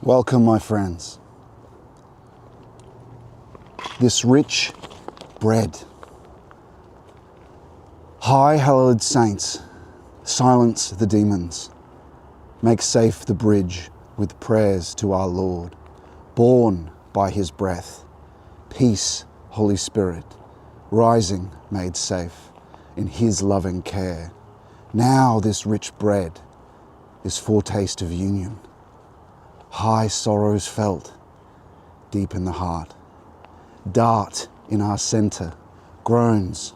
Welcome, my friends. This rich bread. High hallowed saints, silence the demons. Make safe the bridge with prayers to our Lord. Born by his breath, peace, Holy Spirit, rising made safe in his loving care. Now this rich bread is foretaste of union. High sorrows felt deep in the heart. Dart in our centre, groans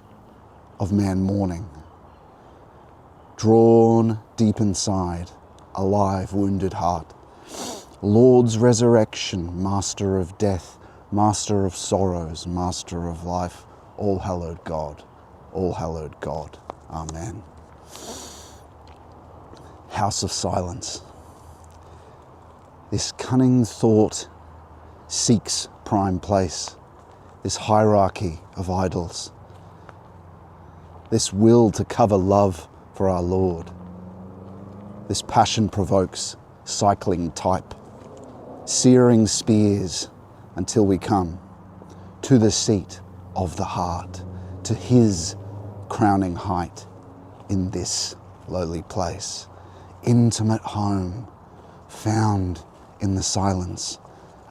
of man mourning. Drawn deep inside, alive wounded heart. Lord's resurrection, master of death, master of sorrows, master of life, all hallowed God, all hallowed God. Amen. House of silence. This cunning thought seeks prime place, this hierarchy of idols, this will to cover love for our Lord. This passion provokes cycling type, searing spears until we come to the seat of the heart, to his crowning height in this lowly place, intimate home found in the silence,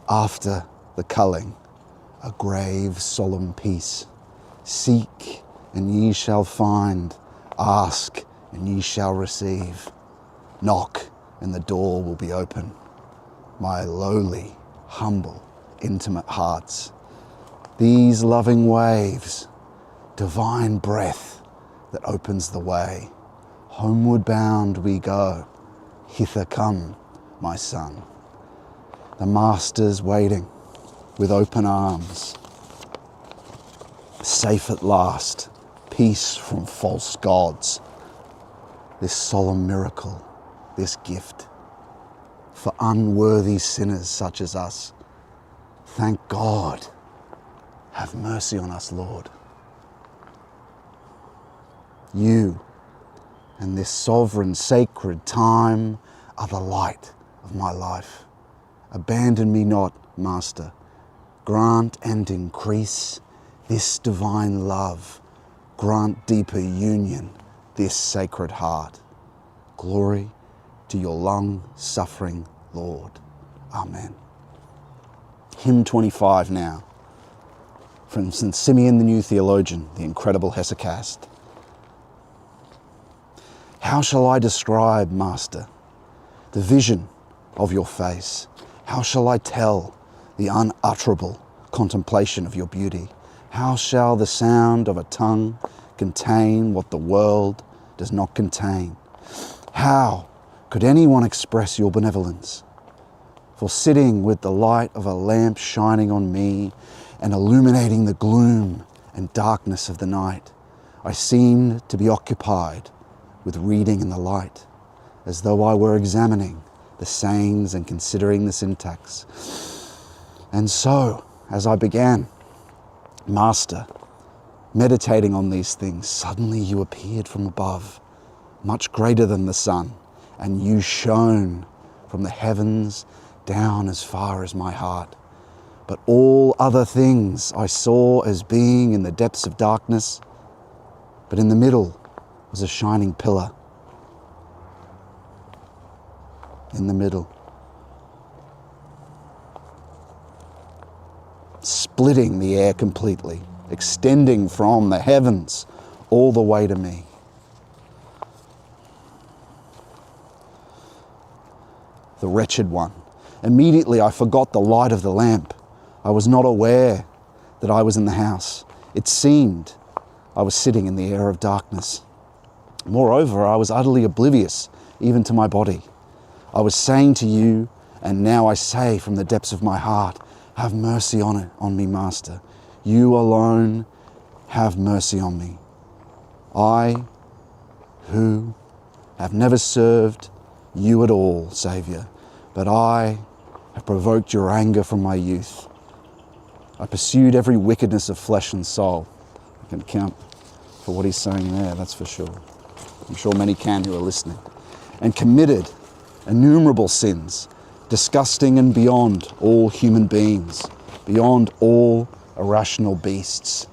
after the culling, a grave solemn peace. Seek and ye shall find, ask and ye shall receive. Knock and the door will be open. My lowly, humble, intimate hearts, these loving waves, divine breath that opens the way. Homeward bound we go, hither come, my son. The Master's waiting with open arms. Safe at last, peace from false gods. This solemn miracle, this gift for unworthy sinners such as us. Thank God. Have mercy on us, Lord. You and this sovereign sacred time are the light of my life. Abandon me not, Master. Grant and increase this divine love. Grant deeper union, this sacred heart. Glory to your long-suffering Lord. Amen. Hymn 25 now, from St. Symeon the New Theologian, the incredible Hesychast. How shall I describe, Master, the vision of your face? How shall I tell the unutterable contemplation of your beauty? How shall the sound of a tongue contain what the world does not contain? How could anyone express your benevolence? For sitting with the light of a lamp shining on me and illuminating the gloom and darkness of the night, I seemed to be occupied with reading in the light, as though I were examining the sayings and considering the syntax. And so, as I began, Master, meditating on these things, suddenly you appeared from above, much greater than the sun, and you shone from the heavens down as far as my heart. But all other things I saw as being in the depths of darkness, but in the middle was a shining pillar. In the middle, splitting the air completely, extending from the heavens all the way to me. The wretched one. Immediately I forgot the light of the lamp. I was not aware that I was in the house. It seemed I was sitting in the air of darkness. Moreover, I was utterly oblivious even to my body. I was saying to you, and now I say from the depths of my heart, have mercy on me, Master. You alone have mercy on me. I, who have never served you at all, Saviour, but I have provoked your anger from my youth. I pursued every wickedness of flesh and soul. I can count for what he's saying there, that's for sure. I'm sure many can who are listening. And committed innumerable sins, disgusting and beyond all human beings, beyond all irrational beasts.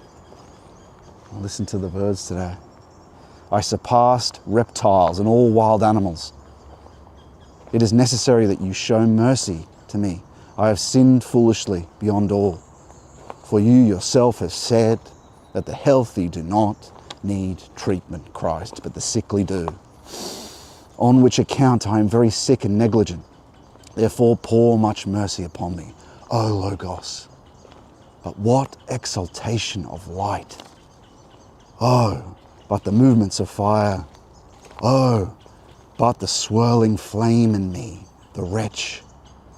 Listen to the birds today. I surpassed reptiles and all wild animals. It is necessary that you show mercy to me. I have sinned foolishly beyond all. For you yourself have said that the healthy do not need treatment, Christ, but the sickly do. On which account I am very sick and negligent. Therefore pour much mercy upon me, O Logos. But what exaltation of light! Oh, but the movements of fire! Oh, but the swirling flame in me, the wretch!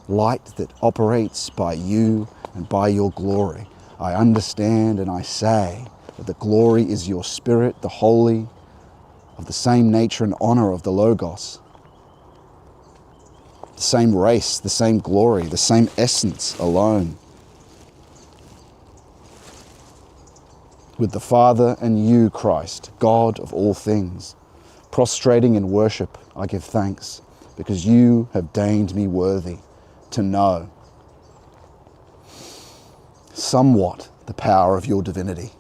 Light that operates by you and by your glory. I understand and I say that the glory is your spirit, the holy, of the same nature and honor of the Logos. The same race, the same glory, the same essence alone. With the Father and you, Christ, God of all things. Prostrating in worship, I give thanks, because you have deigned me worthy to know somewhat the power of your divinity.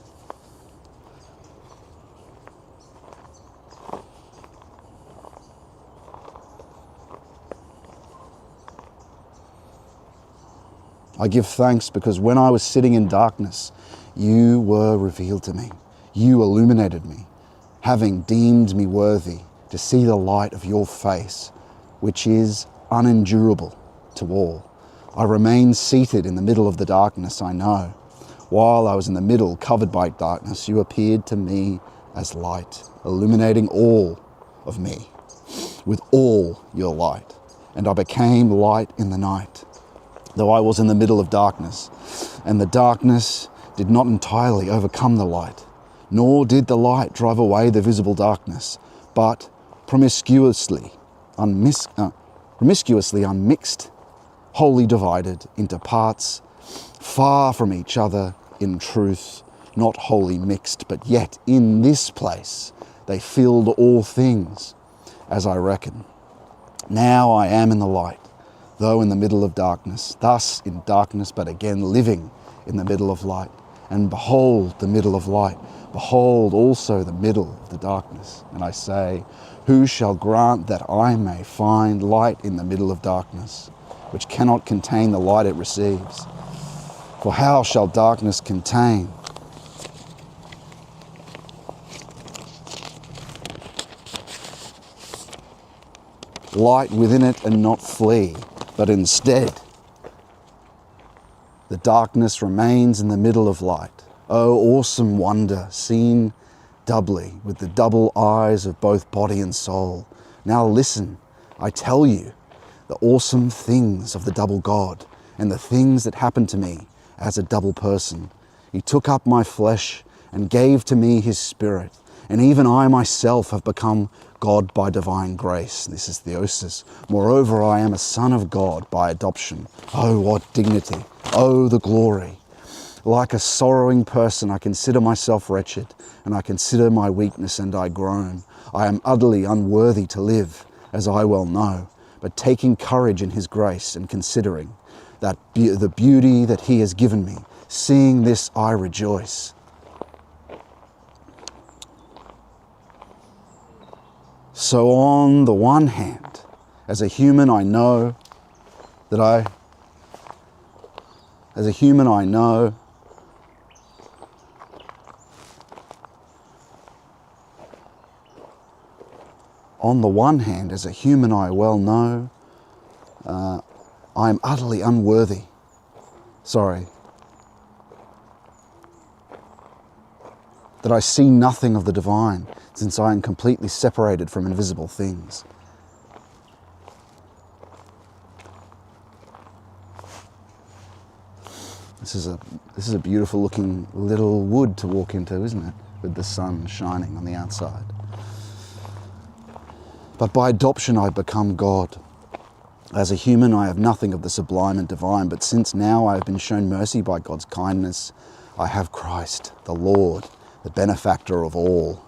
I give thanks because when I was sitting in darkness, you were revealed to me. You illuminated me, having deemed me worthy to see the light of your face, which is unendurable to all. I remained seated in the middle of the darkness, I know. While I was in the middle, covered by darkness, you appeared to me as light, illuminating all of me with all your light. And I became light in the night, though I was in the middle of darkness. And the darkness did not entirely overcome the light, nor did the light drive away the visible darkness, but promiscuously unmixed, wholly divided into parts, far from each other in truth, not wholly mixed, but yet in this place they filled all things, as I reckon. Now I am in the light, though in the middle of darkness, thus in darkness, but again living in the middle of light. And behold the middle of light, behold also the middle of the darkness. And I say, who shall grant that I may find light in the middle of darkness, which cannot contain the light it receives? For how shall darkness contain light within it and not flee? But instead, the darkness remains in the middle of light. Oh, awesome wonder, seen doubly with the double eyes of both body and soul. Now listen, I tell you, the awesome things of the double God and the things that happened to me as a double person. He took up my flesh and gave to me his spirit, and even I myself have become God by divine grace. This is theosis. Moreover, I am a son of God by adoption. Oh, what dignity! Oh, the glory! Like a sorrowing person, I consider myself wretched, and I consider my weakness, and I groan. I am utterly unworthy to live, as I well know, but taking courage in his grace and considering that the beauty that he has given me, seeing this I rejoice. So on the one hand, as a human I know on the one hand, as a human I well know, I am utterly unworthy. That I see nothing of the divine, since I am completely separated from invisible things. This is a beautiful looking little wood to walk into, isn't it? With the sun shining on the outside. But by adoption I become God. As a human I have nothing of the sublime and divine, but since now I have been shown mercy by God's kindness, I have Christ, the Lord, the benefactor of all.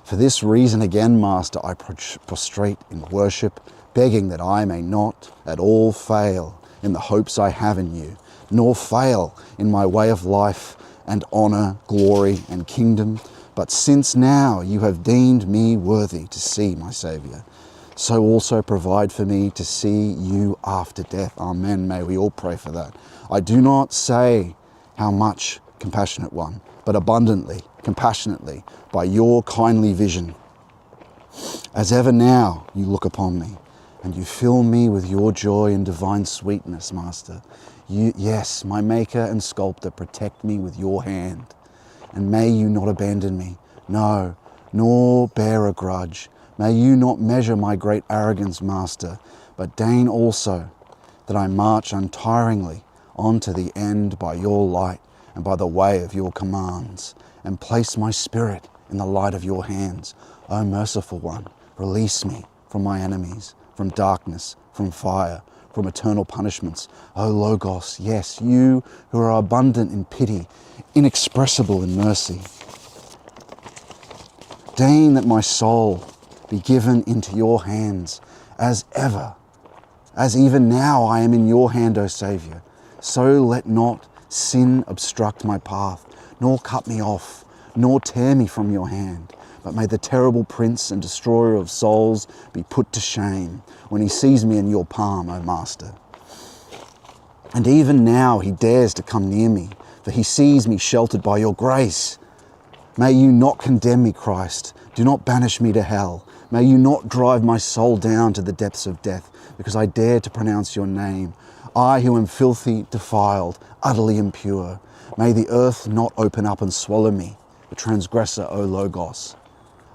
For this reason again, Master, I prostrate in worship, begging that I may not at all fail in the hopes I have in you, nor fail in my way of life and honour, glory and kingdom. But since now you have deemed me worthy to see my Saviour, so also provide for me to see you after death. Amen. May we all pray for that. I do not say how much, compassionate one, but abundantly, compassionately, by your kindly vision. As ever now you look upon me, and you fill me with your joy and divine sweetness, Master. You, yes, my Maker and Sculptor, protect me with your hand. And may you not abandon me, no, nor bear a grudge. May you not measure my great arrogance, Master, but deign also that I march untiringly on to the end by your light and by the way of your commands, and place my spirit in the light of your hands. O merciful one, release me from my enemies, from darkness, from fire, from eternal punishments. O Logos, yes, you who are abundant in pity, inexpressible in mercy. Deign that my soul be given into your hands as ever, as even now I am in your hand, O Saviour. So let not sin obstruct my path, nor cut me off, nor tear me from your hand. But may the terrible prince and destroyer of souls be put to shame when he sees me in your palm, O Master. And even now he dares to come near me, for he sees me sheltered by your grace. May you not condemn me, Christ. Do not banish me to hell. May you not drive my soul down to the depths of death, because I dare to pronounce your name. I who am filthy, defiled, utterly impure. May the earth not open up and swallow me, the transgressor, O Logos.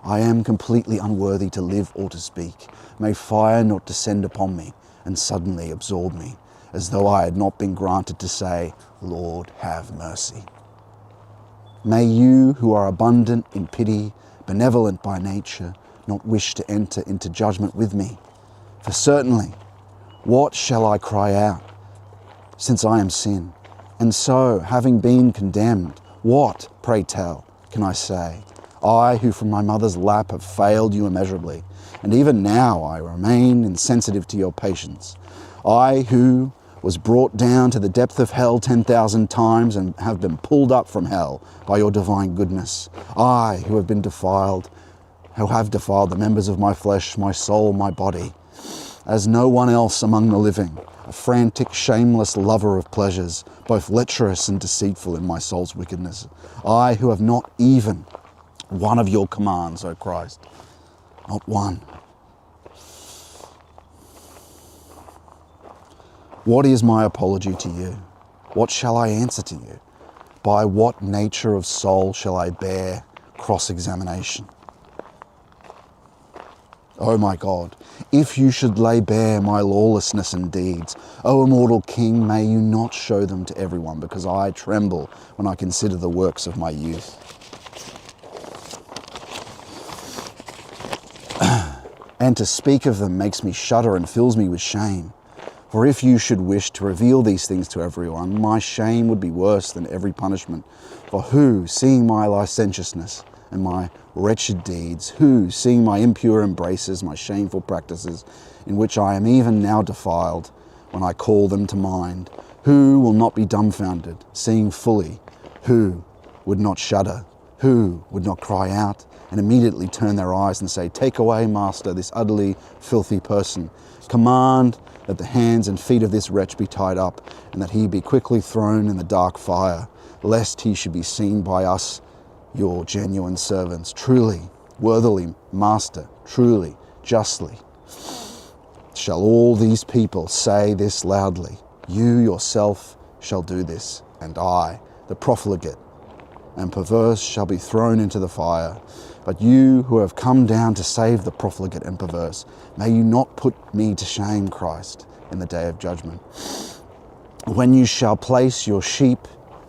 I am completely unworthy to live or to speak. May fire not descend upon me and suddenly absorb me, as though I had not been granted to say, Lord, have mercy. May you, who are abundant in pity, benevolent by nature, not wish to enter into judgment with me. For certainly, what shall I cry out, since I am sin? And so, having been condemned, what, pray tell, can I say? I, who from my mother's lap have failed you immeasurably, and even now I remain insensitive to your patience. I, who was brought down to the depth of hell 10,000 times and have been pulled up from hell by your divine goodness. I, who have defiled the members of my flesh, my soul, my body, as no one else among the living, a frantic, shameless lover of pleasures, both lecherous and deceitful in my soul's wickedness. I, who have not even one of your commands, O Christ, not one. What is my apology to you? What shall I answer to you? By what nature of soul shall I bear cross-examination? O my God, if you should lay bare my lawlessness and deeds, O immortal King, may you not show them to everyone, because I tremble when I consider the works of my youth. And to speak of them makes me shudder and fills me with shame. For if you should wish to reveal these things to everyone, my shame would be worse than every punishment. For who, seeing my licentiousness and my wretched deeds, who, seeing my impure embraces, my shameful practices, in which I am even now defiled, when I call them to mind, who will not be dumbfounded, seeing fully, who would not shudder, who would not cry out, and immediately turn their eyes and say, Take away, Master, this utterly filthy person. Command that the hands and feet of this wretch be tied up, and that he be quickly thrown in the dark fire, lest he should be seen by us, your genuine servants. Truly, worthily, Master, truly, justly, shall all these people say this loudly. You yourself shall do this, and I, the profligate and perverse, shall be thrown into the fire. But you who have come down to save the profligate and perverse, may you not put me to shame, Christ, in the day of judgment. When you shall place your sheep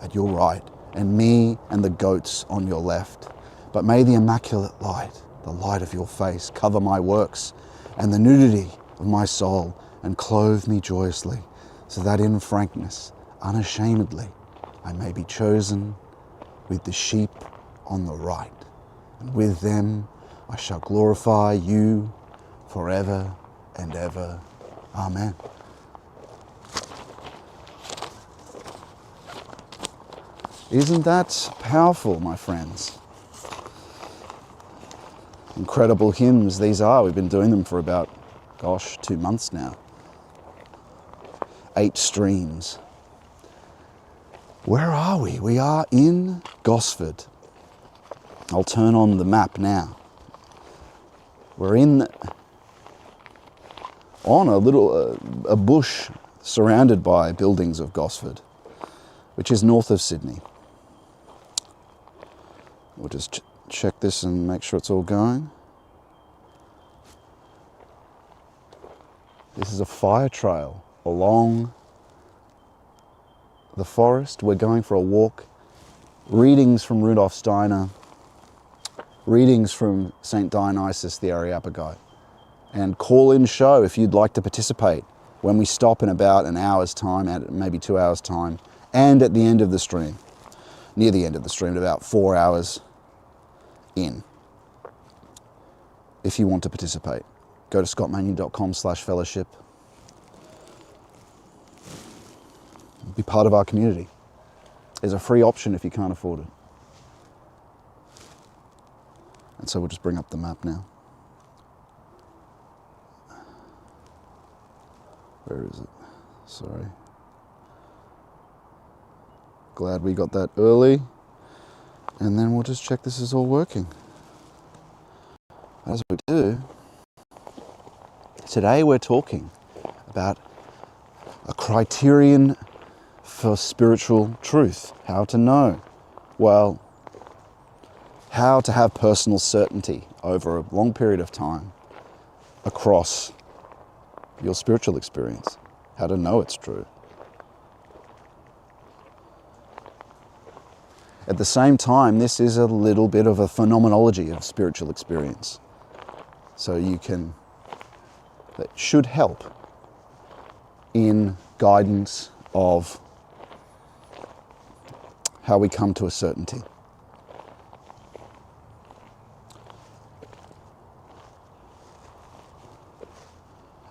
at your right, and me and the goats on your left. But may the immaculate light, the light of your face, cover my works and the nudity of my soul, and clothe me joyously, so that in frankness, unashamedly, I may be chosen with the sheep on the right. And with them I shall glorify you forever and ever. Amen. Isn't that powerful, my friends? Incredible hymns these are. We've been doing them for about, 2 months now. 8 streams. Where are we? We are in Gosford. I'll turn on the map now. We're on a bush surrounded by buildings of Gosford, which is north of Sydney. We'll just check this and make sure it's all going. This is a fire trail along the forest. We're going for a walk. Readings from Rudolf Steiner. Readings from St. Dionysius the Areopagite. And call-in show if you'd like to participate when we stop in about an hour's time, at maybe 2 hours' time, and at the end of the stream. Near the end of the stream, at about 4 hours in. If you want to participate, go to scottmannion.com/fellowship. Be part of our community. There's a free option if you can't afford it. And so we'll just bring up the map now. Where is it? Sorry. Glad we got that early. And then we'll just check this is all working. As we do, today we're talking about a criterion for spiritual truth. How to know. Well, how to have personal certainty over a long period of time across your spiritual experience. How to know it's true. At the same time, this is a little bit of a phenomenology of spiritual experience. So that should help in guidance of how we come to a certainty.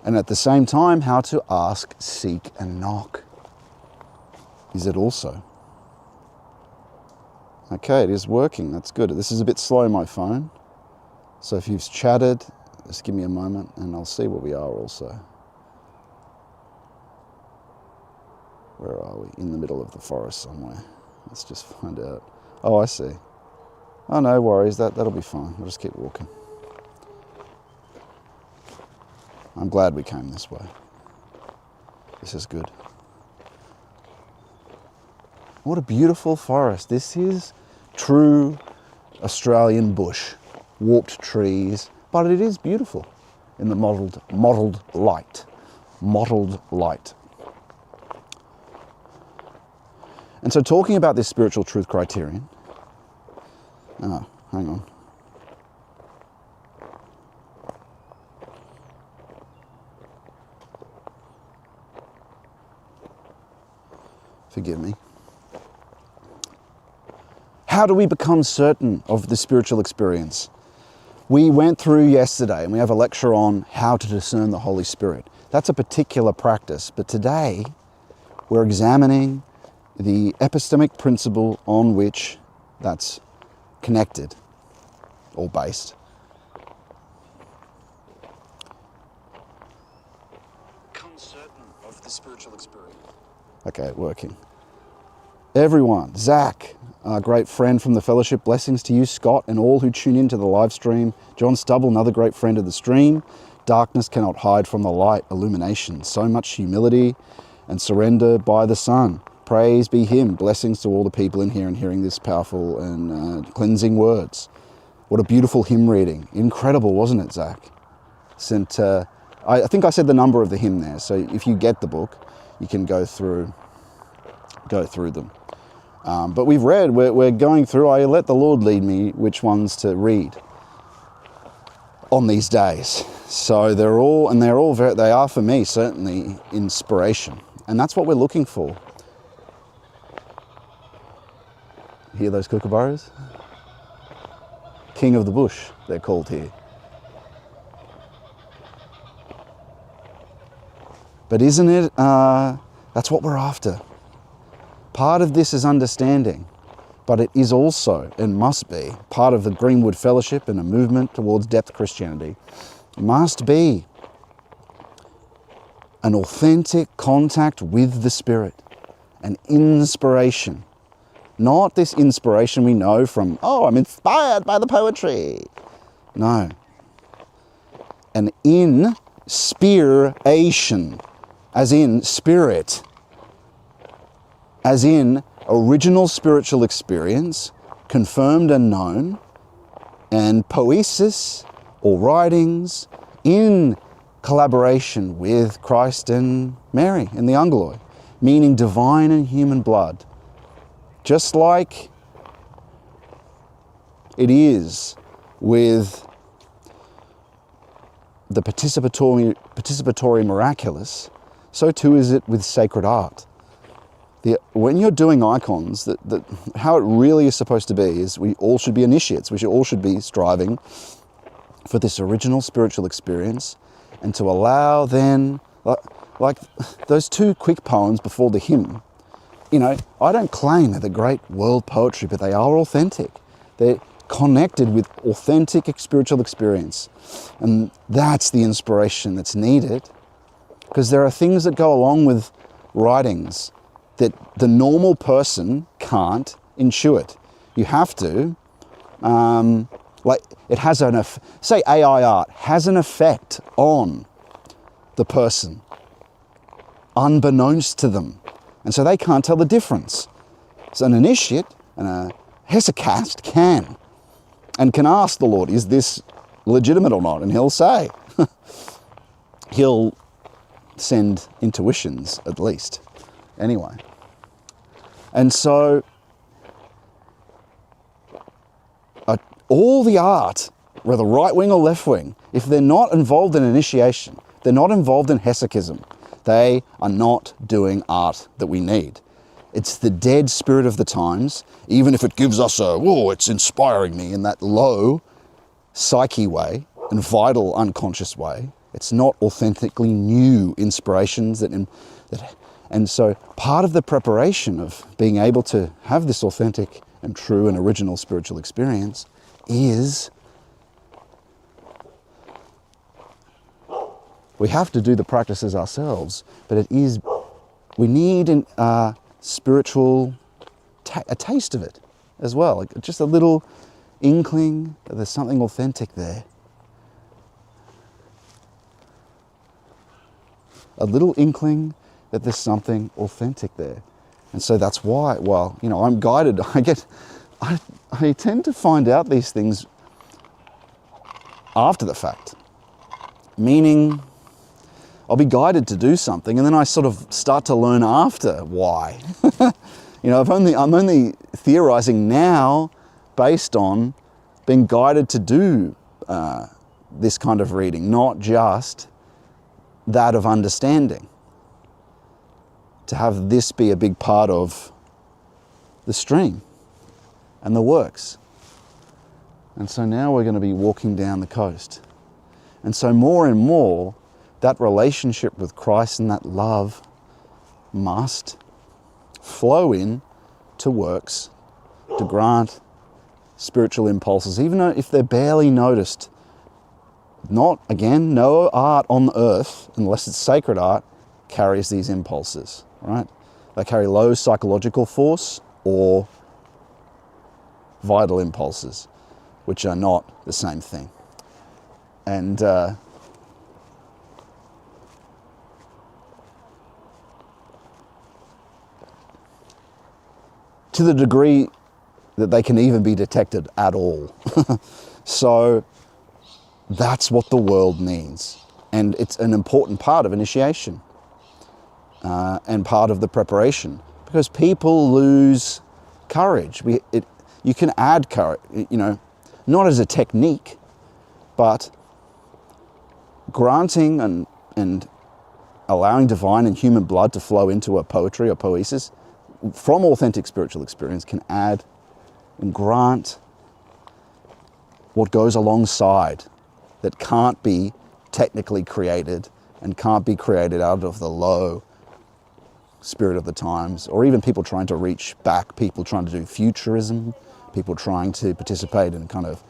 And at the same time, how to ask, seek, and knock. Is it also? Okay, it is working. That's good. This is a bit slow, my phone. So if you've chatted, just give me a moment and I'll see where we are also. Where are we? In the middle of the forest somewhere. Let's just find out. Oh, I see. Oh, no worries. That'll be fine. We'll just keep walking. I'm glad we came this way. This is good. What a beautiful forest. This is true Australian bush. Warped trees, but it is beautiful in the mottled light. Mottled light. And so talking about this spiritual truth criterion, hang on. Forgive me. How do we become certain of the spiritual experience? We went through yesterday, and we have a lecture on how to discern the Holy Spirit. That's a particular practice, but today we're examining the epistemic principle on which that's connected or based. Become certain of the spiritual experience. Okay, working. Everyone, Zach, our great friend from the fellowship, blessings to you, Scott, and all who tune in to the live stream. John Stubble, another great friend of the stream. Darkness cannot hide from the light, illumination. So much humility and surrender by the Son. Praise be Him. Blessings to all the people in here and hearing this powerful and cleansing words. What a beautiful hymn reading. Incredible, wasn't it, Zach? I think I said the number of the hymn there, so if you get the book, you can go through them. But we're going through, I let the Lord lead me which ones to read on these days. So they are for me certainly inspiration. And that's what we're looking for. Hear those kookaburras? King of the bush, they're called here. But isn't it, that's what we're after. Part of this is understanding, but it is also, and must be, part of the Greenwood Fellowship and a movement towards depth Christianity, must be an authentic contact with the Spirit, an inspiration. Not this inspiration we know from, oh, I'm inspired by the poetry. No. An inspiration, as in spirit, as in original spiritual experience, confirmed and known, and poesis or writings in collaboration with Christ and Mary in the Angeloi, meaning divine and human blood. Just like it is with the participatory miraculous, so too is it with sacred art. When you're doing icons, how it really is supposed to be is we all should be initiates. We all should be striving for this original spiritual experience, and to allow then, like those two quick poems before the hymn, you know, I don't claim they're the great world poetry, but they are authentic. They're connected with authentic spiritual experience. And that's the inspiration that's needed, because there are things that go along with writings that the normal person can't intuit. You have to, like it has say AI art has an effect on the person, unbeknownst to them. And so they can't tell the difference. So an initiate and a hesychast can, and can ask the Lord, is this legitimate or not? And he'll say, he'll send intuitions at least. Anyway. And so all the art, whether right wing or left wing, if they're not involved in initiation, they're not involved in hesychism, they are not doing art that we need. It's the dead spirit of the times, even if it gives us it's inspiring me in that low psyche way and vital unconscious way. It's not authentically new inspirations and so part of the preparation of being able to have this authentic and true and original spiritual experience is we have to do the practices ourselves, but we need a spiritual, a taste of it as well. Like just a little inkling that there's something authentic there. A little inkling that there's something authentic there. And so that's why, I'm guided. I tend to find out these things after the fact, meaning I'll be guided to do something and then I sort of start to learn after why. I'm only theorizing now based on being guided to do this kind of reading, not just that of understanding. To have this be a big part of the stream and the works. And so now we're going to be walking down the coast. And so more and more, that relationship with Christ and that love must flow in to works, to grant spiritual impulses, even if they're barely noticed. No art on earth, unless it's sacred art, carries these impulses, right? They carry low psychological force or vital impulses, which are not the same thing. And to the degree that they can even be detected at all. So that's what the world needs. And it's an important part of initiation and part of the preparation, because people lose courage. You can add courage, not as a technique, but granting and allowing divine and human blood to flow into a poetry or poesis from authentic spiritual experience can add and grant what goes alongside that can't be technically created and can't be created out of the low spirit of the times, or even people trying to reach back, people trying to do futurism, people trying to participate in kind of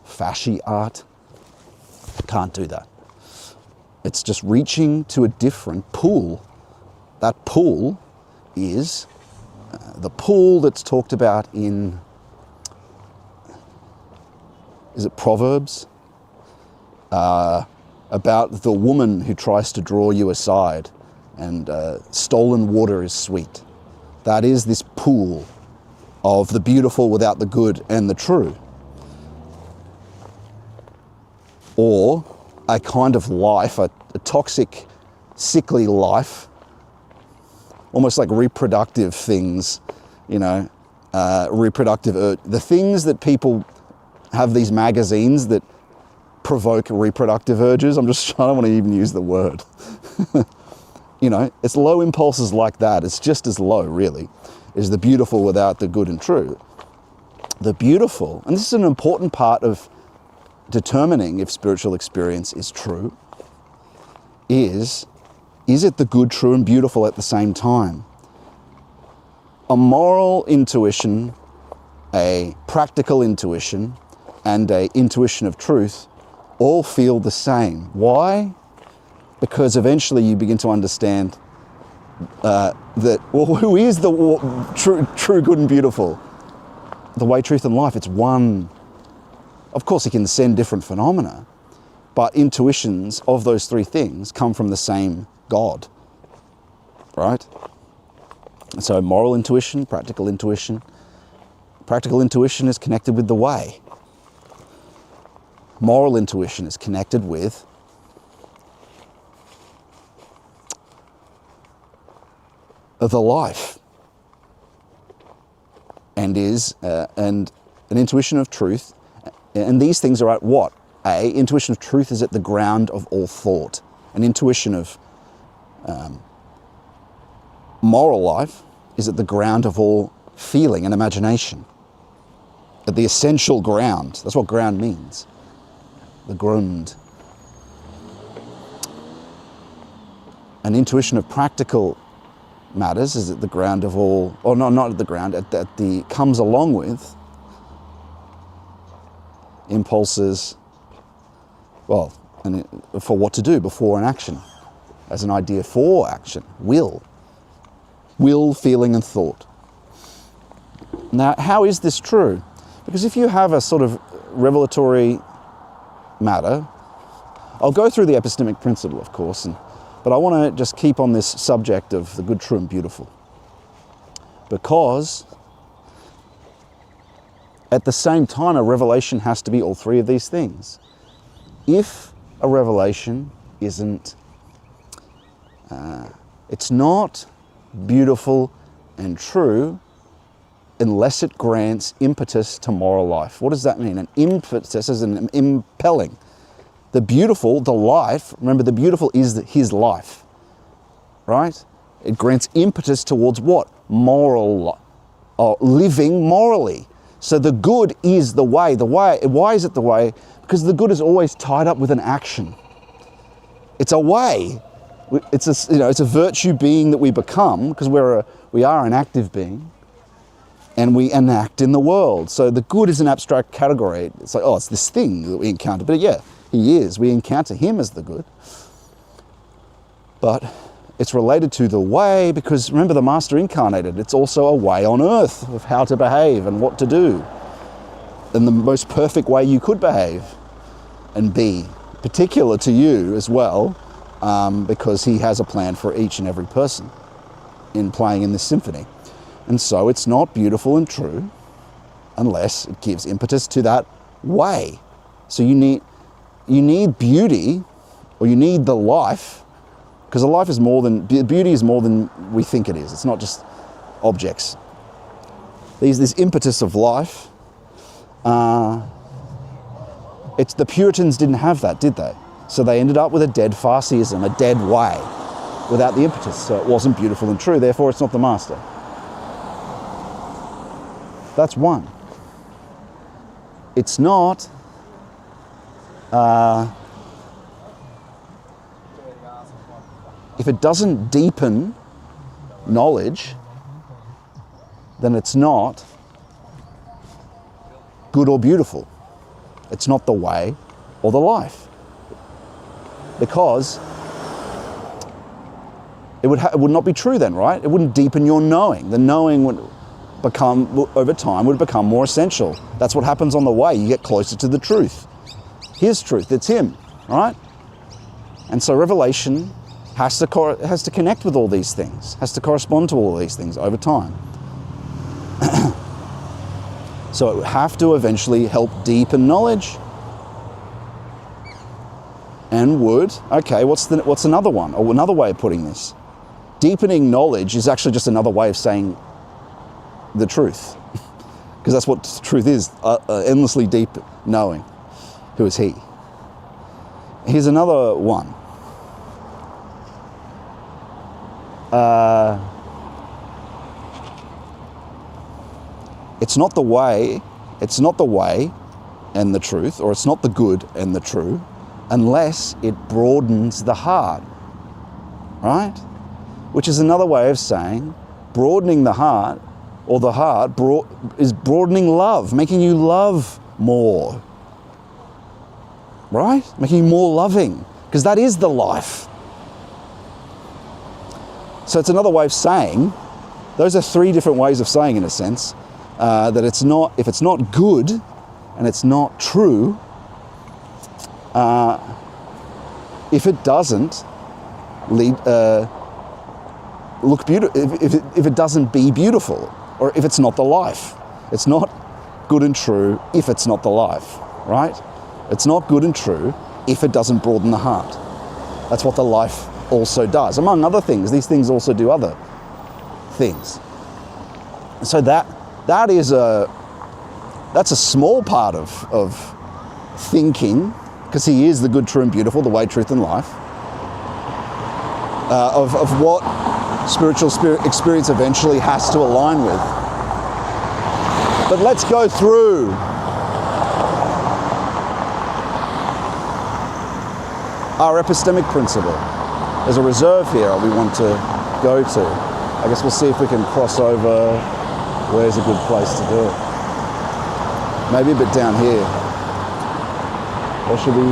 fasci art. Can't do that. It's just reaching to a different pool. That pool is the pool that's talked about in, is it Proverbs? About the woman who tries to draw you aside, and stolen water is sweet. That is this pool of the beautiful without the good and the true. Or a kind of life, a toxic, sickly life, almost like reproductive things, reproductive the things that people have, these magazines that provoke reproductive urges. I don't want to even use the word. It's low impulses like that. It's just as low, really, is the beautiful without the good and true. The beautiful, and this is an important part of determining if spiritual experience is true, is it the good, true, and beautiful at the same time? A moral intuition, a practical intuition, and a intuition of truth all feel the same. Why? Because eventually you begin to understand who is the true, good, and beautiful? The way, truth, and life. It's one. Of course, it can send different phenomena, but intuitions of those three things come from the same God, right? So moral intuition, practical intuition. Practical intuition is connected with the way. Moral intuition is connected with the life, and an intuition of truth. And these things are at what? Intuition of truth is at the ground of all thought. An intuition of moral life is at the ground of all feeling and imagination. At the essential ground. That's what ground means. The Grund. An intuition of practical matters is at the ground of all, or no, not at the ground, comes along with impulses, for what to do before an action, as an idea for action, will, feeling, and thought. Now, how is this true? Because if you have a sort of revelatory matter, I'll go through the epistemic principle, of course, but I want to just keep on this subject of the good, true, and beautiful. Because at the same time, a revelation has to be all three of these things. If a revelation isn't, it's not beautiful and true unless it grants impetus to moral life. What does that mean? An impetus is an impelling. The beautiful, the life, remember the beautiful is his life, right? It grants impetus towards what? Moral, living morally. So the good is the way. Why is it the way? Because the good is always tied up with an action. It's a way. It's a virtue being that we become, because we are an active being, and we enact in the world. So the good is an abstract category. It's like, it's this thing that we encounter. But yeah, he is. We encounter him as the good. But it's related to the way, because remember, the Master incarnated. It's also a way on earth of how to behave and what to do, and the most perfect way you could behave and be, particular to you as well, because he has a plan for each and every person in playing in this symphony. And so it's not beautiful and true unless it gives impetus to that way. So you need beauty, or you need the life, because the life is more than, beauty is more than we think it is. It's not just objects. This impetus of life, the Puritans didn't have that, did they? So they ended up with a dead Farsiism, a dead way, without the impetus. So it wasn't beautiful and true, therefore it's not the Master. That's one. It's not if it doesn't deepen knowledge, then it's not good or beautiful. It's not the way or the life. Because it would not be true then, right? It wouldn't deepen your knowing. The knowing would become, over time, would become more essential. That's what happens on the way. You get closer to the truth. His truth, it's him, right? And so revelation has to connect with all these things, has to correspond to all these things over time. So it would have to eventually help deepen knowledge. And would, okay, what's another one, or another way of putting this? Deepening knowledge is actually just another way of saying the truth. Because that's what truth is, endlessly deep knowing. Who is he? Here's another one. It's not the way and the truth, or it's not the good and the true, unless it broadens the heart, right? Which is another way of saying broadening the heart, or the heart is broadening love, making you love more, right? Making you more loving, because that is the life. So it's another way of saying, those are three different ways of saying, in a sense, that if it's not good and it's not true, if it doesn't look beautiful, if it doesn't be beautiful, or if it's not the life. It's not good and true if it's not the life, right? It's not good and true if it doesn't broaden the heart. That's what the life also does. Among other things, these things also do other things. So that's a small part of thinking, because he is the good, true, and beautiful, the way, truth, and life, of what spiritual experience eventually has to align with. But let's go through our epistemic principle. There's a reserve here we want to go to. I guess we'll see if we can cross over. Where's a good place to do it? Maybe a bit down here. Or should we?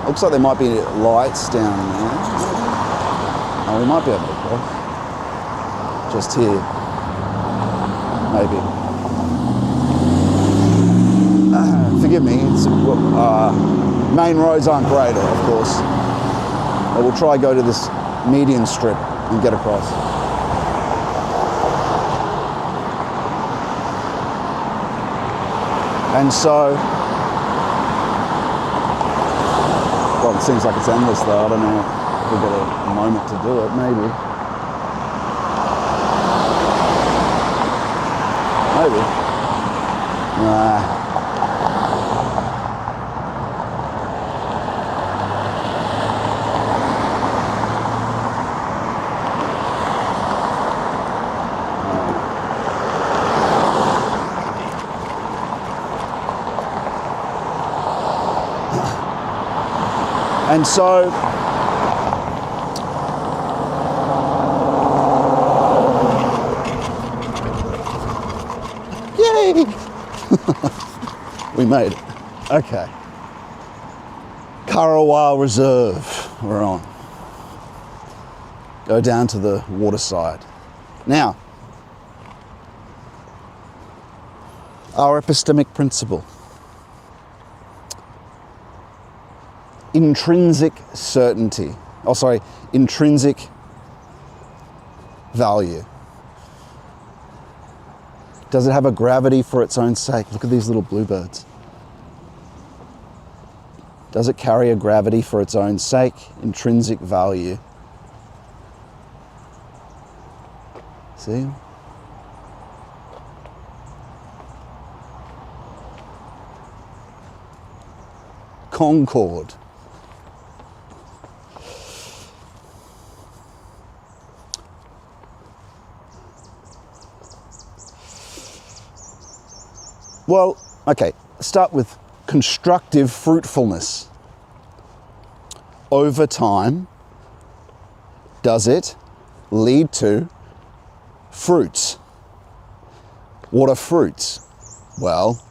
Looks like there might be lights down there. Oh, we might be able to cross. Just here. Maybe. Forgive me, main roads aren't great, of course. But we'll try go to this median strip and get across. And so, well, it seems like it's endless though. I don't know if we've got a moment to do it, maybe. Nah. And so, yay! We made it. Okay. Currawal Reserve, we're on. Go down to the waterside. Now, our epistemic principle. Intrinsic certainty. Intrinsic value. Does it have a gravity for its own sake? Look at these little bluebirds. Does it carry a gravity for its own sake? Intrinsic value. See? Concord. Well, okay, start with constructive fruitfulness. over time, does it lead to fruits? What are fruits? Well,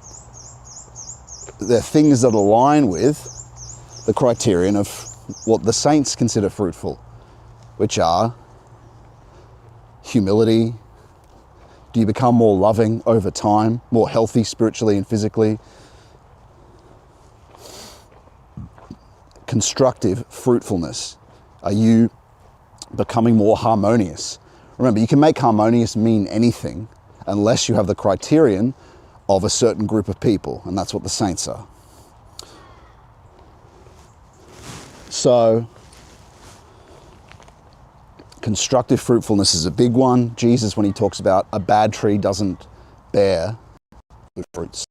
they're things that align with the criterion of what the saints consider fruitful, which are humility. Do you become more loving over time, more healthy spiritually and physically? Constructive fruitfulness. Are you becoming more harmonious? Remember, you can make harmonious mean anything unless you have the criterion of a certain group of people, and that's what the saints are. So, constructive fruitfulness is a big one. Jesus, when he talks about a bad tree doesn't bear good fruits.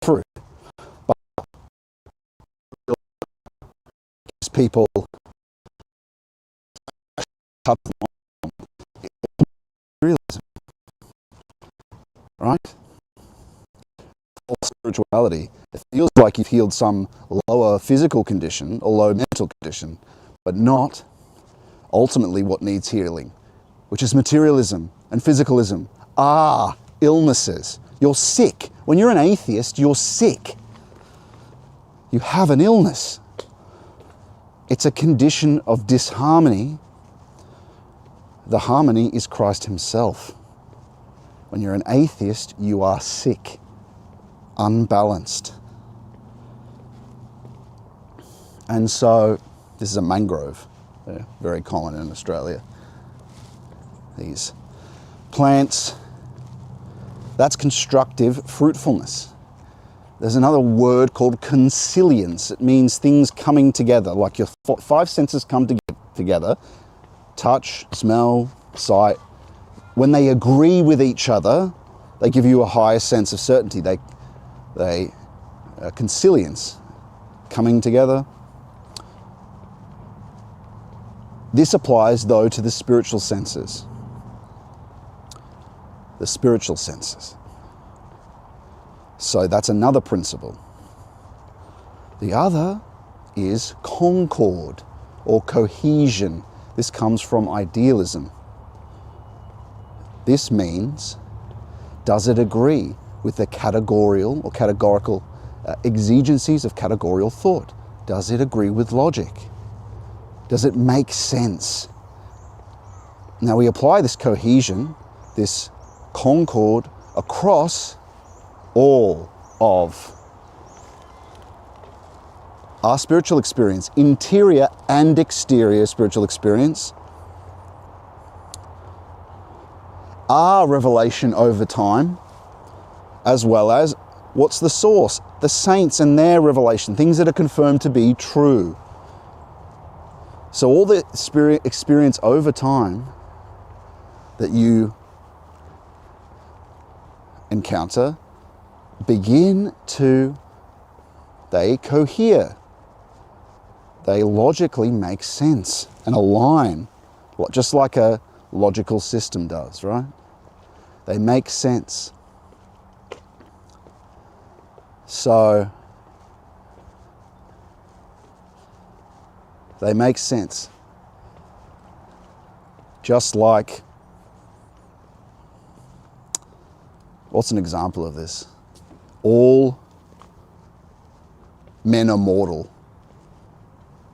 Fruit, but people realism, right? Or spirituality. It feels like you've healed some lower physical condition or low mental condition, but not ultimately what needs healing, which is materialism and physicalism. Illnesses. You're sick. When you're an atheist, you're sick. You have an illness. It's a condition of disharmony. The harmony is Christ himself. When you're an atheist, you are sick, unbalanced. And so, this is a mangrove. They're very common in Australia. These plants, that's constructive fruitfulness. There's another word called consilience. It means things coming together, like your five senses come together. Touch, smell, sight. When they agree with each other, they give you a higher sense of certainty. They consilience, coming together. This applies, though, to the spiritual senses. The spiritual senses. So that's another principle. The other is concord or cohesion. This comes from idealism. This means, does it agree with the categorical or categorical exigencies of categorical thought? Does it agree with logic? Does it make sense? Now we apply this cohesion, this concord, across all of our spiritual experience, interior and exterior spiritual experience, our revelation over time, as well as what's the source? The saints and their revelation, things that are confirmed to be true. So all the experience over time that you encounter they cohere. They logically make sense and align, just like a logical system does, right? They make sense. So, they make sense. Just like, what's an example of this? All men are mortal.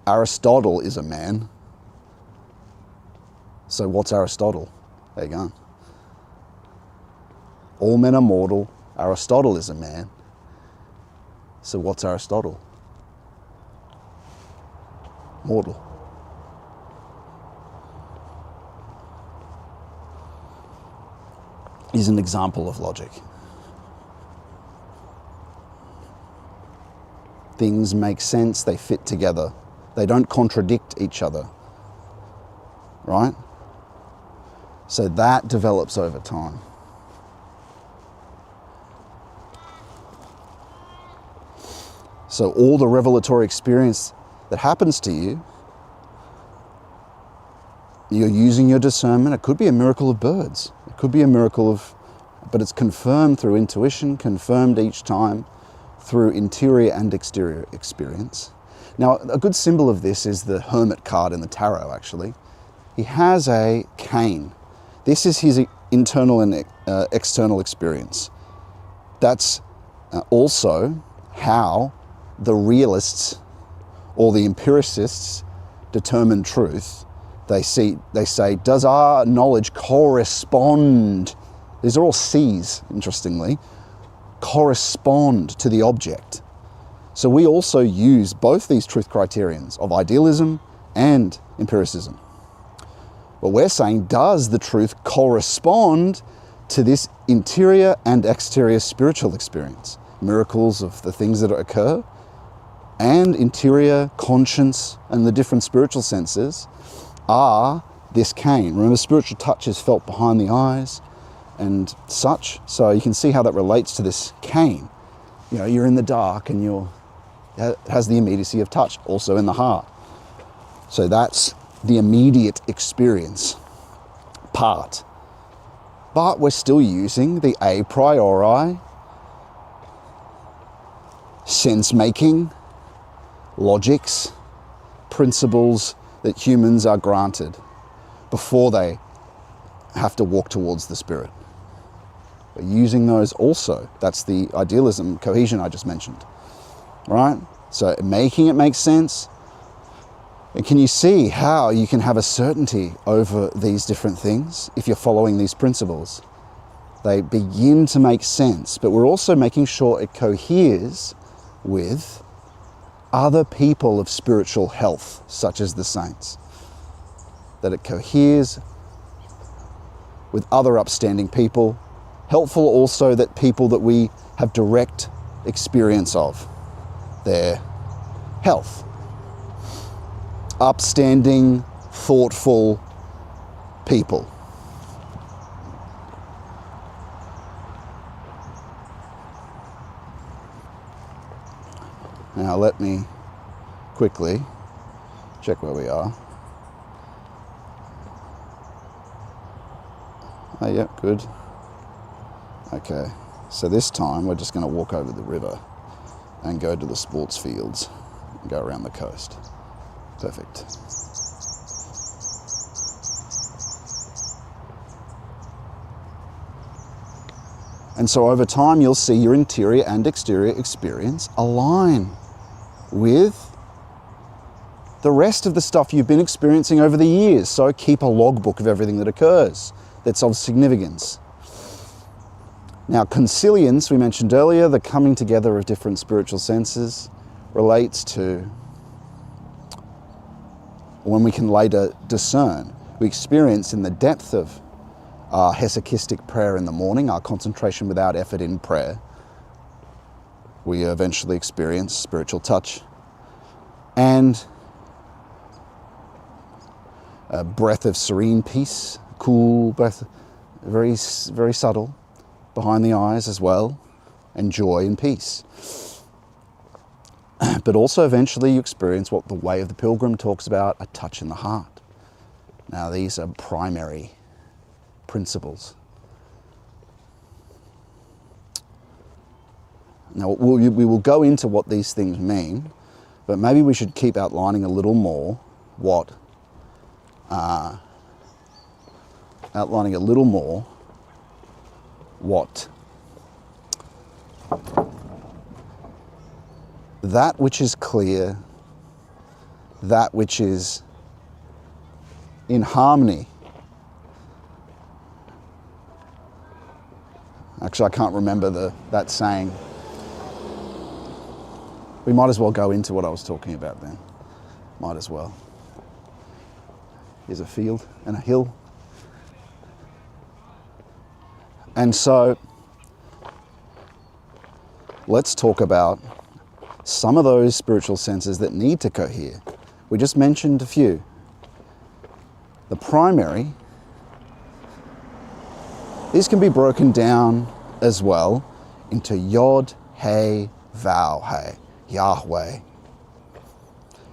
Aristotle is a man. So what's Aristotle? There you go. All men are mortal. Aristotle is a man. So what's Aristotle? Mortal. Is an example of logic. Things make sense, they fit together. They don't contradict each other, right? So that develops over time. So all the revelatory experience that happens to you you're using your discernment. It could be a miracle of birds. It could be a miracle of, but it's confirmed through intuition, confirmed each time through interior and exterior experience. Now, a good symbol of this is the Hermit card in the tarot, actually. He has a cane. This is his internal and external experience. That's also how the realists or the empiricists determine truth. They say, does our knowledge correspond? These are all C's, interestingly, correspond to the object. So we also use both these truth criterions of idealism and empiricism. But we're saying, does the truth correspond to this interior and exterior spiritual experience? Miracles of the things that occur, and interior conscience and the different spiritual senses are this cane. Remember, spiritual touch is felt behind the eyes and such. So you can see how that relates to this cane. You know, you're in the dark and it has the immediacy of touch, also in the heart. So that's the immediate experience part. But we're still using the a priori, sense-making, logics, principles that humans are granted before they have to walk towards the spirit. But using those also, that's the idealism, cohesion I just mentioned, right? So making it make sense. And can you see how you can have a certainty over these different things if you're following these principles? They begin to make sense, but we're also making sure it coheres with other people of spiritual health, such as the saints. That it coheres with other upstanding people. Helpful also that people that we have direct experience of their health. Upstanding, thoughtful people. Now let me quickly check where we are. Oh yeah, good. Okay, so this time we're just going to walk over the river and go to the sports fields and go around the coast. Perfect. And so over time you'll see your interior and exterior experience align with the rest of the stuff you've been experiencing over the years. So keep a logbook of everything that occurs that's of significance. Now, consilience, we mentioned earlier, the coming together of different spiritual senses, relates to when we can later discern. We experience in the depth of our hesychistic prayer in the morning, our concentration without effort in prayer, we eventually experience spiritual touch and a breath of serene peace, cool breath, very, very subtle, behind the eyes as well, and joy and peace. But also eventually you experience what the Way of the Pilgrim talks about, a touch in the heart. Now these are primary principles. Now we will go into what these things mean, but maybe we should keep outlining a little more what that which is clear, that which is in harmony. Actually, I can't remember that saying. We might as well go into what I was talking about then. Might as well. Here's a field and a hill. And so, let's talk about some of those spiritual senses that need to cohere. We just mentioned a few. The primary, these can be broken down as well into Yod, He, Vau, He, Yahweh.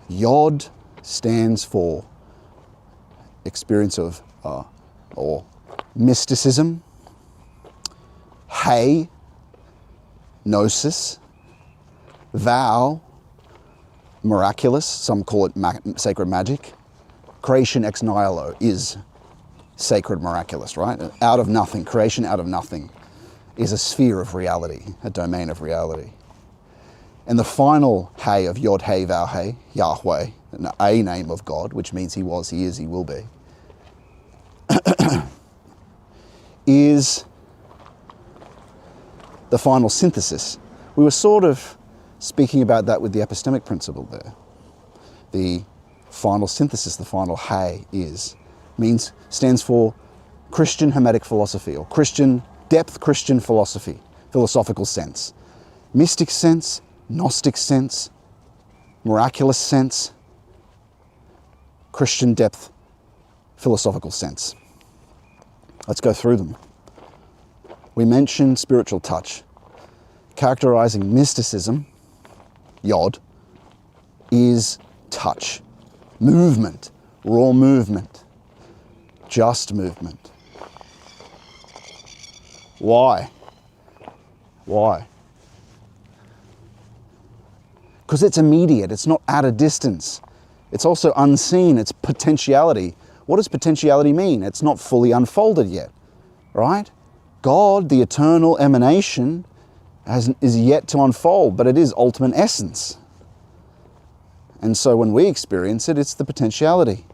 Yod stands for experience of or mysticism, hey, gnosis, vow, miraculous, some call it sacred magic. Creation ex nihilo is sacred miraculous, right? Out of nothing, creation out of nothing is a sphere of reality, a domain of reality. And the final hey of Yod Hey Vav Hey, Yahweh, a name of God, which means he was, he is, he will be, is the final synthesis. We were sort of speaking about that with the epistemic principle there. The final synthesis, the final hey stands for Christian Hermetic philosophy, or depth Christian philosophy, philosophical sense. Mystic sense, Gnostic sense, miraculous sense, Christian depth philosophical sense. Let's go through them. We mentioned spiritual touch. Characterizing mysticism, Yod, is touch, movement, raw movement, just movement. Why? Why? Because it's immediate, it's not at a distance. It's also unseen, it's potentiality. What does potentiality mean? It's not fully unfolded yet, right? God, the eternal emanation, is yet to unfold, but it is ultimate essence. And so when we experience it, it's the potentiality,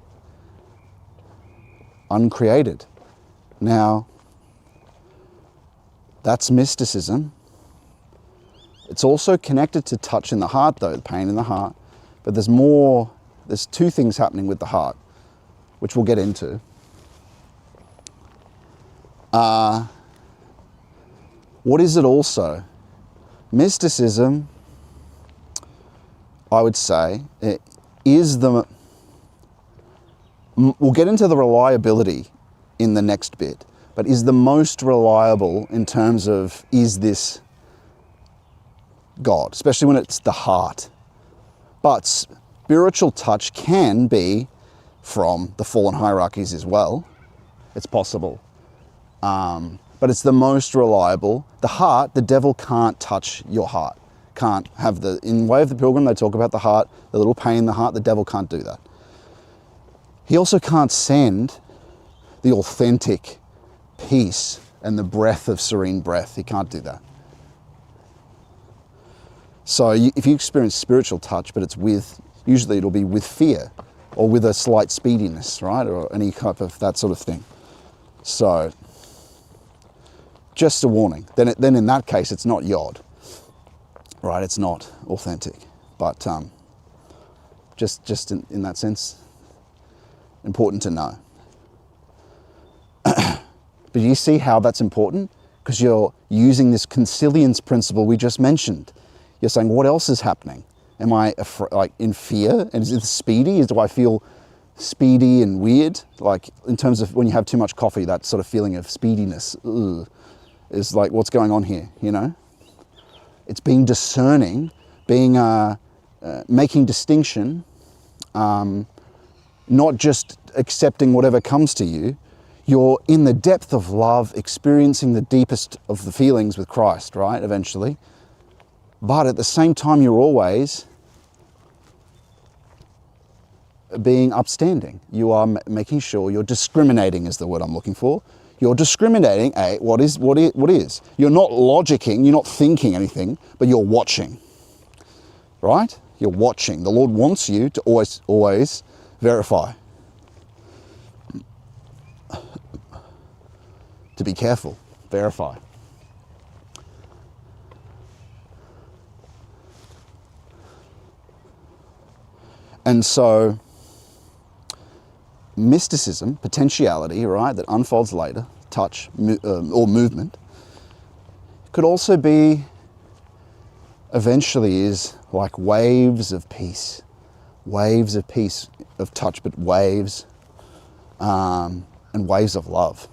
uncreated. Now, that's mysticism. It's also connected to touch in the heart, though, the pain in the heart. But there's two things happening with the heart, which we'll get into. What is it also? Mysticism, I would say, we'll get into the reliability in the next bit, but is the most reliable in terms of, is this God, especially when it's the heart. But spiritual touch can be from the fallen hierarchies as well. It's possible. But it's the most reliable. The heart, the devil can't touch your heart. Can't have in Way of the Pilgrim, they talk about the heart, the little pain in the heart. The devil can't do that. He also can't send the authentic peace and the breath of serene breath. He can't do that. So if you experience spiritual touch, but usually it'll be with fear or with a slight speediness, right? Or any type of that sort of thing. So, just a warning. Then in that case, it's not Yod, right? It's not authentic. But just in that sense, important to know. But you see how that's important? Because you're using this consilience principle we just mentioned. You're saying, what else is happening? Am I in fear? And is it speedy? Do I feel speedy and weird? Like in terms of when you have too much coffee, that sort of feeling of speediness is like, what's going on here, you know? It's being discerning, making distinction, not just accepting whatever comes to you. You're in the depth of love, experiencing the deepest of the feelings with Christ, right, eventually. But at the same time, you're always being upstanding. You are making sure you're discriminating, is the word I'm looking for. You're discriminating what is. You're not logicking, you're not thinking anything, but you're watching, right? You're watching. The Lord wants you to always verify. To be careful, verify. And so, mysticism, potentiality, right, that unfolds later, touch or movement, could also be, eventually is like waves of peace, of touch, but waves, and waves of love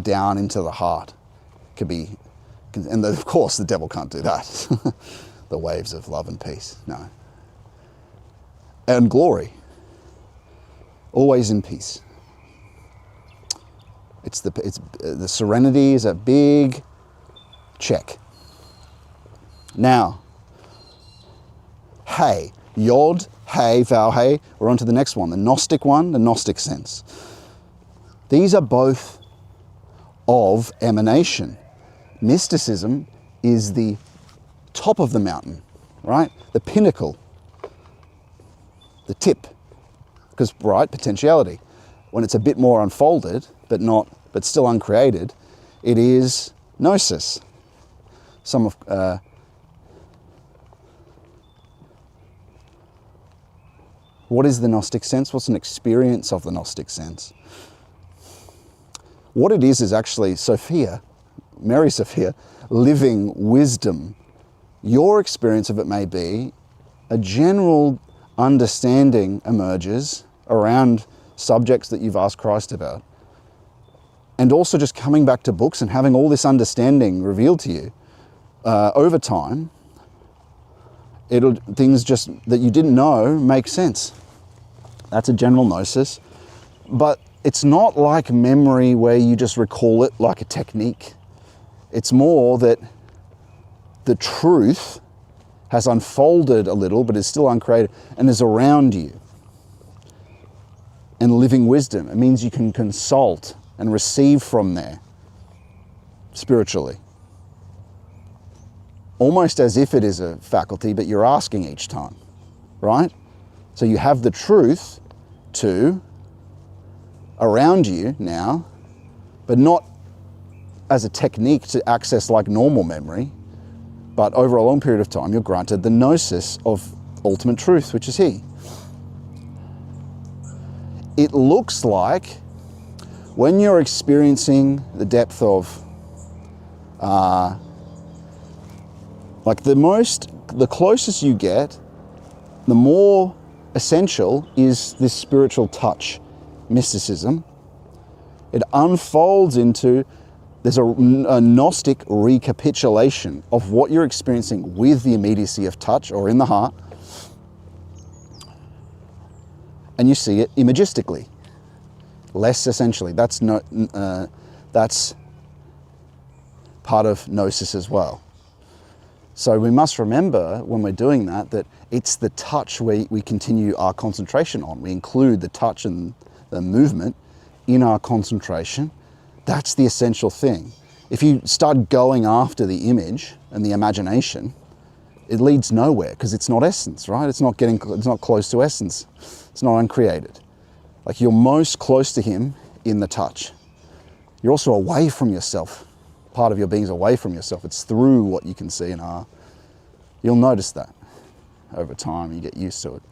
down into the heart. Could be, and of course the devil can't do that. The waves of love and peace, no. And glory, always in peace. The serenity is a big check. Now, hey, yod, hey, vowel hey, we're on to the next one, the Gnostic one, the Gnostic sense. These are both of emanation. Mysticism is the top of the mountain, right? The pinnacle, the tip, because, right, potentiality. When it's a bit more unfolded, but still uncreated, it is gnosis. What is the Gnostic sense? What's an experience of the Gnostic sense? What it is actually Sophia, Mary Sophia, living wisdom. Your experience of it may be a general understanding emerges around subjects that you've asked Christ about. And also just coming back to books and having all this understanding revealed to you over time, things just that you didn't know make sense. That's a general gnosis. But it's not like memory where you just recall it like a technique. It's more that the truth has unfolded a little, but is still uncreated and is around you. And living wisdom, it means you can consult and receive from there spiritually. Almost as if it is a faculty, but you're asking each time, right? So you have the truth around you now, but not as a technique to access like normal memory, but over a long period of time, you're granted the gnosis of ultimate truth, which is He. It looks like when you're experiencing the depth of, the closest you get, the more essential is this spiritual touch, mysticism. It unfolds into, there's a Gnostic recapitulation of what you're experiencing with the immediacy of touch or in the heart. And you see it imagistically, less essentially. That's part of gnosis as well. So we must remember when we're doing that it's the touch we continue our concentration on. We include the touch and the movement in our concentration. That's the essential thing. If you start going after the image and the imagination, it leads nowhere because it's not essence, right? It's not close to essence. It's not uncreated. Like you're most close to Him in the touch. You're also away from yourself. Part of your being is away from yourself. It's through what you can see and are. You'll notice that over time. You get used to it.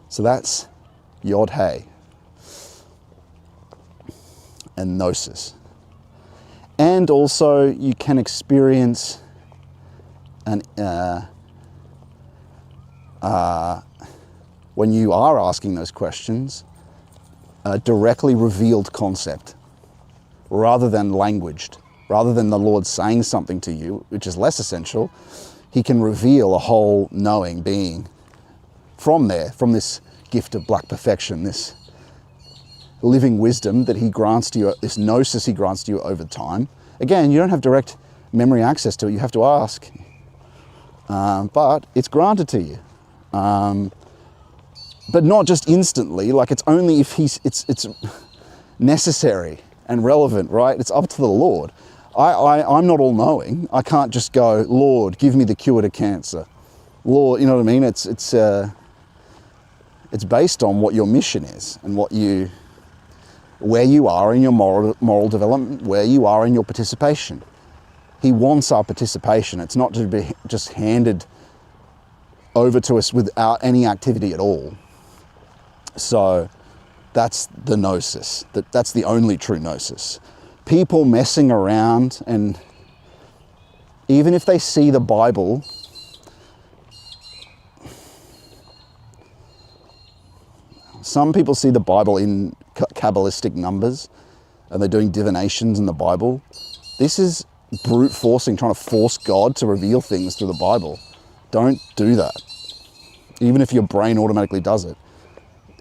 So that's Yod Hey and Gnosis. And also you can experience when you are asking those questions, a directly revealed concept rather than languaged. Rather than the Lord saying something to you, which is less essential, He can reveal a whole knowing being from this gift of black perfection, this living wisdom that He grants to you, this gnosis He grants to you over time. Again, you don't have direct memory access to it, you have to ask. But it's granted to you. But not just instantly, like it's only if it's necessary and relevant, right? It's up to the Lord. I'm not all-knowing. I can't just go, Lord, give me the cure to cancer. Lord, you know what I mean? It's based on what your mission is and where you are in your moral development, where you are in your participation. He wants our participation. It's not to be just handed over to us without any activity at all. So that's the gnosis. That's the only true gnosis. People messing around, and even if they see the Bible, some people see the Bible in Kabbalistic numbers and they're doing divinations in the Bible. This is brute forcing, trying to force God to reveal things through the Bible. Don't do that. Even if your brain automatically does it.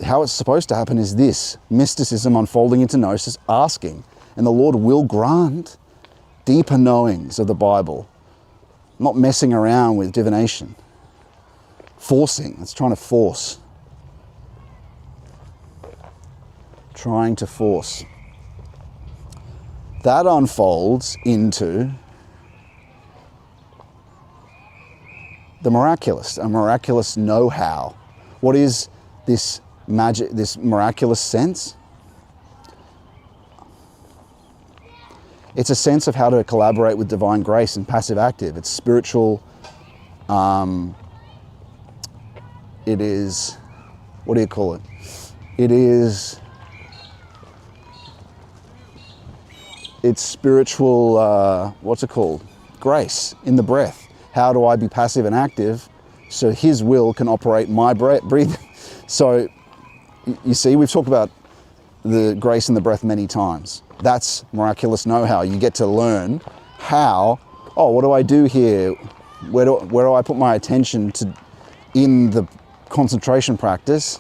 How it's supposed to happen is this: mysticism unfolding into gnosis, asking. And the Lord will grant deeper knowings of the Bible, not messing around with divination. Forcing, it's trying to force. Trying to force. That unfolds into the miraculous, a miraculous know-how. What is this magic, this miraculous sense? It's a sense of how to collaborate with divine grace and passive active. It's spiritual, it is, what do you call it? It's spiritual, what's it called? Grace in the breath. How do I be passive and active so His will can operate my breathing? So, you see, we've talked about the grace in the breath many times. That's miraculous know-how. You get to learn how, oh, what do I do here? Where do I put my attention to in the concentration practice?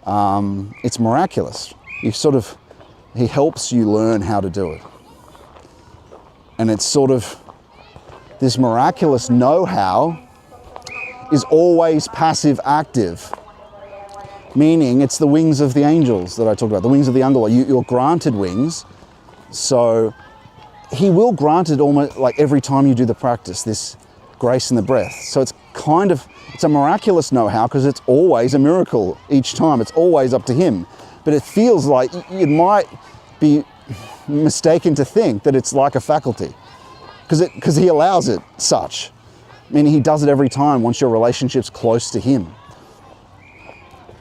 It's miraculous. He helps you learn how to do it. And it's sort of, this miraculous know-how is always passive active. Meaning it's the wings of the angels that I talked about, the wings of the angel. You're granted wings, so He will grant it almost like every time you do the practice, this grace in the breath. So it's a miraculous know-how because it's always a miracle each time. It's always up to Him. But it feels like it might be mistaken to think that it's like a faculty because He allows it such. Meaning He does it every time once your relationship's close to Him.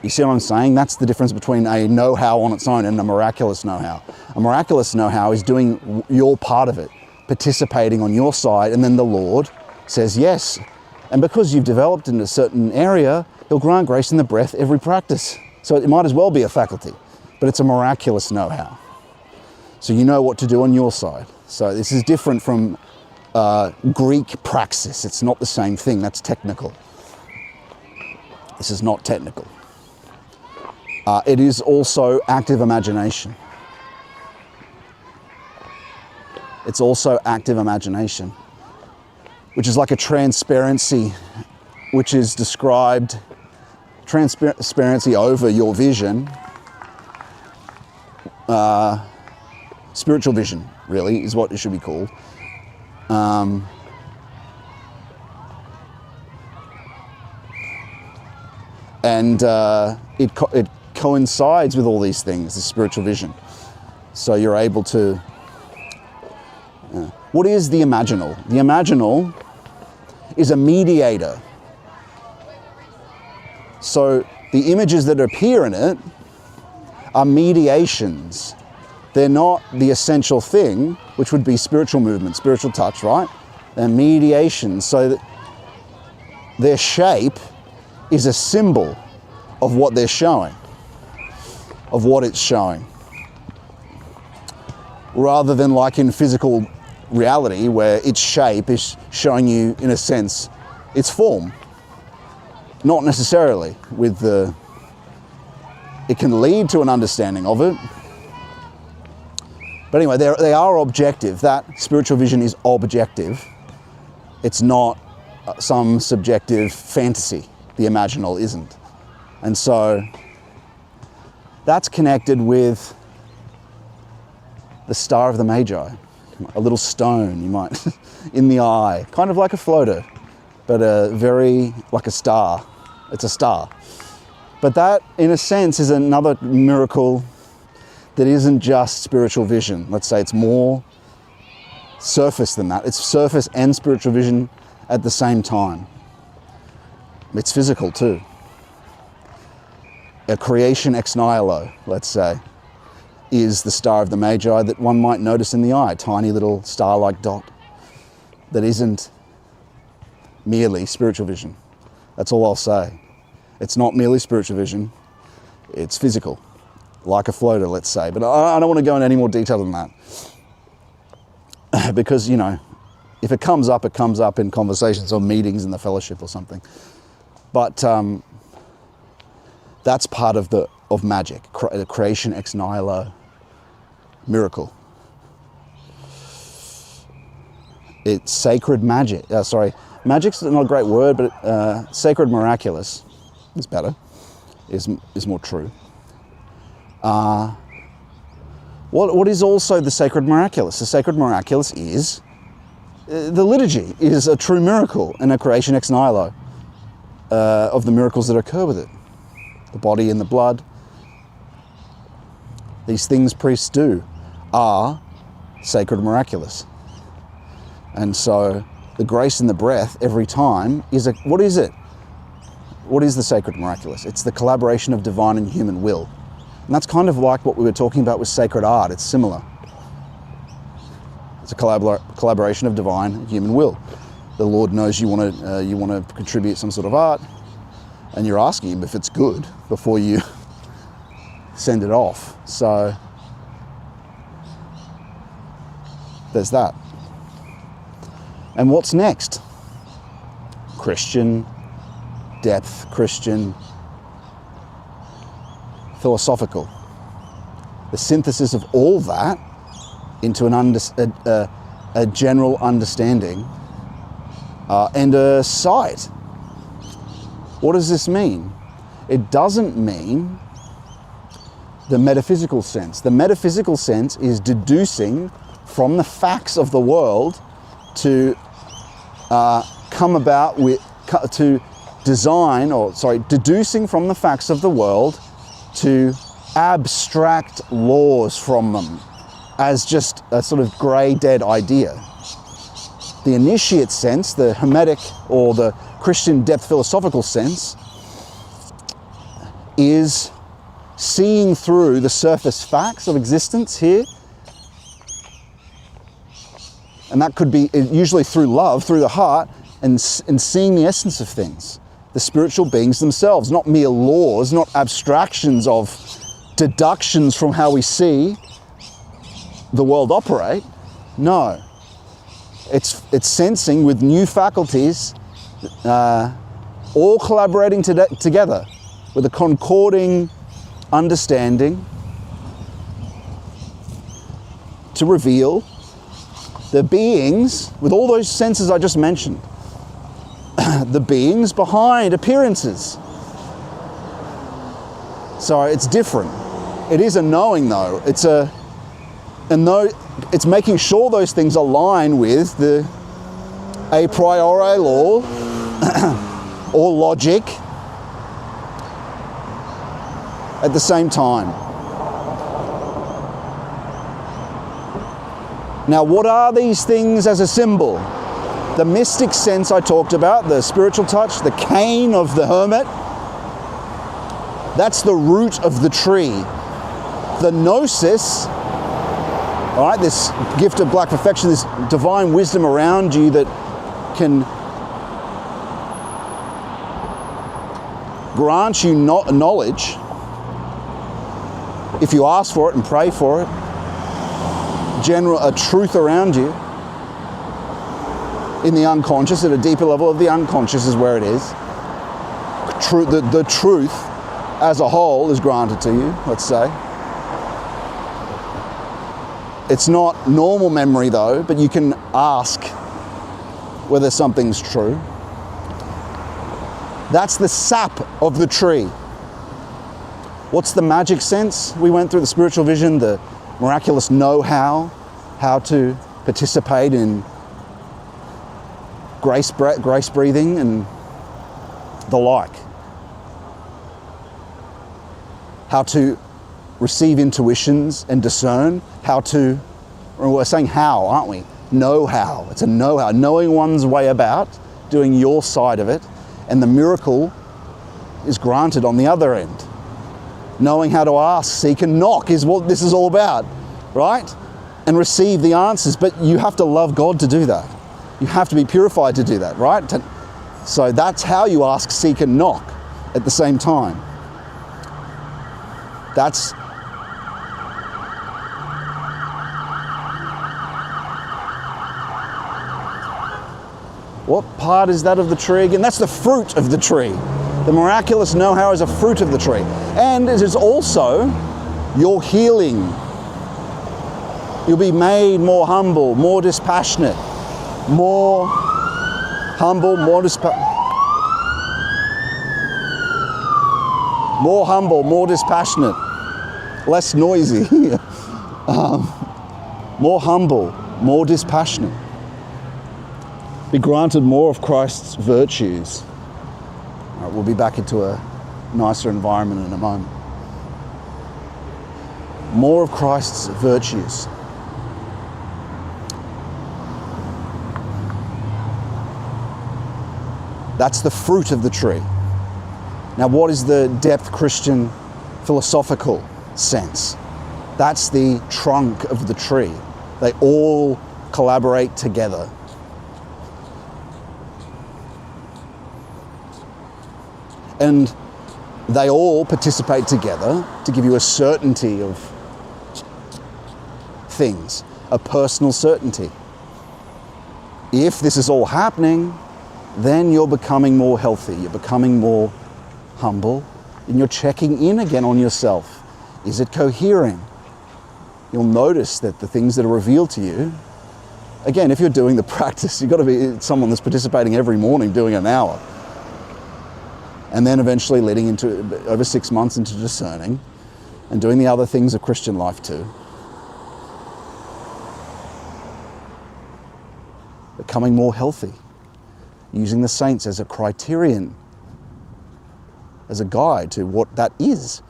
You see what I'm saying? That's the difference between a know-how on its own and a miraculous know-how. A miraculous know-how is doing your part of it, participating on your side, and then the Lord says yes. And because you've developed in a certain area, He'll grant grace in the breath every practice. So it might as well be a faculty, but it's a miraculous know-how. So you know what to do on your side. So this is different from Greek praxis. It's not the same thing. That's technical. This is not technical. It is also active imagination. It's also active imagination, which is like a transparency, which is described, transparency over your vision, spiritual vision, really, is what it should be called. And it coincides with all these things, the spiritual vision. So you're able to... What is the imaginal? The imaginal is a mediator. So the images that appear in it are mediations. They're not the essential thing, which would be spiritual movement, spiritual touch, right? They're mediations, so that their shape is a symbol of what they're showing, of what it's showing. Rather than like in physical reality where its shape is showing you, in a sense, its form. Not necessarily with the... It can lead to an understanding of it. But anyway, they are objective. That spiritual vision is objective. It's not some subjective fantasy. The imaginal isn't. And so that's connected with the star of the Magi. A little stone, you might, in the eye, kind of like a floater, but very like a star. It's a star. But that, in a sense, is another miracle that isn't just spiritual vision. Let's say it's more surface than that. It's surface and spiritual vision at the same time. It's physical too. A creation ex nihilo, let's say, is the star of the Magi that one might notice in the eye, tiny little star-like dot that isn't merely spiritual vision. That's all I'll say. It's not merely spiritual vision, it's physical, like a floater, let's say. But I don't want to go into any more detail than that. Because, you know, if it comes up in conversations or meetings in the fellowship or something. But that's part of magic, creation ex nihilo, miracle. It's sacred magic. Magic's not a great word, but sacred miraculous is better, is more true. What is also the sacred miraculous? The sacred miraculous is, the liturgy is a true miracle and a creation ex nihilo of the miracles that occur with it. The body and the blood, these things priests do, are sacred miraculous. And so the grace and the breath every time is what is it? What is the sacred miraculous? It's the collaboration of divine and human will. And that's kind of like what we were talking about with sacred art. It's similar. It's a collaboration of divine and human will. The Lord knows you want to contribute some sort of art, and you're asking him if it's good before you send it off. So there's that. And what's next? Christian depth, Christian philosophical. The synthesis of all that into a general understanding and a sight. What does this mean? It doesn't mean the metaphysical sense. The metaphysical sense is deducing from the facts of the world to deducing from the facts of the world to abstract laws from them as just a sort of grey, dead idea. The initiate sense, the Hermetic or the Christian depth philosophical sense, is seeing through the surface facts of existence here. And that could be usually through love, through the heart, and seeing the essence of things. The spiritual beings themselves, not mere laws, not abstractions of deductions from how we see the world operate. No. It's sensing with new faculties, all collaborating together with a concording understanding to reveal the beings, with all those senses I just mentioned, the beings behind appearances. So it's different. It is a knowing though. It's making sure those things align with the a priori law or logic at the same time. Now, what are these things as a symbol? The mystic sense I talked about, the spiritual touch, the cane of the hermit, that's the root of the tree. The gnosis, all right, this gift of black perfection, this divine wisdom around you that can grant you knowledge if you ask for it and pray for it. A truth around you in the unconscious, at a deeper level of the unconscious is where it is. The truth as a whole is granted to you, let's say. It's not normal memory though, but you can ask whether something's true. That's the sap of the tree. What's the magic sense? We went through the spiritual vision, the miraculous know-how, how to participate in grace breathing and the like. How to receive intuitions and discern, we're saying how, aren't we? Know-how, it's a know-how, knowing one's way about, doing your side of it, and the miracle is granted on the other end. Knowing how to ask, seek and knock is what this is all about, right? And receive the answers, but you have to love God to do that. You have to be purified to do that, right? So that's how you ask, seek and knock at the same time. That's what part is that of the tree again? That's the fruit of the tree. The miraculous know-how is a fruit of the tree. And it is also your healing. You'll be made more humble, more dispassionate, more humble, more dispassionate, less noisy, more humble, more dispassionate. Be granted more of Christ's virtues. All right, we'll be back into a nicer environment in a moment. More of Christ's virtues. That's the fruit of the tree. Now, what is the depth Christian philosophical sense? That's the trunk of the tree. They all collaborate together. And they all participate together to give you a certainty of things, a personal certainty. If this is all happening, then you're becoming more healthy, you're becoming more humble, and you're checking in again on yourself. Is it cohering? You'll notice that the things that are revealed to you, again, if you're doing the practice, you've got to be someone that's participating every morning doing an hour. And then eventually leading into, over 6 months, into discerning and doing the other things of Christian life too. Becoming more healthy. Using the saints as a criterion, as a guide to what that is.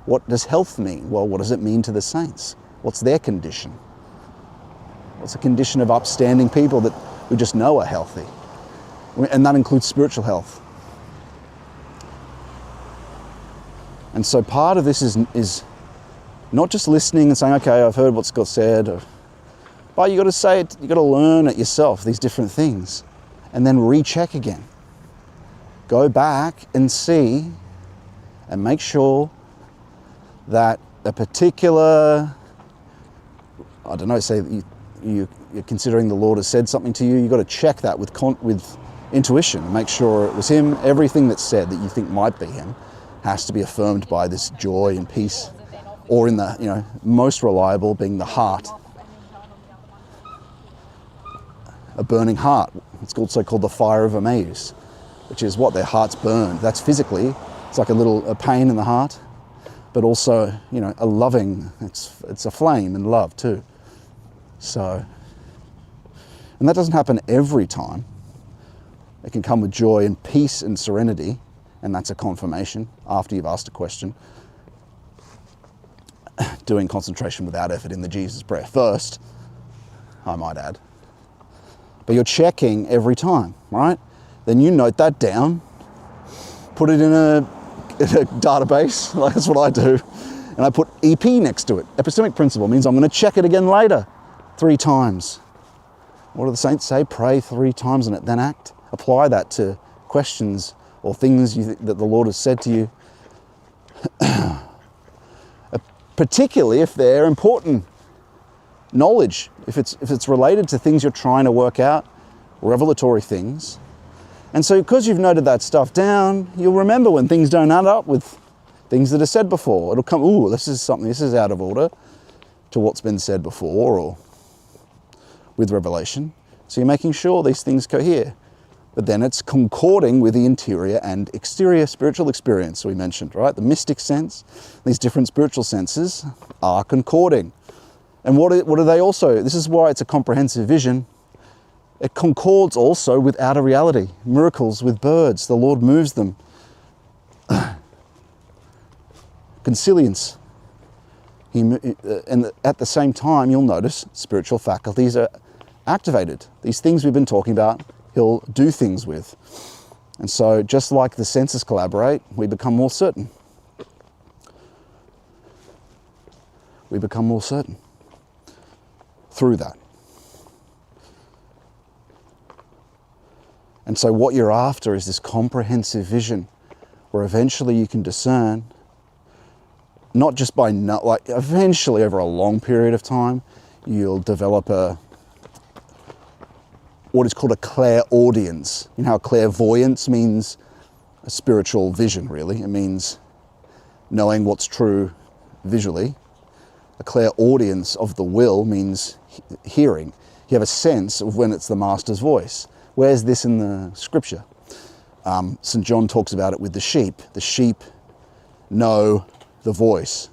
What does health mean? Well, what does it mean to the saints? What's their condition? What's the condition of upstanding people that we just know are healthy? And that includes spiritual health. And so part of this is not just listening and saying, okay, I've heard what's got said, but you got to say it, you got to learn it yourself, these different things, and then recheck again. Go back and see and make sure that a particular, I don't know, say you're considering the Lord has said something to you, you've got to check that with intuition and make sure it was him. Everything that's said that you think might be him has to be affirmed by this joy and peace, or in the, most reliable being the heart. A burning heart. It's also called the fire of Emmaus, which is what their hearts burn. That's physically, it's like a pain in the heart, but also, a loving, it's a flame and love too. So, and that doesn't happen every time. It can come with joy and peace and serenity, and that's a confirmation after you've asked a question. Doing concentration without effort in the Jesus prayer first, I might add. But you're checking every time, right? Then you note that down, put it in a database, like that's what I do, and I put EP next to it. Epistemic principle means I'm going to check it again later, 3 times. What do the saints say? Pray 3 times and then act. Apply that to questions or things that the Lord has said to you, particularly if they're important knowledge, if it's related to things you're trying to work out, revelatory things. And so because you've noted that stuff down, you'll remember when things don't add up with things that are said before. It'll come, ooh, this is out of order to what's been said before or with revelation. So you're making sure these things cohere. But then it's concording with the interior and exterior spiritual experience we mentioned, right? The mystic sense, these different spiritual senses are concording. And what are they also? This is why it's a comprehensive vision. It concords also with outer reality, miracles with birds. The Lord moves them. Consilience. And at the same time, you'll notice spiritual faculties are activated. These things we've been talking about, he'll do things with. And so just like the senses collaborate, we become more certain. We become more certain through that. And so what you're after is this comprehensive vision where eventually you can discern, not just by, eventually over a long period of time, you'll develop what is called a clairaudience. You know how clairvoyance means a spiritual vision, really. It means knowing what's true visually. A clairaudience of the will means hearing. You have a sense of when it's the master's voice. Where's this in the scripture? St. John talks about it with the sheep. The sheep know the voice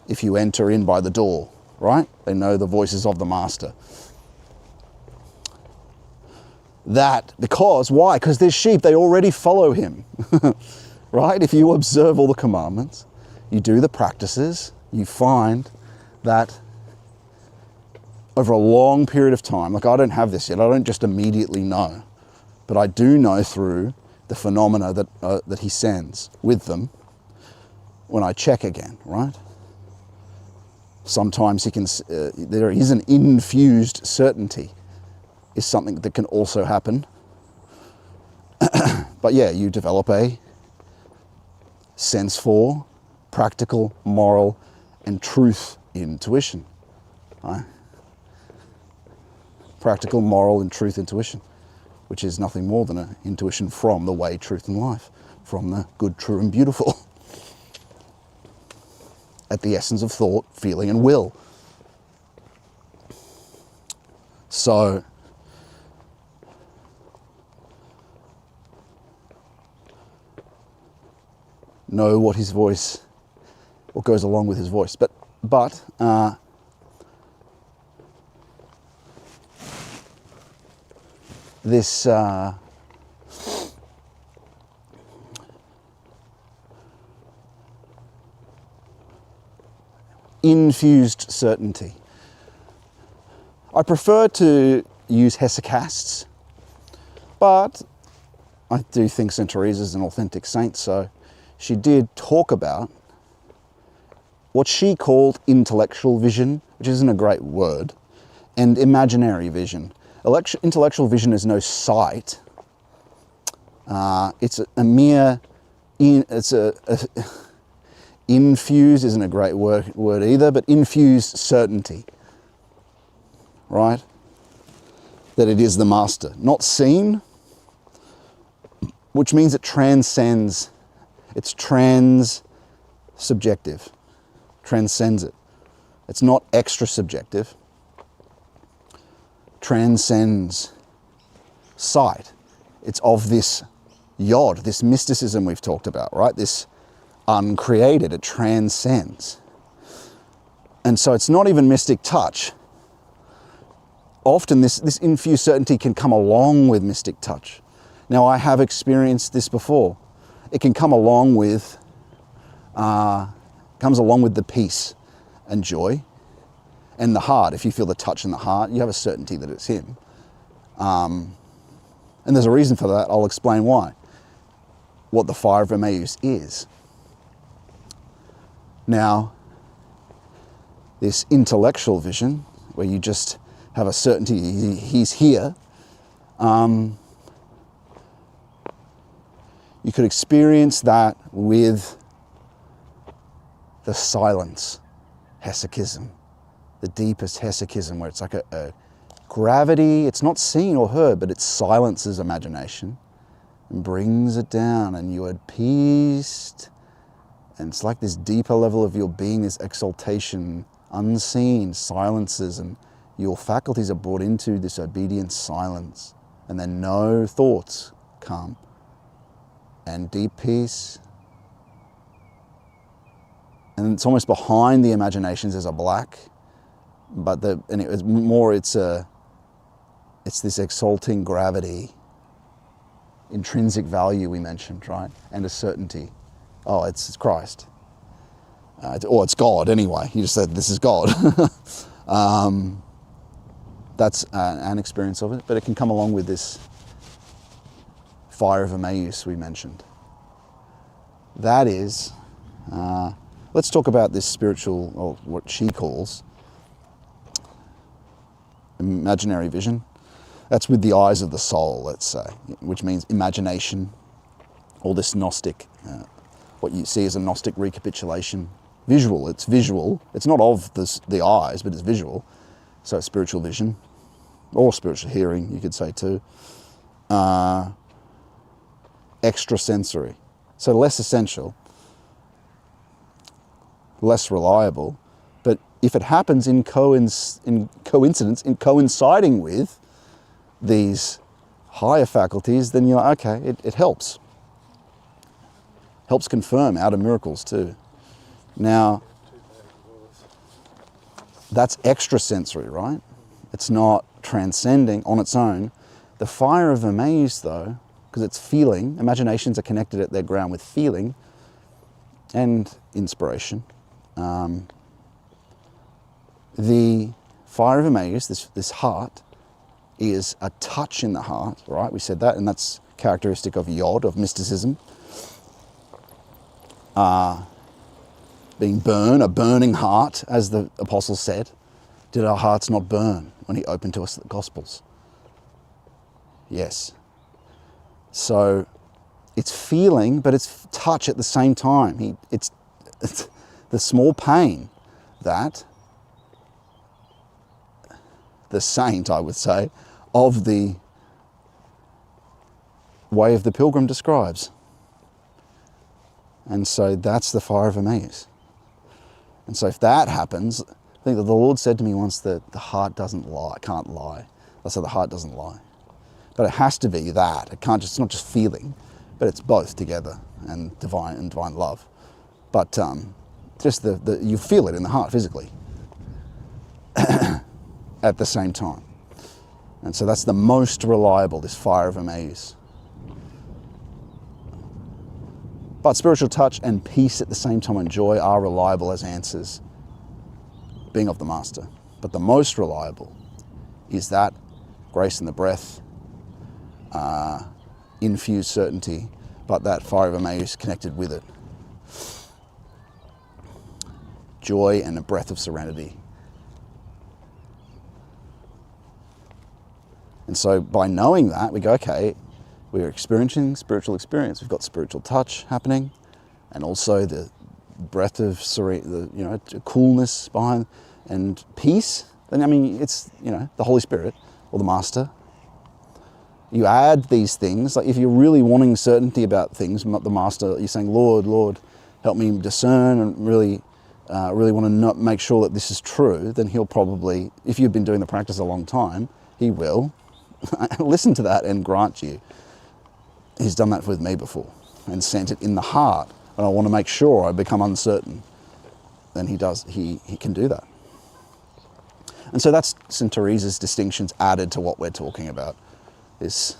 if you enter in by the door, right? They know the voices of the master. Why? Because they're sheep, they already follow him, right? If you observe all the commandments, you do the practices, you find that over a long period of time, like I don't have this yet, I don't just immediately know, but I do know through the phenomena that he sends with them when I check again, right? Sometimes there is an infused certainty is something that can also happen. But yeah, you develop a sense for practical, moral, and truth intuition, right? Practical, moral, and truth intuition, which is nothing more than an intuition from the way, truth, and life, from the good, true, and beautiful, at the essence of thought, feeling, and will. So, know what his voice, what goes along with his voice. But this infused certainty. I prefer to use hesychasts, but I do think St. Teresa's an authentic saint, so she did talk about what she called intellectual vision, which isn't a great word, and imaginary vision. Intellectual vision is no sight. It's a mere, infused isn't a great word either, but infused certainty, right? That it is the master. Not seen, which means it transcends. It's trans-subjective, transcends it. It's not extra-subjective, transcends sight. It's of this yod, this mysticism we've talked about, right? This uncreated, it transcends. And so it's not even mystic touch. Often this infused certainty can come along with mystic touch. Now I have experienced this before. It can come along with, the peace and joy and the heart. If you feel the touch in the heart, you have a certainty that it's him. And there's a reason for that. I'll explain why. What the fire of Emmaus is. Now, this intellectual vision, where you just have a certainty he's here, you could experience that with the silence hesychism, the deepest hesychism, where it's like a gravity. It's not seen or heard, but it silences imagination and brings it down, and you're at peace. And it's like this deeper level of your being, this exaltation, unseen, silences, and your faculties are brought into this obedient silence. And then no thoughts come. And deep peace. And it's almost behind the imaginations there's a black, but it's this exalting gravity, intrinsic value we mentioned, right? And a certainty. Oh, it's Christ. Or it's God anyway. You just said this is God. That's an experience of it, but it can come along with this fire of Emmaus we mentioned. That is, let's talk about this spiritual, or what she calls imaginary vision. That's with the eyes of the soul, let's say, which means imagination, or this Gnostic, what you see as a Gnostic recapitulation. Visual, it's visual. It's not of the eyes, but it's visual. So spiritual vision, or spiritual hearing, you could say too. Extrasensory, so less essential, less reliable, but if it happens in coincidence, in coinciding with these higher faculties, then you're like, okay, it helps. Helps confirm outer miracles too. Now, that's extrasensory, right? It's not transcending on its own. The fire of amaze, though, because it's feeling, imaginations are connected at their ground with feeling and inspiration. The fire of amaze, this heart, is a touch in the heart, right? We said that, and that's characteristic of Yod, of mysticism. Being a burning heart, as the apostle said. Did our hearts not burn when he opened to us the Gospels? Yes. So it's feeling, but it's touch at the same time. It's the small pain that the saint, I would say, of the way of the pilgrim describes. And so that's the fire of amaze. And so if that happens, I think that the Lord said to me once that the heart doesn't lie, can't lie. That's how the heart doesn't lie. But it has to be that. It's not just feeling, but it's both together, and divine love. But just you feel it in the heart physically at the same time. And so that's the most reliable, this fire of amaze. But spiritual touch and peace at the same time and joy are reliable as answers, being of the Master. But the most reliable is that grace in the breath, infused certainty, but that fire of amaze connected with it. Joy and a breath of serenity. And so by knowing that, we go, okay, we're experiencing spiritual experience. We've got spiritual touch happening, and also the breath of coolness behind, and peace. Then, I mean, it's, the Holy Spirit or the Master. You add these things, like if you're really wanting certainty about things, the Master, you're saying, Lord, Lord, help me discern and really want to make sure that this is true, then he'll probably, if you've been doing the practice a long time, he will listen to that and grant you. He's done that with me before and sent it in the heart. And I want to make sure I become uncertain. Then he does, he can do that. And so that's St. Teresa's distinctions added to what we're talking about. The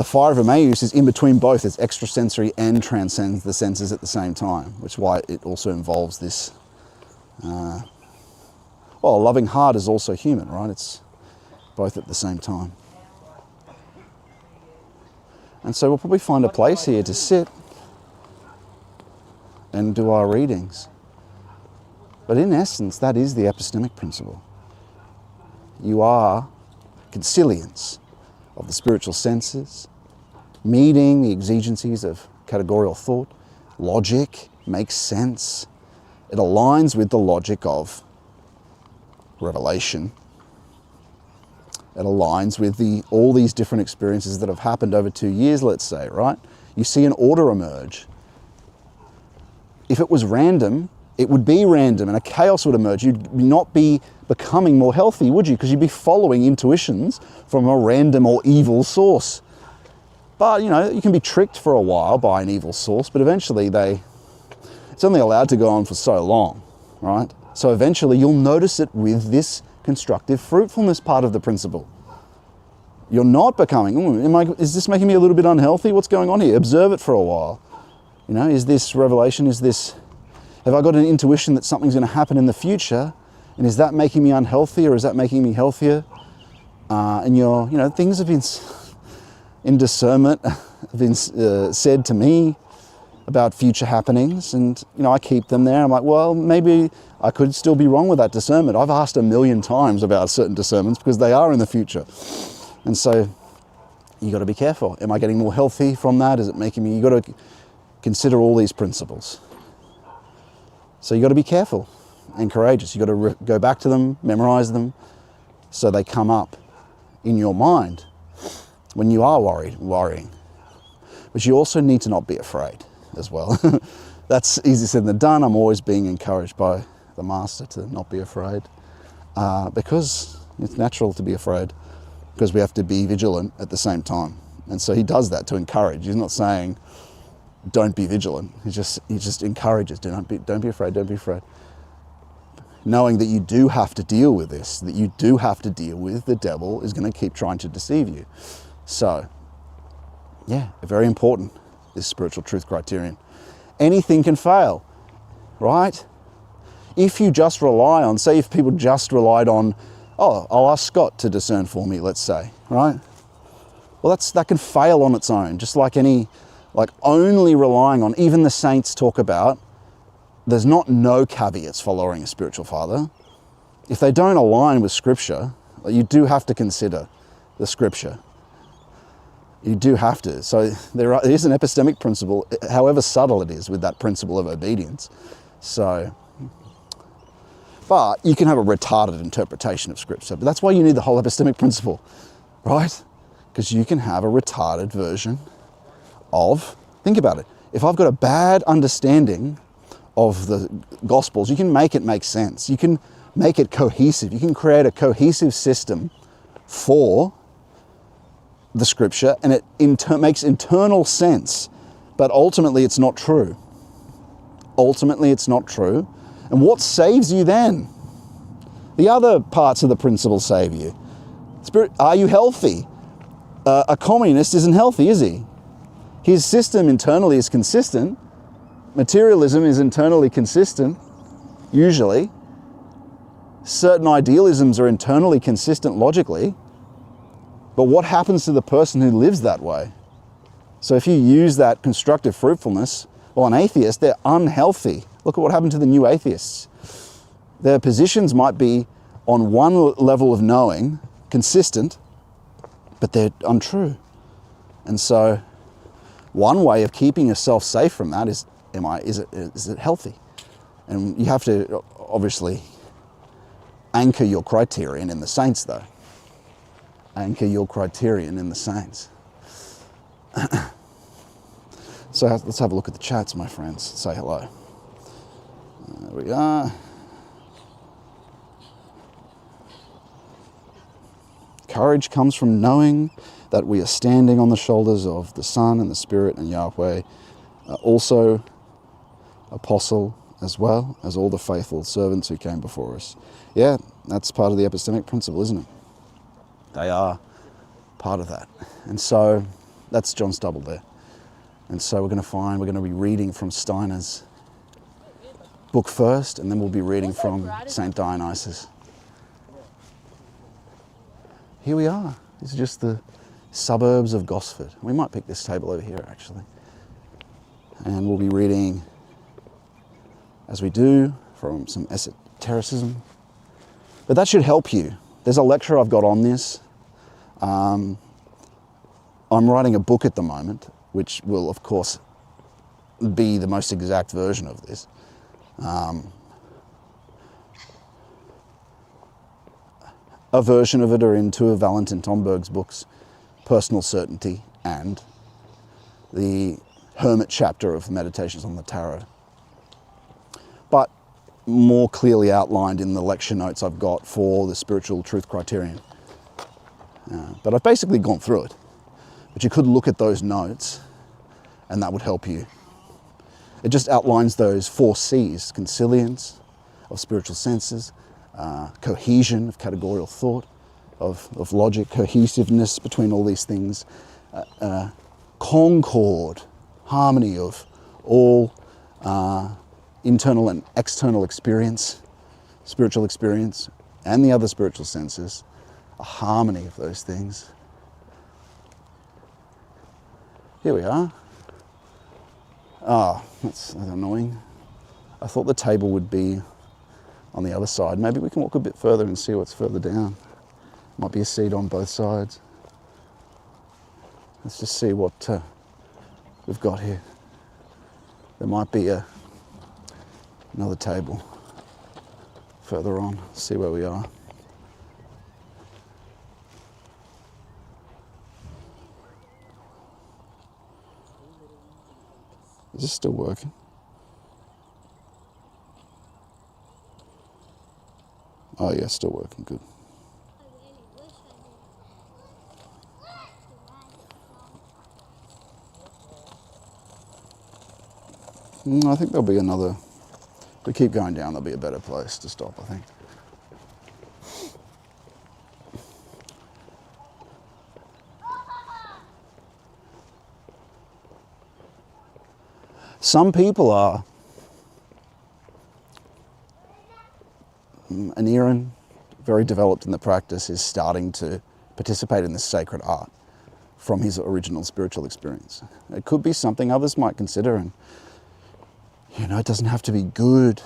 fire of Emmaus is in between both. It's extrasensory and transcends the senses at the same time, which is why it also involves this. A loving heart is also human, right? It's both at the same time. And so we'll probably find a place here to sit and do our readings. But in essence, that is the epistemic principle. You are conciliants of the spiritual senses, meeting the exigencies of categorical thought. Logic makes sense. It aligns with the logic of revelation. It aligns with all these different experiences that have happened over 2 years, let's say, right? You see an order emerge. If it was random, it would be random and a chaos would emerge. You'd not be becoming more healthy, would you? Because you'd be following intuitions from a random or evil source. But, you can be tricked for a while by an evil source, but eventually it's only allowed to go on for so long, right? So eventually you'll notice it with this constructive fruitfulness part of the principle. You're not becoming, is this making me a little bit unhealthy? What's going on here? Observe it for a while. Is this revelation, have I got an intuition that something's going to happen in the future? And is that making me unhealthy or is that making me healthier? And things have been, in discernment, have been said to me about future happenings. And, I keep them there. I'm like, well, maybe I could still be wrong with that discernment. I've asked 1,000,000 times about certain discernments because they are in the future. And so you got to be careful. Am I getting more healthy from that? Is it making me, you got to consider all these principles. So you got to be careful and courageous. You got to go back to them, memorize them, so they come up in your mind when you are worrying. But you also need to not be afraid as well. That's easier said than done. I'm always being encouraged by the master to not be afraid, because it's natural to be afraid, because we have to be vigilant at the same time. And so he does that to encourage. He's not saying, don't be vigilant. He just encourages, don't be afraid, don't be afraid. Knowing that you do have to deal with this, that you do have to deal with the devil is going to keep trying to deceive you. So, yeah, very important, this spiritual truth criterion. Anything can fail, right? If you just rely on, say if people just relied on, oh, I'll ask Scott to discern for me, let's say, right? Well, that can fail on its own, just like only relying on, even the saints talk about, there's not no caveats following a spiritual father. If they don't align with Scripture, you do have to consider the Scripture. You do have to. So there is an epistemic principle, however subtle it is, with that principle of obedience. So, but you can have a retarded interpretation of Scripture. But that's why you need the whole epistemic principle, right? Because you can have a retarded version of, think about it, if I've got a bad understanding of the Gospels, you can make it make sense. You can make it cohesive. You can create a cohesive system for the Scripture, and it makes internal sense, but ultimately it's not true. Ultimately it's not true. And what saves you then? The other parts of the principle save you. Are you healthy? A communist isn't healthy, is he? His system internally is consistent. Materialism is internally consistent, usually. Certain idealisms are internally consistent logically. But what happens to the person who lives that way? So if you use that constructive fruitfulness, well, an atheist, they're unhealthy. Look at what happened to the new atheists. Their positions might be on one level of knowing, consistent, but they're untrue. And so one way of keeping yourself safe from that is it healthy? And you have to obviously anchor your criterion in the saints, though. Anchor your criterion in the saints. So let's have a look at the chats, my friends. Say hello. There we are. Courage comes from knowing that we are standing on the shoulders of the Son and the Spirit and Yahweh, also apostle as well as all the faithful servants who came before us. Yeah, that's part of the epistemic principle, isn't it? They are part of that. And so that's John Stubble there. And so we're going to be reading from Steiner's book first, and then we'll be reading from St. Dionysius. Here we are. These are just the suburbs of Gosford. We might pick this table over here, actually. And we'll be reading, as we do, from some esotericism. But that should help you. There's a lecture I've got on this. I'm writing a book at the moment, which will, of course, be the most exact version of this. A version of it are in two of Valentin Tomberg's books, Personal Certainty and the Hermit chapter of Meditations on the Tarot. But more clearly outlined in the lecture notes I've got for the Spiritual Truth Criterion. But I've basically gone through it. But you could look at those notes and that would help you. It just outlines those 4 C's: consilience of spiritual senses, cohesion of categorical thought, of logic, cohesiveness between all these things, concord, harmony of all internal and external experience, spiritual experience, and the other spiritual senses, a harmony of those things. Here we are. Oh, that's annoying. I thought the table would be on the other side. Maybe we can walk a bit further and see what's further down. Might be a seat on both sides. Let's just see what we've got here. There might be another table further on. See where we are. Is this still working? Oh yeah, still working, good. I think there'll be another, if we keep going down, there'll be a better place to stop, I think. Some people are, an Aaron, very developed in the practice, is starting to participate in this sacred art from his original spiritual experience. It could be something others might consider, and it doesn't have to be good.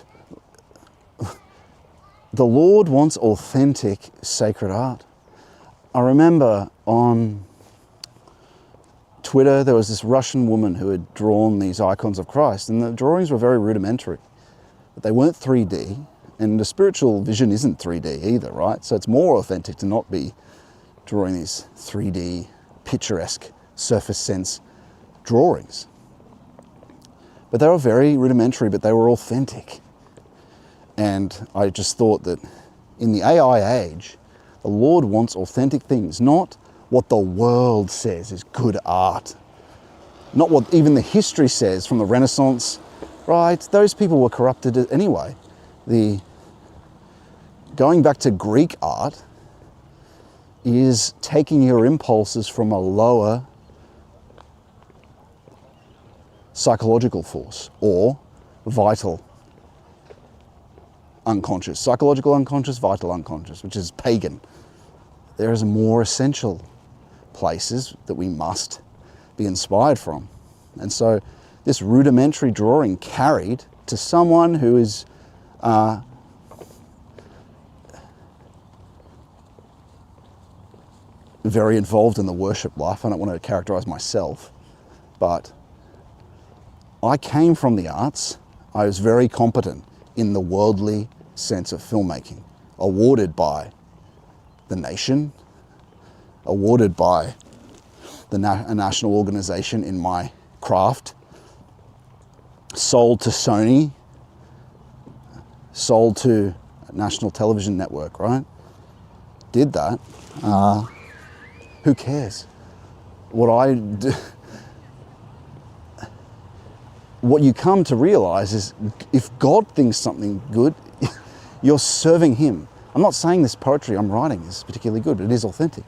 The Lord wants authentic sacred art. I remember on Twitter, there was this Russian woman who had drawn these icons of Christ, and the drawings were very rudimentary. But they weren't 3D, and the spiritual vision isn't 3D either, right? So it's more authentic to not be drawing these 3D, picturesque, surface sense drawings. But they were very rudimentary, but they were authentic. And I just thought that in the AI age, the Lord wants authentic things, not what the world says is good art. Not what even the history says from the Renaissance, right? Those people were corrupted anyway. Going back to Greek art is taking your impulses from a lower psychological force or vital unconscious. Psychological unconscious, vital unconscious, which is pagan. There is more essential places that we must be inspired from. And so this rudimentary drawing carried to someone who is very involved in the worship life. I don't want to characterize myself, but I came from the arts. I was very competent in the worldly sense of filmmaking, awarded by the nation, awarded by a national organization in my craft, sold to Sony, sold to a national television network, right? Did that. Who cares? What you come to realize is if God thinks something good, you're serving him. I'm not saying this poetry I'm writing is particularly good, but it is authentic.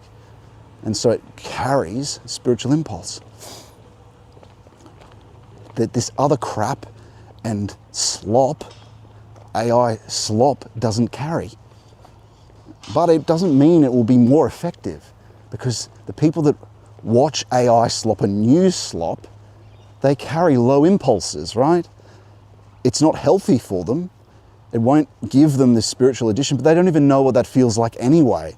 And so it carries spiritual impulse. That this other crap and slop, AI slop, doesn't carry. But it doesn't mean it will be more effective, because the people that watch AI slop and news slop, they carry low impulses, right? It's not healthy for them. It won't give them this spiritual addition, but they don't even know what that feels like anyway.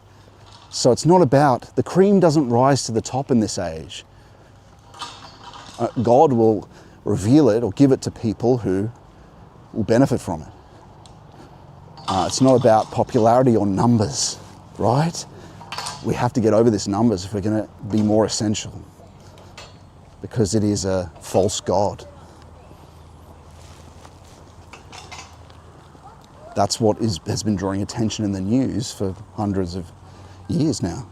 So it's not about, the cream doesn't rise to the top in this age. God will reveal it or give it to people who will benefit from it. It's not about popularity or numbers, right? We have to get over this numbers if we're going to be more essential, because it is a false god. That's what has been drawing attention in the news for hundreds of years now.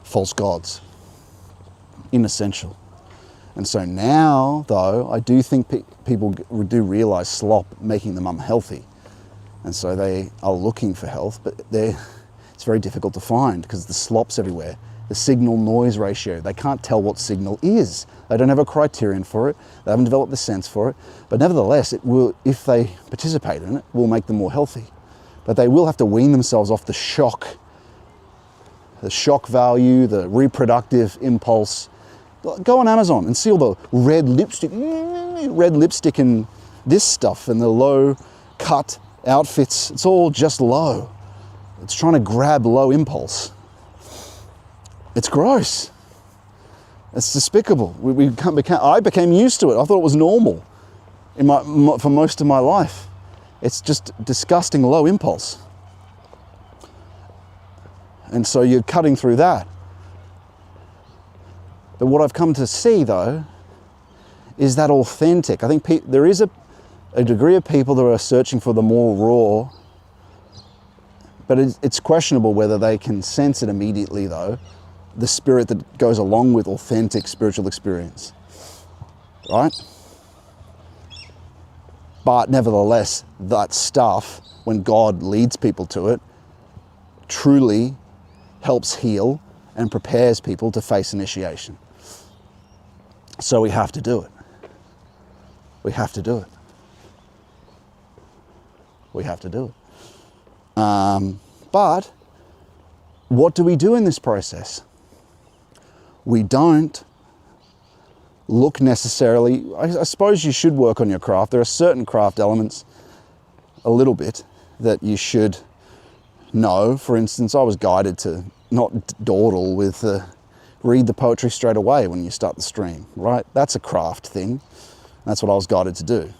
False gods. Inessential. And so now, though, I do think people do realise slop making them unhealthy. And so they are looking for health, but it's very difficult to find because the slop's everywhere. The signal-noise ratio, they can't tell what signal is. They don't have a criterion for it. They haven't developed the sense for it. But nevertheless, it will, if they participate in it, will make them more healthy. But they will have to wean themselves off the shock value, the reproductive impulse. Go on Amazon and see all the red lipstick and this stuff and the low-cut outfits. It's all just low. It's trying to grab low impulse. It's gross. It's despicable. I became used to it. I thought it was normal for most of my life. It's just disgusting low impulse. And so you're cutting through that. But what I've come to see, though, is that authentic. I think there is a degree of people that are searching for the more raw, But it's questionable whether they can sense it immediately, though, the spirit that goes along with authentic spiritual experience, right? But nevertheless, that stuff, when God leads people to it, truly helps heal and prepares people to face initiation. So we have to do it. We have to do it. We have to do it. But what do we do in this process? We don't look necessarily, I suppose you should work on your craft. There are certain craft elements, a little bit, that you should know. For instance, I was guided to not dawdle with read the poetry straight away when you start the stream, right? That's a craft thing. That's what I was guided to do.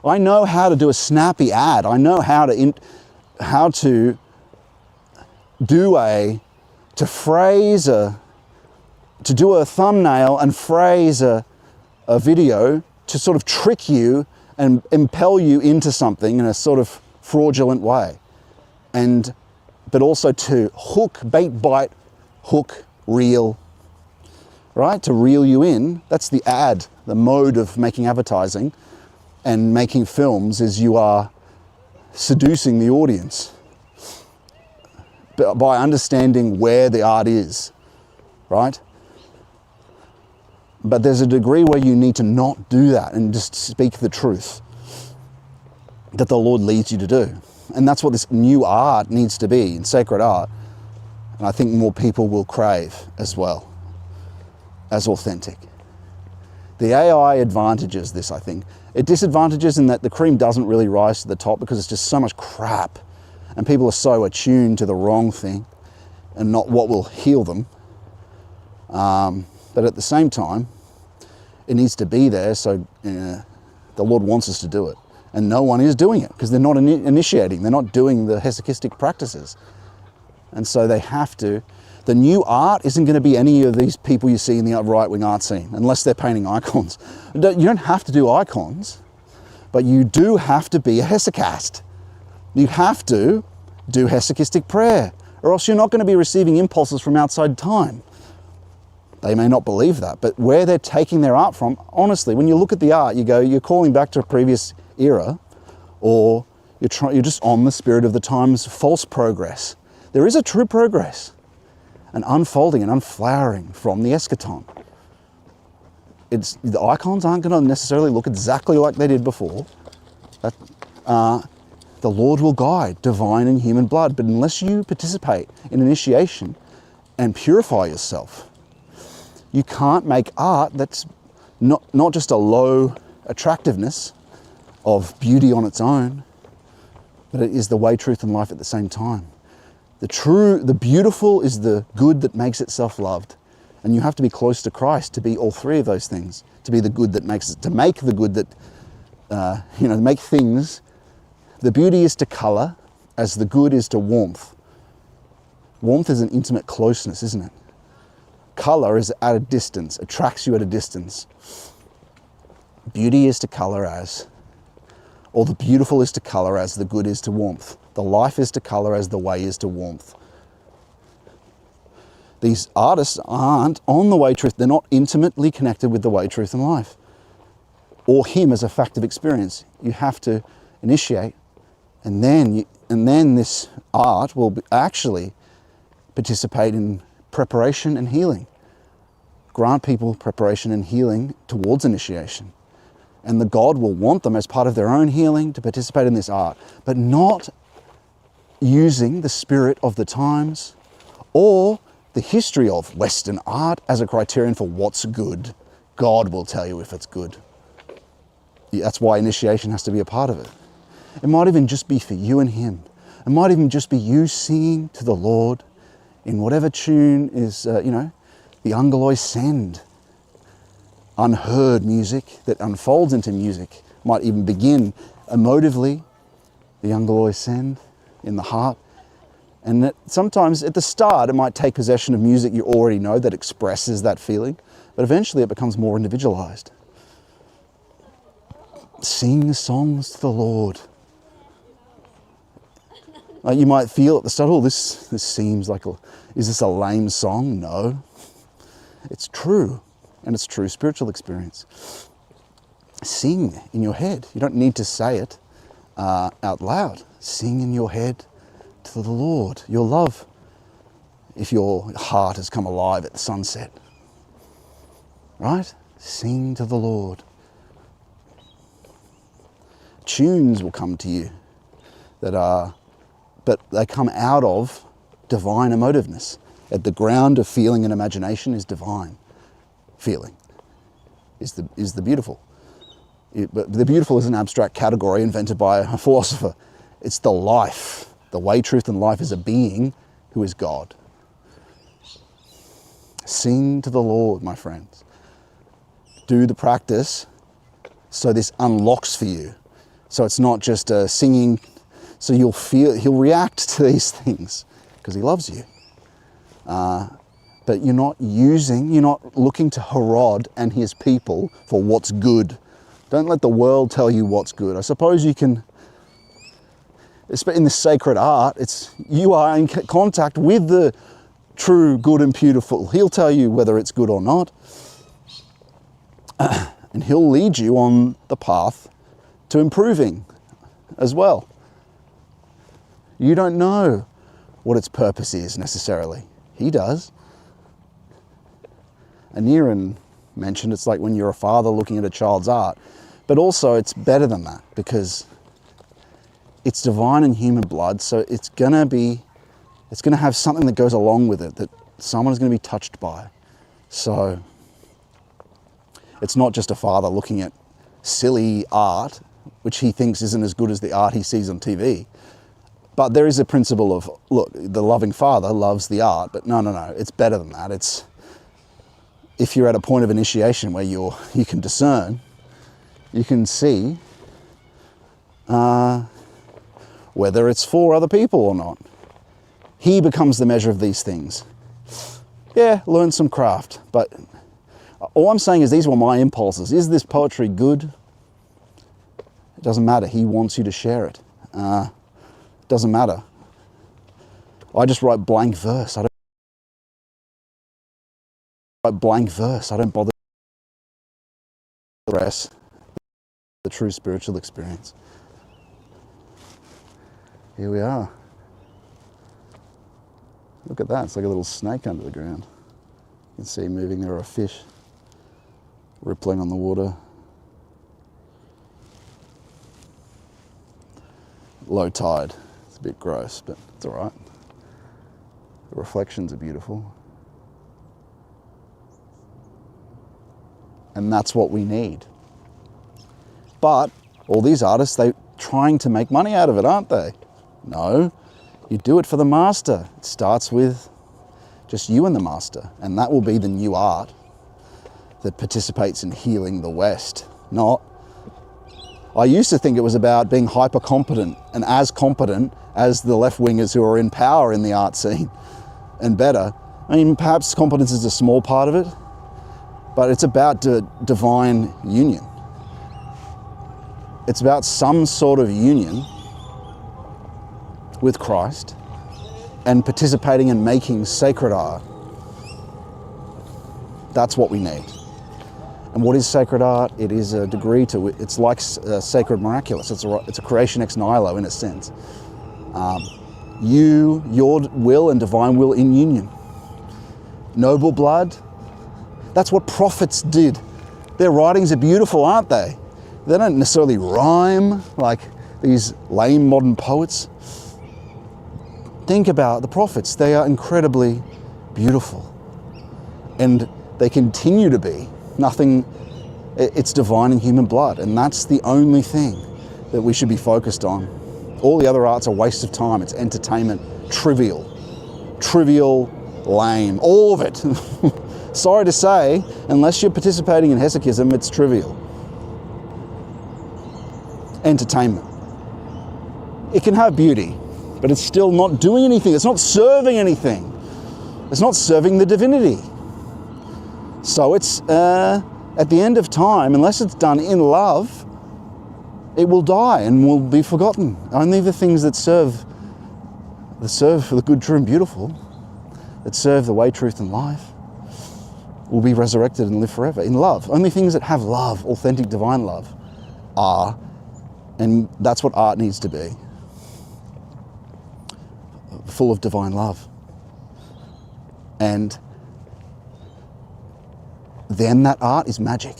I know how to do a snappy ad. I know how to do a thumbnail and phrase a video to sort of trick you and impel you into something in a sort of fraudulent way. But also to hook, bait, bite, hook, reel, right? To reel you in. That's the ad, the mode of making advertising and making films, is you are seducing the audience by understanding where the art is, right? But there's a degree where you need to not do that and just speak the truth that the Lord leads you to do. And that's what this new art needs to be, in sacred art. And I think more people will crave as well, as authentic. The AI advantages this, I think. It disadvantages in that the cream doesn't really rise to the top because it's just so much crap. And people are so attuned to the wrong thing and not what will heal them. But at the same time, it needs to be there, so the Lord wants us to do it. And no one is doing it because they're not initiating. They're not doing the hesychistic practices. And so they have to. The new art isn't going to be any of these people you see in the right-wing art scene, unless they're painting icons. You don't have to do icons, but you do have to be a hesychast. You have to do hesychistic prayer, or else you're not going to be receiving impulses from outside time. They may not believe that, but where they're taking their art from, honestly, when you look at the art, you go, you're calling back to a previous era, or you're just on the spirit of the times, false progress. There is a true progress, an unfolding and unflowering from the eschaton. The icons aren't going to necessarily look exactly like they did before. The Lord will guide divine and human blood, but unless you participate in initiation and purify yourself, you can't make art that's not just a low attractiveness of beauty on its own, but it is the way, truth, and life at the same time. The beautiful is the good that makes itself loved. And you have to be close to Christ to be all three of those things, to be the good that makes it, to make the good that, make things. The beauty is to color as the good is to warmth. Warmth is an intimate closeness, isn't it? Color is at a distance, attracts you at a distance. Beauty is to color as, or the beautiful is to color as the good is to warmth. The life is to color as the way is to warmth. These artists aren't on the way, truth. They're not intimately connected with the way, truth, and life, or Him as a fact of experience. You have to initiate, and then this art will actually participate in preparation and healing. Grant people preparation and healing towards initiation. And the God will want them as part of their own healing to participate in this art, but not using the spirit of the times or the history of Western art as a criterion for what's good. God will tell you if it's good. That's why initiation has to be a part of it. It might even just be for you and Him. It might even just be you singing to the Lord in whatever tune is, the Angeloi Send. Unheard music that unfolds into music. Might even begin emotively, the Angeloi Send in the heart. And that sometimes at the start, it might take possession of music you already know that expresses that feeling, but eventually it becomes more individualized. Sing songs to the Lord. Like you might feel at the start, oh, this seems like is this a lame song? No. It's true, and it's true spiritual experience. Sing in your head. You don't need to say it out loud. Sing in your head to the Lord, your love, if your heart has come alive at the sunset. Right? Sing to the Lord. Tunes will come to you but they come out of divine emotiveness. At the ground of feeling and imagination is divine feeling, is the beautiful. But the beautiful is an abstract category invented by a philosopher. It's the life. The way, truth, and life is a being who is God. Sing to the Lord, my friends. Do the practice so this unlocks for you. So it's not just singing, so he'll react to these things because he loves you. But you're not looking to Herod and his people for what's good. Don't let the world tell you what's good. I suppose you can, in the sacred art, you are in contact with the true, good and beautiful. He'll tell you whether it's good or not. And he'll lead you on the path to improving as well. You don't know what its purpose is necessarily. He does. Aniran mentioned it's like when you're a father looking at a child's art, but also it's better than that because it's divine and human blood, so it's gonna have something that goes along with it that someone's gonna be touched by. So it's not just a father looking at silly art, which he thinks isn't as good as the art he sees on TV. But there is a principle of, look, the loving father loves the art, but no, it's better than that. It's, if you're at a point of initiation where you can discern, you can see whether it's for other people or not. He becomes the measure of these things. Yeah, learn some craft, but all I'm saying is these were my impulses. Is this poetry good? It doesn't matter. He wants you to share it. Doesn't matter. I just write blank verse. I don't write blank verse. I don't bother the rest. The true spiritual experience. Here we are. Look at that. It's like a little snake under the ground. You can see moving. There are fish rippling on the water. Low tide. It's a bit gross, but it's all right. The reflections are beautiful. And that's what we need. But all these artists, they're trying to make money out of it, aren't they? No, you do it for the master. It starts with just you and the master, and that will be the new art that participates in healing the West. Not, I used to think it was about being hyper competent and as competent as the left-wingers who are in power in the art scene and better. I mean, perhaps competence is a small part of it, but it's about divine union. It's about some sort of union with Christ and participating in making sacred art. That's what we need. And what is sacred art? It is a degree to it. It's like sacred miraculous. It's a creation ex nihilo in a sense. Your will and divine will in union. Noble blood. That's what prophets did. Their writings are beautiful, aren't they? They don't necessarily rhyme like these lame modern poets. Think about the prophets. They are incredibly beautiful. And they continue to be. It's divine in human blood, and that's the only thing that we should be focused on. All the other art's a waste of time. It's entertainment, trivial, lame, all of it. Sorry to say, unless you're participating in hesychism, it's trivial. Entertainment. It can have beauty, but it's still not doing anything. It's not serving anything. It's not serving the divinity. So it's, at the end of time, unless it's done in love, it will die and will be forgotten. Only the things that serve that serve the good, true and beautiful, that serve the way, truth and life, will be resurrected and live forever in love. Only things that have love, authentic divine love, are, and that's what art needs to be, full of divine love. And then that art is magic.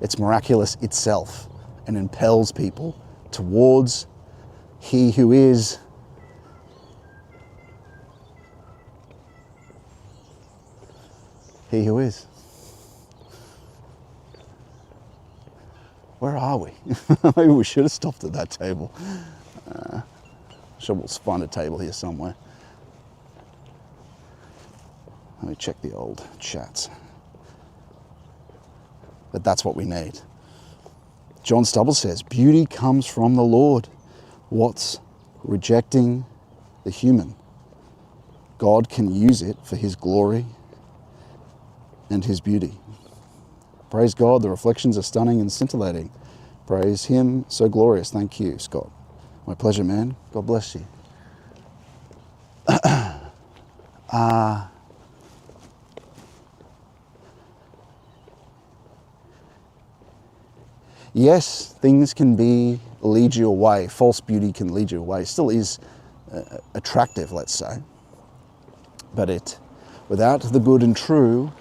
It's miraculous itself and impels people towards He who is He who is. Where are we? Maybe we should have stopped at that table. Sure, we'll find a table here somewhere. Let me check the old chats. But that's what we need. John Stubble says, beauty comes from the Lord. What's rejecting the human? God can use it for His glory and His beauty. Praise God, the reflections are stunning and scintillating. Praise Him, so glorious. Thank you, Scott. My pleasure, man. God bless you. Yes, things can lead you away. False beauty can lead you away. It still is attractive, let's say. But without the good and true,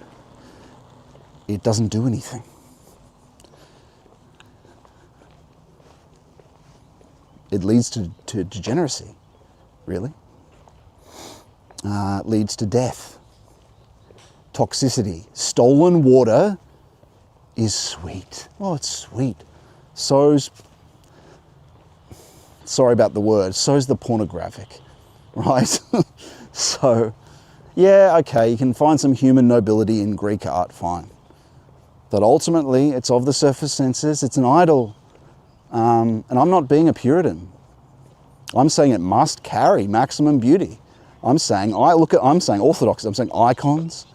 it doesn't do anything. It leads to degeneracy, really. It leads to death, toxicity. Stolen water is sweet. Oh, it's sweet. So's, sorry about the word, so's the pornographic, right? So, yeah, okay, you can find some human nobility in Greek art, fine. But ultimately, it's of the surface senses, it's an idol. And I'm not being a Puritan. I'm saying it must carry maximum beauty. I'm saying orthodoxy, I'm saying icons,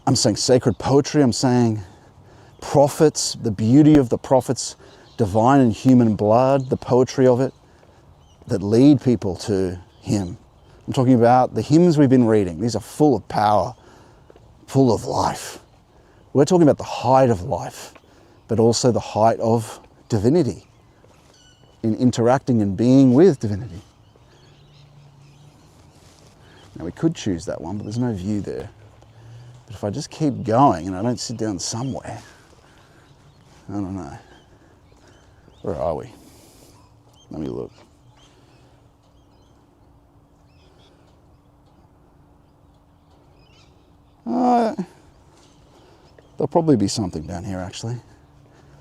I'm saying sacred poetry, I'm saying prophets, the beauty of the prophets, divine and human blood, the poetry of it, that lead people to Him. I'm talking about the hymns we've been reading. These are full of power, full of life. We're talking about the height of life, but also the height of divinity, in interacting and being with divinity. Now we could choose that one, but there's no view there. But if I just keep going and I don't sit down somewhere, I don't know. Where are we? Let me look. There'll probably be something down here, actually.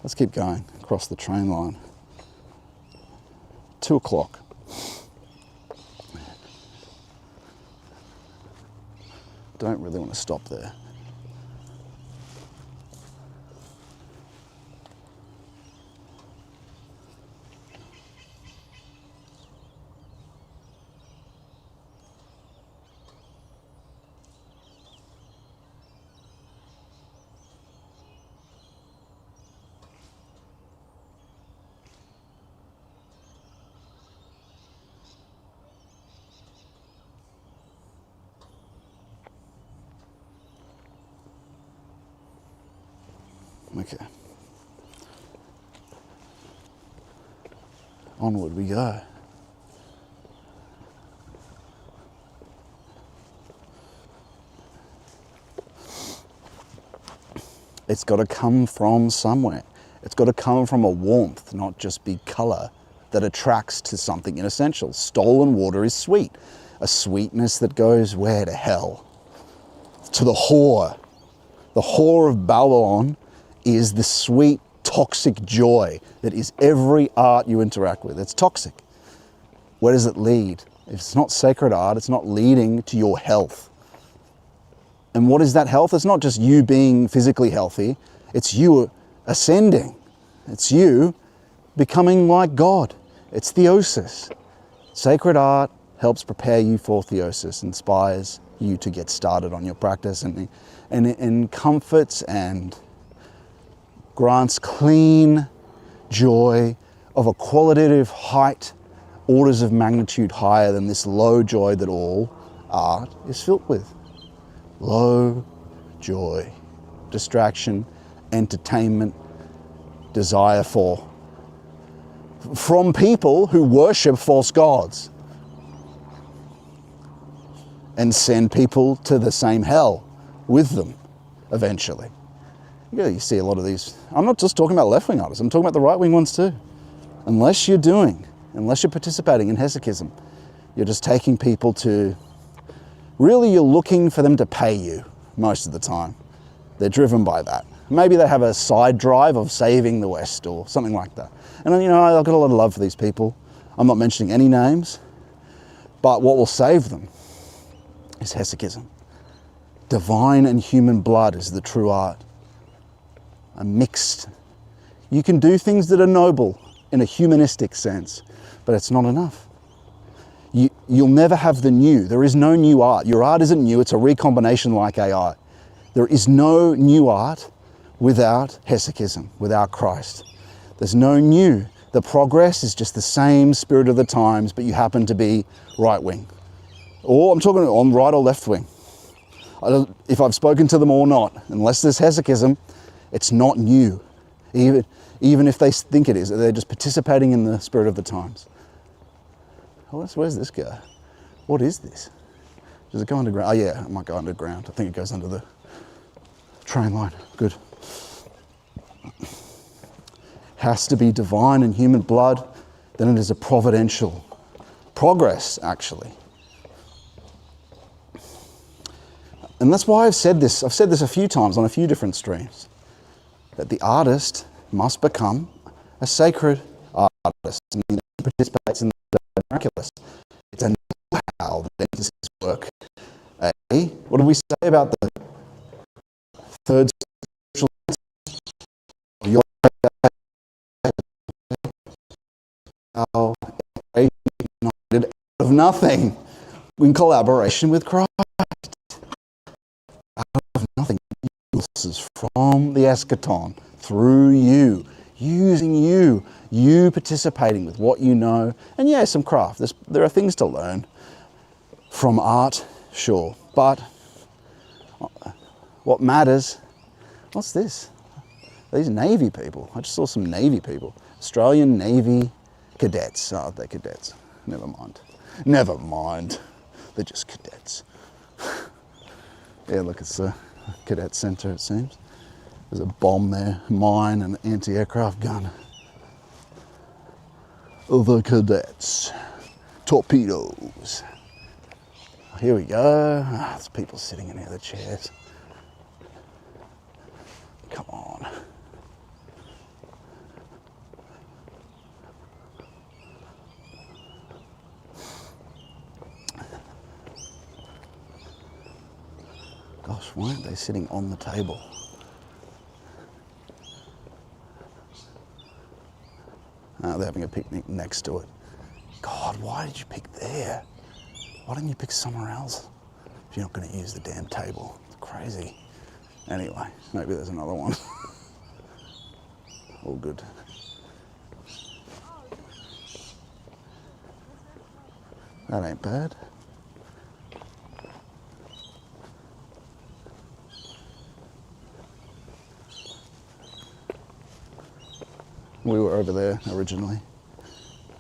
Let's keep going across the train line. 2 o'clock. Don't really want to stop there. Okay. Onward we go. It's got to come from somewhere. It's got to come from a warmth, not just be colour, that attracts to something inessential. Stolen water is sweet. A sweetness that goes where? To hell. To the whore. The whore of Babylon is the sweet, toxic joy that is every art you interact with. It's toxic. Where does it lead? If it's not sacred art, it's not leading to your health. And what is that health? It's not just you being physically healthy. It's you ascending. It's you becoming like God. It's theosis. Sacred art helps prepare you for theosis, inspires you to get started on your practice and comforts and grants clean joy of a qualitative height orders of magnitude higher than this low joy that all art is filled with. Low joy, distraction, entertainment, desire for, from people who worship false gods and send people to the same hell with them eventually. Yeah, you see a lot of these. I'm not just talking about left-wing artists, I'm talking about the right-wing ones too. Unless you're participating in hesychism, you're just taking people to, really you're looking for them to pay you most of the time. They're driven by that. Maybe they have a side drive of saving the West or something like that. And I've got a lot of love for these people. I'm not mentioning any names, but what will save them is hesychism. Divine and human blood is the true art. A mixed. You can do things that are noble in a humanistic sense, but it's not enough. You'll never have the new. There is no new art. Your art isn't new, it's a recombination like AI. There is no new art without hesychism, without Christ. There's no new. The progress is just the same spirit of the times, but you happen to be right-wing. Or I'm talking on right or left-wing. If I've spoken to them or not, unless there's hesychism, it's not new. Even if they think it is, they're just participating in the spirit of the times. Where's this go? What is this? Does it go underground? Oh yeah, it might go underground. I think it goes under the train line. Good. Has to be divine and human blood, then it is a providential progress, actually. And that's why I've said this a few times on a few different streams, that the artist must become a sacred artist, meaning he participates in the miraculous. It's a know-how that enters his work. What do we say about the third spiritual our united out of nothing in collaboration with Christ. Out of nothing, is from the eschaton, through you, using you participating with what you know, and yeah, some craft. There are things to learn from art, sure, but what matters, what's this? These Navy people. I just saw some Navy people. Australian Navy cadets. Oh, they're cadets. Never mind. Never mind. They're just cadets. Yeah, look, it's a cadet centre, it seems. There's a bomb there, mine, and an anti-aircraft gun. The cadets. Torpedoes. Here we go. There's people sitting in the other chairs. Come on. Gosh, why aren't they sitting on the table? They're having a picnic next to it. God, why did you pick there? Why didn't you pick somewhere else? If you're not going to use the damn table. It's crazy. Anyway, maybe there's another one. All good. That ain't bad. We were over there originally,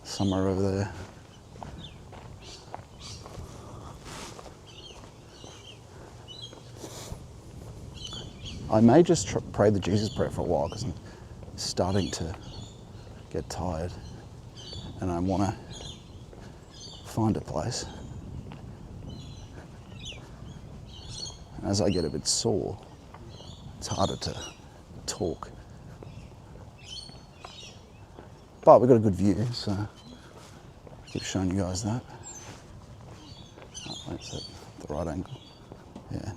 somewhere over there. I may just pray the Jesus prayer for a while because I'm starting to get tired and I want to find a place. As I get a bit sore, it's harder to talk. But we've got a good view, so I'll keep showing you guys that. Oh, that's at the right angle. Yeah.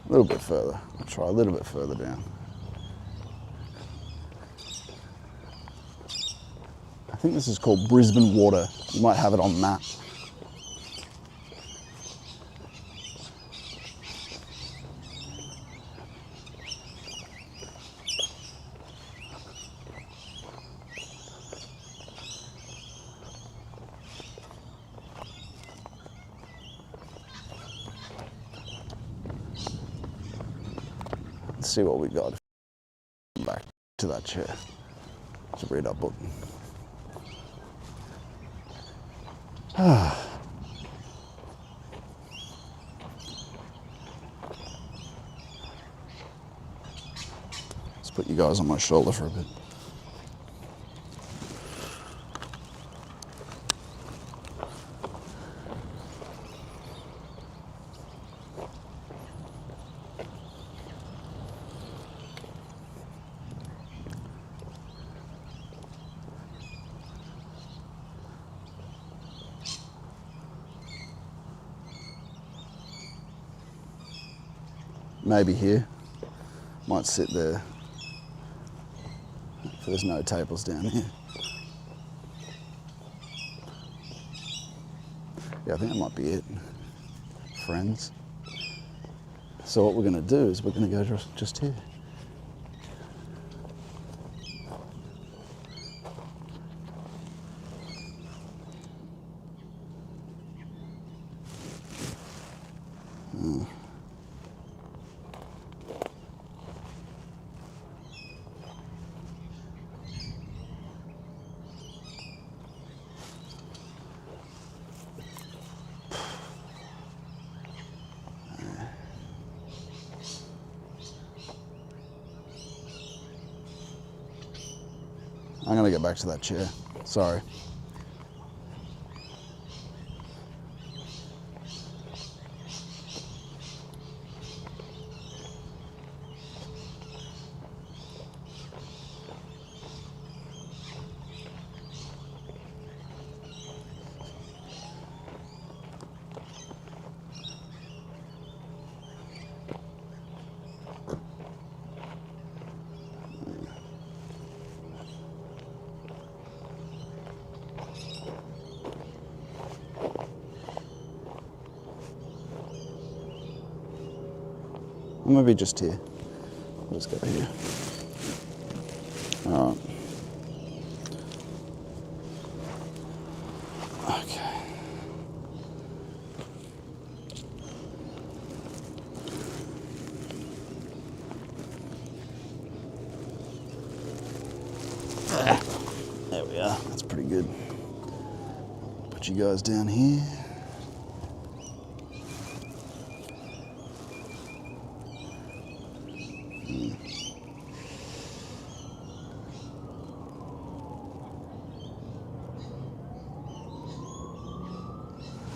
A little bit further. I'll try a little bit further down. think this is called Brisbane Water. You might have it on the map. Let's see what we got. Back to that chair to read our book. Let's put you guys on my shoulder for a bit. Maybe here. Might sit there. If there's no tables down here. Yeah, I think that might be it. Friends. So what we're going to do is we're going to go just here. I'm going to get back to that chair. Sorry. Maybe just here. I'll just go here. All right. Okay. There we are. That's pretty good. Put you guys down here.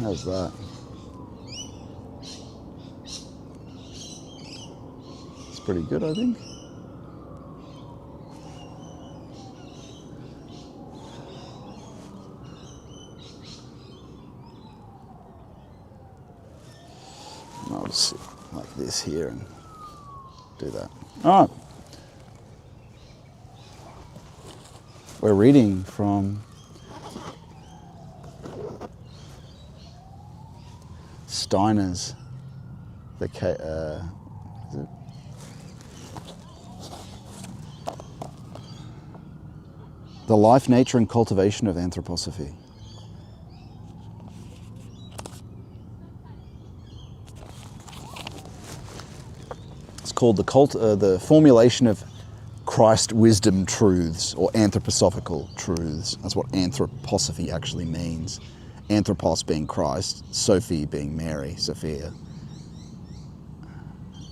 How's that? It's pretty good, I think. And I'll just sit like this here and do that. All right. We're reading from Steiner's The Life, Nature and Cultivation of Anthroposophy. It's called the Formulation of Christ Wisdom Truths, or Anthroposophical Truths. That's what anthroposophy actually means. Anthropos being Christ, Sophie being Mary, Sophia.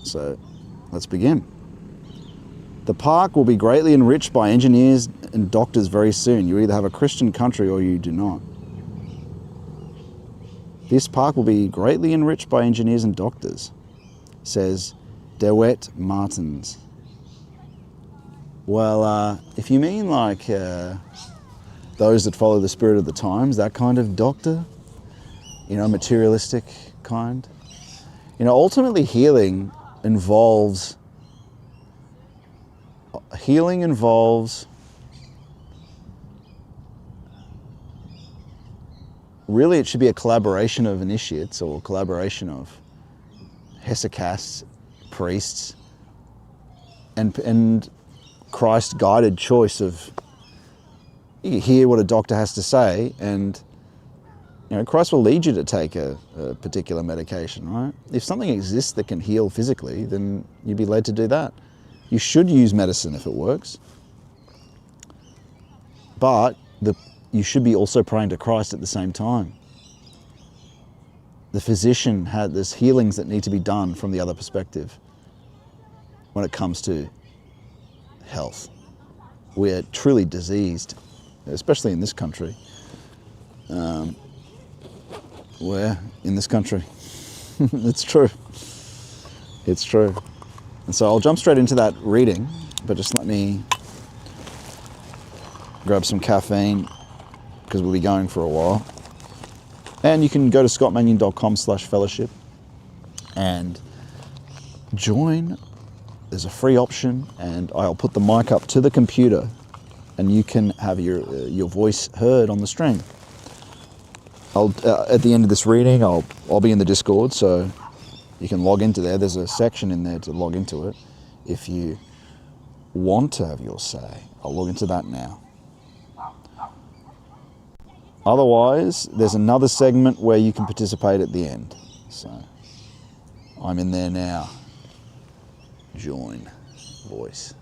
So let's begin. The park will be greatly enriched by engineers and doctors very soon. You either have a Christian country or you do not. This park will be greatly enriched by engineers and doctors, says DeWitt Martins. Well, if you mean like those that follow the spirit of the times, that kind of doctor, you know, materialistic kind. You know, ultimately healing involves really it should be a collaboration of initiates or a collaboration of hesychasts, priests, and Christ-guided choice of, you hear what a doctor has to say, and Christ will lead you to take a particular medication, right? If something exists that can heal physically, then you'd be led to do that. You should use medicine if it works. But you should be also praying to Christ at the same time. The physician there's healings that need to be done from the other perspective when it comes to health. We're truly diseased, especially in this country. In this country. It's true. It's true. And so I'll jump straight into that reading, but just let me grab some caffeine because we'll be going for a while. And you can go to scottmannion.com/fellowship and join. There's a free option, and I'll put the mic up to the computer and you can have your voice heard on the stream. At the end of this reading, I'll be in the Discord, so you can log into there. There's a section in there to log into it if you want to have your say. I'll log into that now. Otherwise, there's another segment where you can participate at the end. So I'm in there now. Join voice.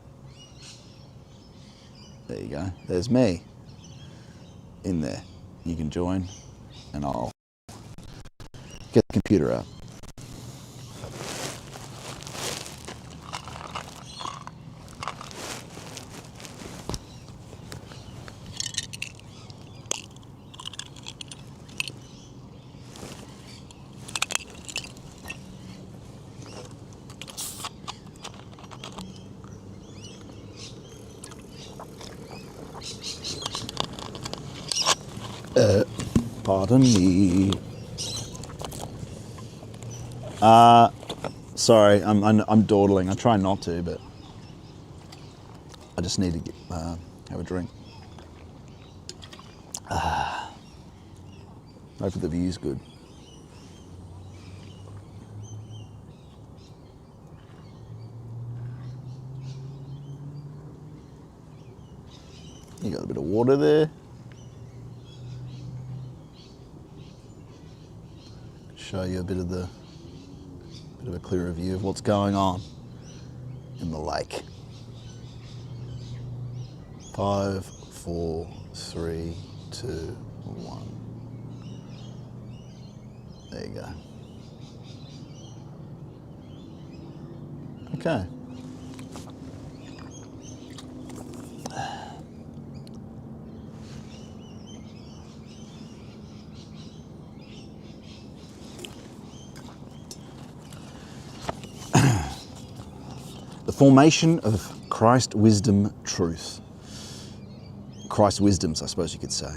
There you go. There's me in there. You can join, and I'll get the computer out. Pardon me. Sorry, I'm dawdling. I try not to, but I just need to have a drink. Hope the view's good. You got a bit of water there. Show you a bit of a clearer view of what's going on in the lake. 5, 4, 3, 2, 1. There you go. Okay. The formation of Christ wisdom truth. Christ wisdoms, I suppose you could say.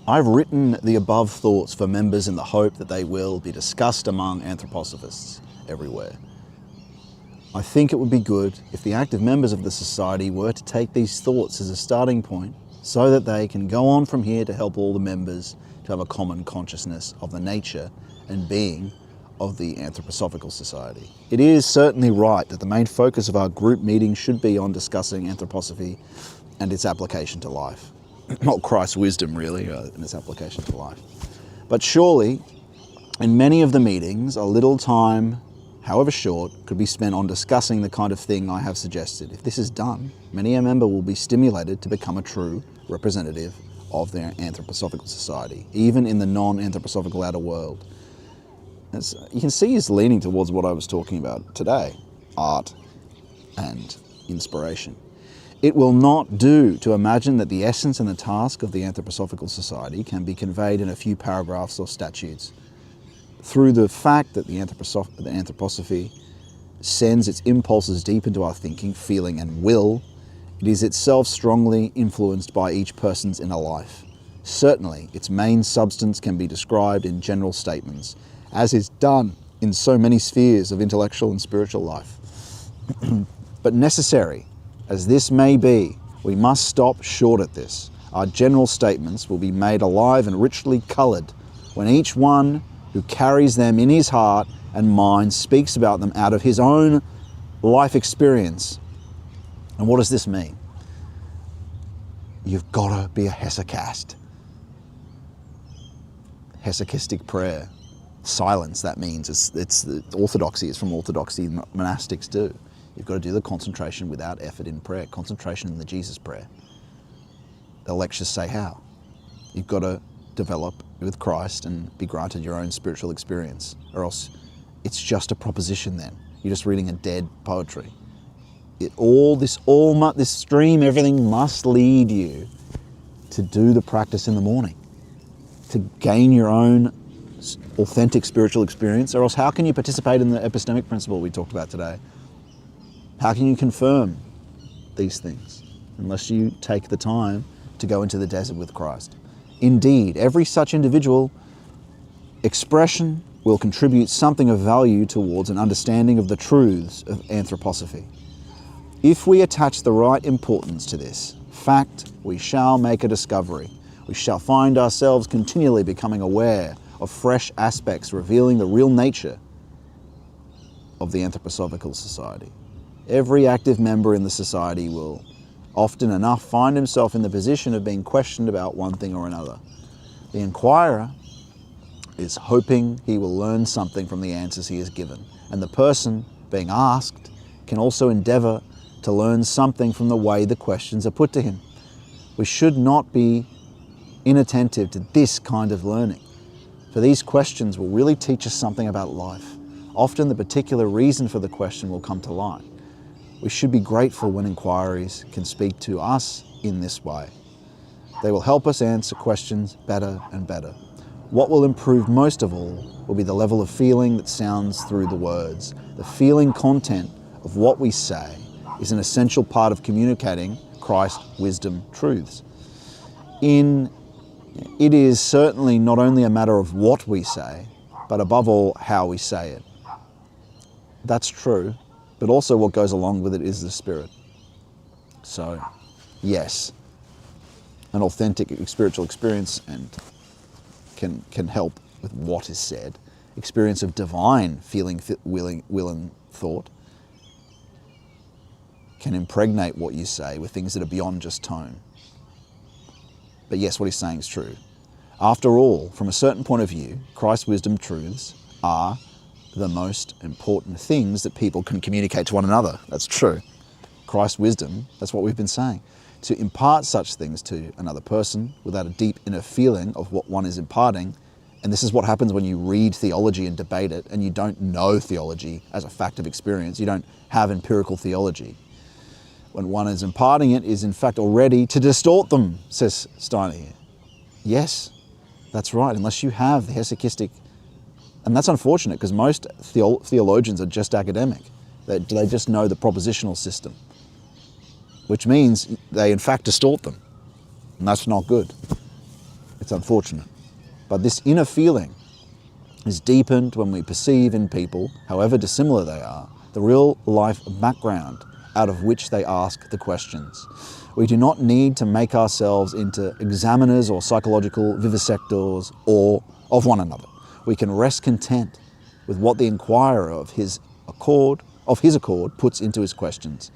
I've written the above thoughts for members in the hope that they will be discussed among anthroposophists everywhere. I think it would be good if the active members of the society were to take these thoughts as a starting point so that they can go on from here to help all the members to have a common consciousness of the nature and being of the Anthroposophical Society. It is certainly right that the main focus of our group meeting should be on discussing anthroposophy and its application to life. Not Christ's wisdom, really, and its application to life. But surely, in many of the meetings, a little time, however short, could be spent on discussing the kind of thing I have suggested. If this is done, many a member will be stimulated to become a true representative of their Anthroposophical Society, even in the non-anthroposophical outer world. As you can see, he's leaning towards what I was talking about today, art and inspiration. It will not do to imagine that the essence and the task of the Anthroposophical Society can be conveyed in a few paragraphs or statutes. Through the fact that the anthroposophy sends its impulses deep into our thinking, feeling and will, it is itself strongly influenced by each person's inner life. Certainly, its main substance can be described in general statements, as is done in so many spheres of intellectual and spiritual life. But necessary as this may be, we must stop short at this. Our general statements will be made alive and richly coloured when each one who carries them in his heart and mind speaks about them out of his own life experience. And what does this mean? You've got to be a hesychast. Hesychistic prayer. Silence, that means. It's the orthodoxy. It's from orthodoxy monastics do. You've got to do the concentration without effort in prayer. Concentration in the Jesus prayer. The lectures say how. You've got to develop with Christ and be granted your own spiritual experience, or else it's just a proposition then. You're just reading a dead poetry. This stream, everything must lead you to do the practice in the morning, to gain your own authentic spiritual experience, or else how can you participate in the epistemic principle we talked about today? How can you confirm these things unless you take the time to go into the desert with Christ? Indeed, every such individual expression will contribute something of value towards an understanding of the truths of anthroposophy. If we attach the right importance to this fact, we shall make a discovery. We shall find ourselves continually becoming aware of fresh aspects revealing the real nature of the Anthroposophical Society. Every active member in the society will often enough find himself in the position of being questioned about one thing or another. The inquirer is hoping he will learn something from the answers he is given, and the person being asked can also endeavour to learn something from the way the questions are put to him. We should not be inattentive to this kind of learning, for these questions will really teach us something about life. Often the particular reason for the question will come to light. We should be grateful when inquiries can speak to us in this way. They will help us answer questions better and better. What will improve most of all will be the level of feeling that sounds through the words. The feeling content of what we say is an essential part of communicating Christ's wisdom truths. It is certainly not only a matter of what we say, but above all, how we say it. That's true, but also what goes along with it is the Spirit. So, yes, an authentic spiritual experience and can help with what is said. Experience of divine feeling, will and thought can impregnate what you say with things that are beyond just tone. But yes, what he's saying is true. After all, from a certain point of view, Christ's wisdom truths are the most important things that people can communicate to one another. That's true. Christ's wisdom, that's what we've been saying. To impart such things to another person without a deep inner feeling of what one is imparting, and this is what happens when you read theology and debate it, and you don't know theology as a fact of experience. You don't have empirical theology. When one is imparting it is in fact already to distort them, says Steiner here. Yes, that's right, unless you have the hesychistic, and that's unfortunate because most theologians are just academic. They just know the propositional system, which means they in fact distort them, and that's not good. It's unfortunate. But this inner feeling is deepened when we perceive in people, however dissimilar they are, the real life background out of which they ask the questions. We do not need to make ourselves into examiners or psychological vivisectors or of one another. We can rest content with what the inquirer of his accord puts into his questions.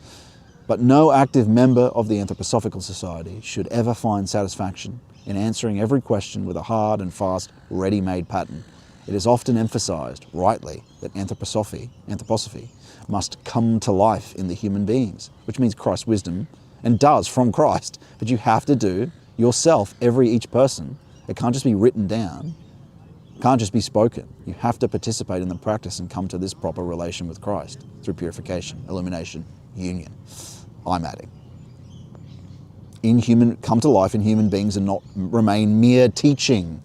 But no active member of the Anthroposophical Society should ever find satisfaction in answering every question with a hard and fast, ready-made pattern. It is often emphasized, rightly, that anthroposophy must come to life in the human beings, which means Christ's wisdom, and does from Christ. But you have to do yourself, each person. It can't just be written down. It can't just be spoken. You have to participate in the practice and come to this proper relation with Christ through purification, illumination, union. I'm adding. Come to life in human beings and not remain mere teaching.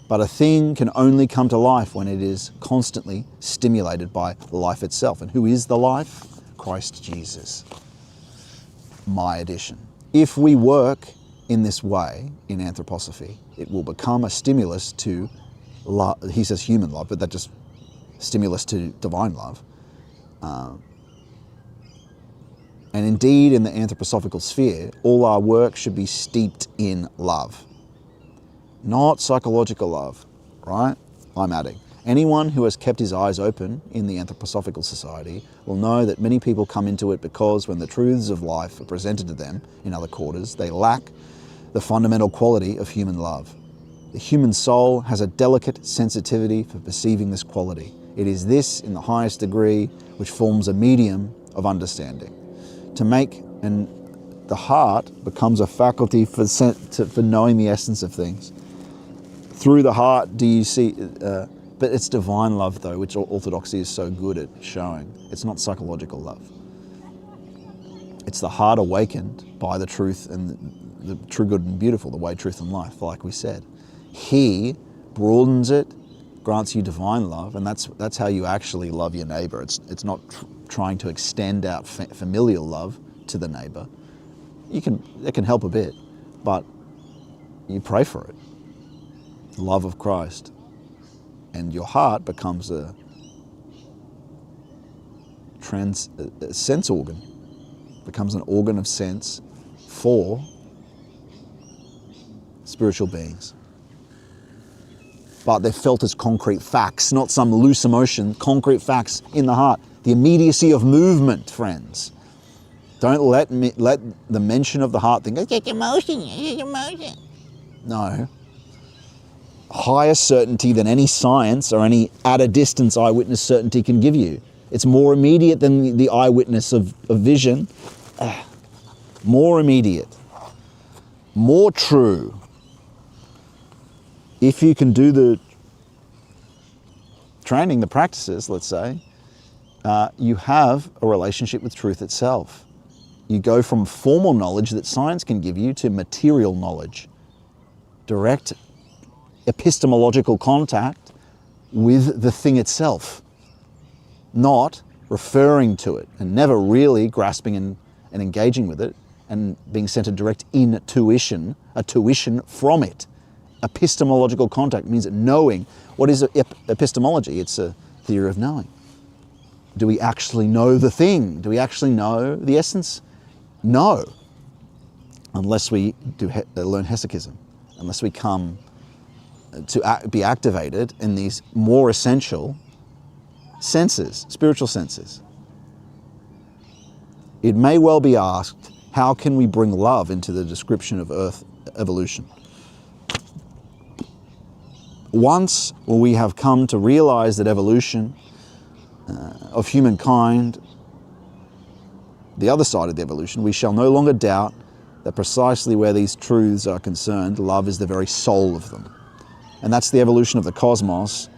But a thing can only come to life when it is constantly stimulated by life itself. And who is the life? Christ Jesus. My addition. If we work in this way in anthroposophy, it will become a stimulus to love. He says human love, but that just stimulus to divine love. And indeed, in the anthroposophical sphere, all our work should be steeped in love. Not psychological love, right? I'm adding. Anyone who has kept his eyes open in the anthroposophical society will know that many people come into it because when the truths of life are presented to them in other quarters, they lack the fundamental quality of human love. The human soul has a delicate sensitivity for perceiving this quality. It is this, in the highest degree, which forms a medium of understanding. And the heart becomes a faculty for knowing the essence of things. Through the heart do you see, but it's divine love though, which orthodoxy is so good at showing. It's not psychological love. It's the heart awakened by the truth and the true, good and beautiful, the way, truth and life, like we said. He broadens it, grants you divine love, and that's how you actually love your neighbour. It's not trying to extend out familial love to the neighbour. It can help a bit, but you pray for it. The love of Christ, and your heart becomes a sense organ, becomes an organ of sense for spiritual beings. But they're felt as concrete facts, not some loose emotion, concrete facts in the heart. The immediacy of movement, friends. Don't let the mention of the heart think, it's just emotion, it's just emotion. No. Higher certainty than any science or any at a distance eyewitness certainty can give you. It's more immediate than the eyewitness of vision. More immediate. More true. If you can do the training, the practices, let's say, you have a relationship with truth itself. You go from formal knowledge that science can give you to material knowledge. Direct epistemological contact with the thing itself, not referring to it and never really grasping and engaging with it and being sent a direct intuition, a tuition from it. Epistemological contact means knowing. What is epistemology? It's a theory of knowing. Do we actually know the thing? Do we actually know the essence? No, unless we learn hesychism, unless we come to be activated in these more essential senses, spiritual senses. It may well be asked, how can we bring love into the description of Earth evolution? Once we have come to realize that evolution of humankind, the other side of the evolution, we shall no longer doubt that precisely where these truths are concerned, love is the very soul of them. And that's the evolution of the cosmos,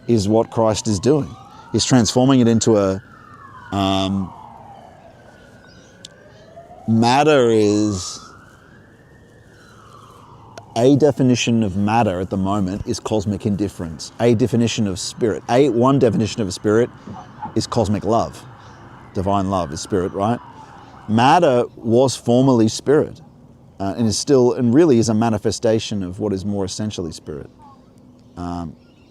is what Christ is doing. He's transforming it into a... matter is... A definition of matter at the moment is cosmic indifference. A definition of spirit. One definition of a spirit is cosmic love. Divine love is spirit, right? Matter was formerly spirit, and is still, and really is a manifestation of what is more essentially spirit.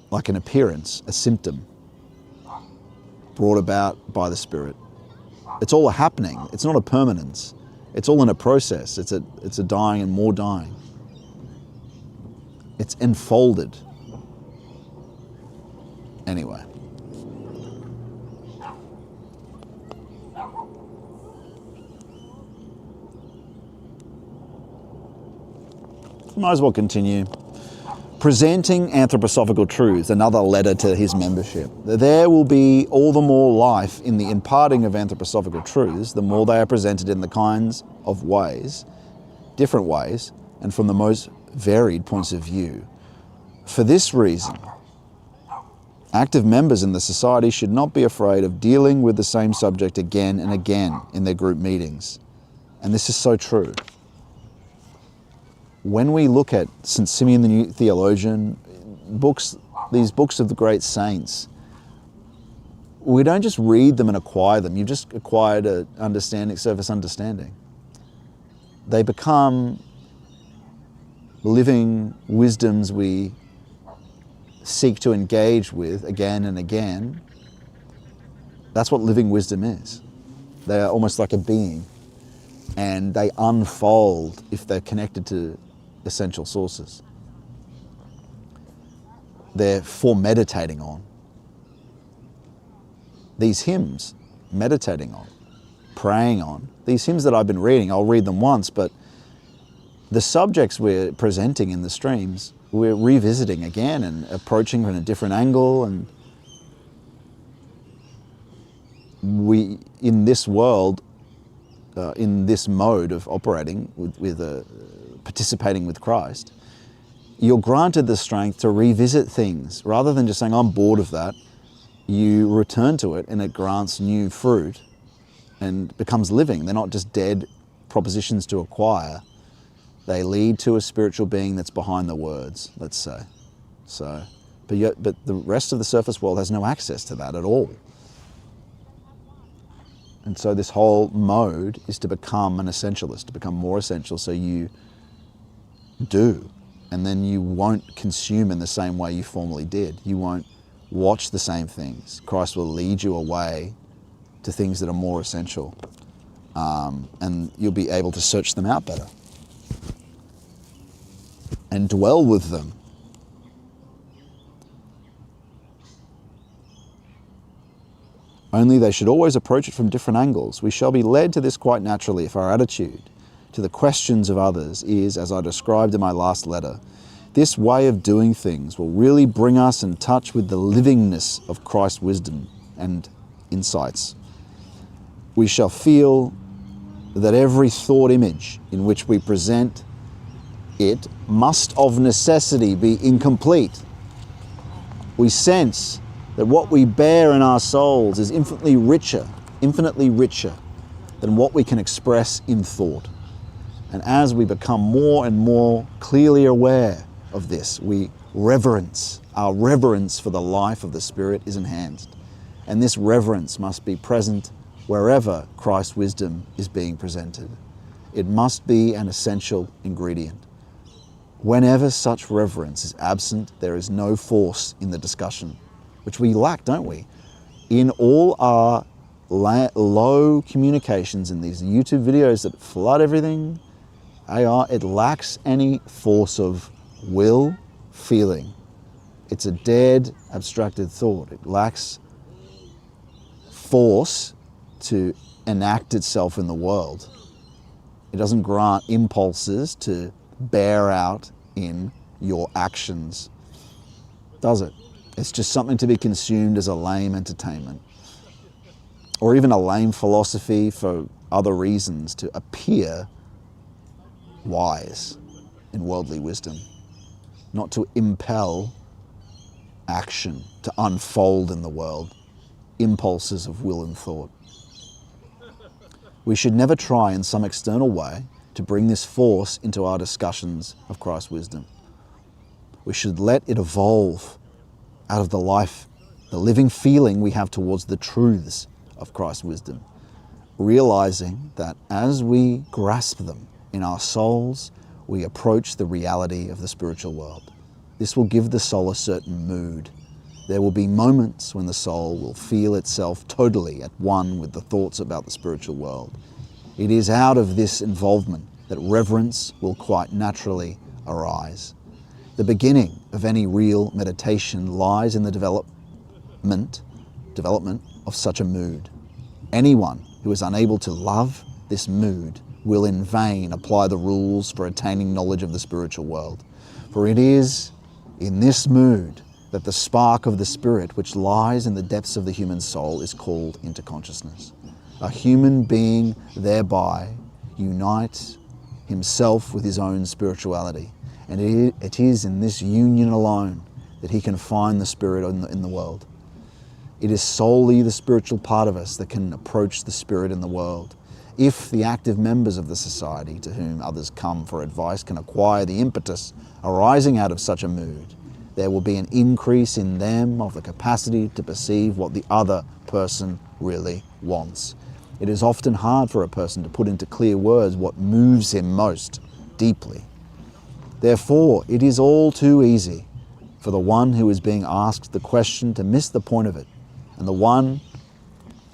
Like an appearance, a symptom brought about by the spirit. It's all a happening. It's not a permanence. It's all in a process. It's a dying and more dying. It's enfolded. Anyway. Might as well continue. Presenting anthroposophical truths, another letter to his membership. There will be all the more life in the imparting of anthroposophical truths, the more they are presented in the kinds of ways, different ways, and from the most varied points of view. For this reason, active members in the society should not be afraid of dealing with the same subject again and again in their group meetings. And this is so true. When we look at St. Symeon the New Theologian, these books of the great saints, we don't just read them and acquire them. You've just acquired a surface understanding. They become living wisdoms we seek to engage with again and again. That's what living wisdom is. They are almost like a being, and they unfold if they're connected to essential sources. They're for meditating on. These hymns, meditating on, praying on, these hymns that I've been reading, I'll read them once, but the subjects we're presenting in the streams, we're revisiting again and approaching from a different angle. And we, in this world, in this mode of operating with participating with Christ, you're granted the strength to revisit things. Rather than just saying, I'm bored of that, you return to it and it grants new fruit and becomes living. They're not just dead propositions to acquire. They lead to a spiritual being that's behind the words, let's say. So, but the rest of the surface world has no access to that at all. And so this whole mode is to become an essentialist, to become more essential, so you do. And then you won't consume in the same way you formerly did. You won't watch the same things. Christ will lead you away to things that are more essential. And you'll be able to search them out better and dwell with them. Only they should always approach it from different angles. We shall be led to this quite naturally if our attitude to the questions of others is, as I described in my last letter. This way of doing things will really bring us in touch with the livingness of Christ's wisdom and insights. We shall feel that every thought image in which we present it must of necessity be incomplete. We sense that what we bear in our souls is infinitely richer than what we can express in thought. And as we become more and more clearly aware of this, our reverence for the life of the Spirit is enhanced. And this reverence must be present wherever Christ's wisdom is being presented. It must be an essential ingredient. Whenever such reverence is absent, there is no force in the discussion, which we lack, don't we? In all our low communications in these YouTube videos that flood everything, it lacks any force of will, feeling. It's a dead, abstracted thought. It lacks force to enact itself in the world. It doesn't grant impulses to bear out in your actions, does it? It's just something to be consumed as a lame entertainment, or even a lame philosophy for other reasons, to appear wise in worldly wisdom, not to impel action, to unfold in the world impulses of will and thought. We should never try in some external way to bring this force into our discussions of Christ's wisdom. We should let it evolve out of the living feeling we have towards the truths of Christ's wisdom, realizing that as we grasp them in our souls, we approach the reality of the spiritual world. This will give the soul a certain mood. There will be moments when the soul will feel itself totally at one with the thoughts about the spiritual world. It is out of this involvement that reverence will quite naturally arise. The beginning of any real meditation lies in the development of such a mood. Anyone who is unable to love this mood will in vain apply the rules for attaining knowledge of the spiritual world. For it is in this mood that the spark of the Spirit which lies in the depths of the human soul is called into consciousness. A human being thereby unites himself with his own spirituality, and it is in this union alone that he can find the Spirit in the world. It is solely the spiritual part of us that can approach the Spirit in the world. If the active members of the society to whom others come for advice can acquire the impetus arising out of such a mood, there will be an increase in them of the capacity to perceive what the other person really wants. It is often hard for a person to put into clear words what moves him most deeply. Therefore, it is all too easy for the one who is being asked the question to miss the point of it, and the one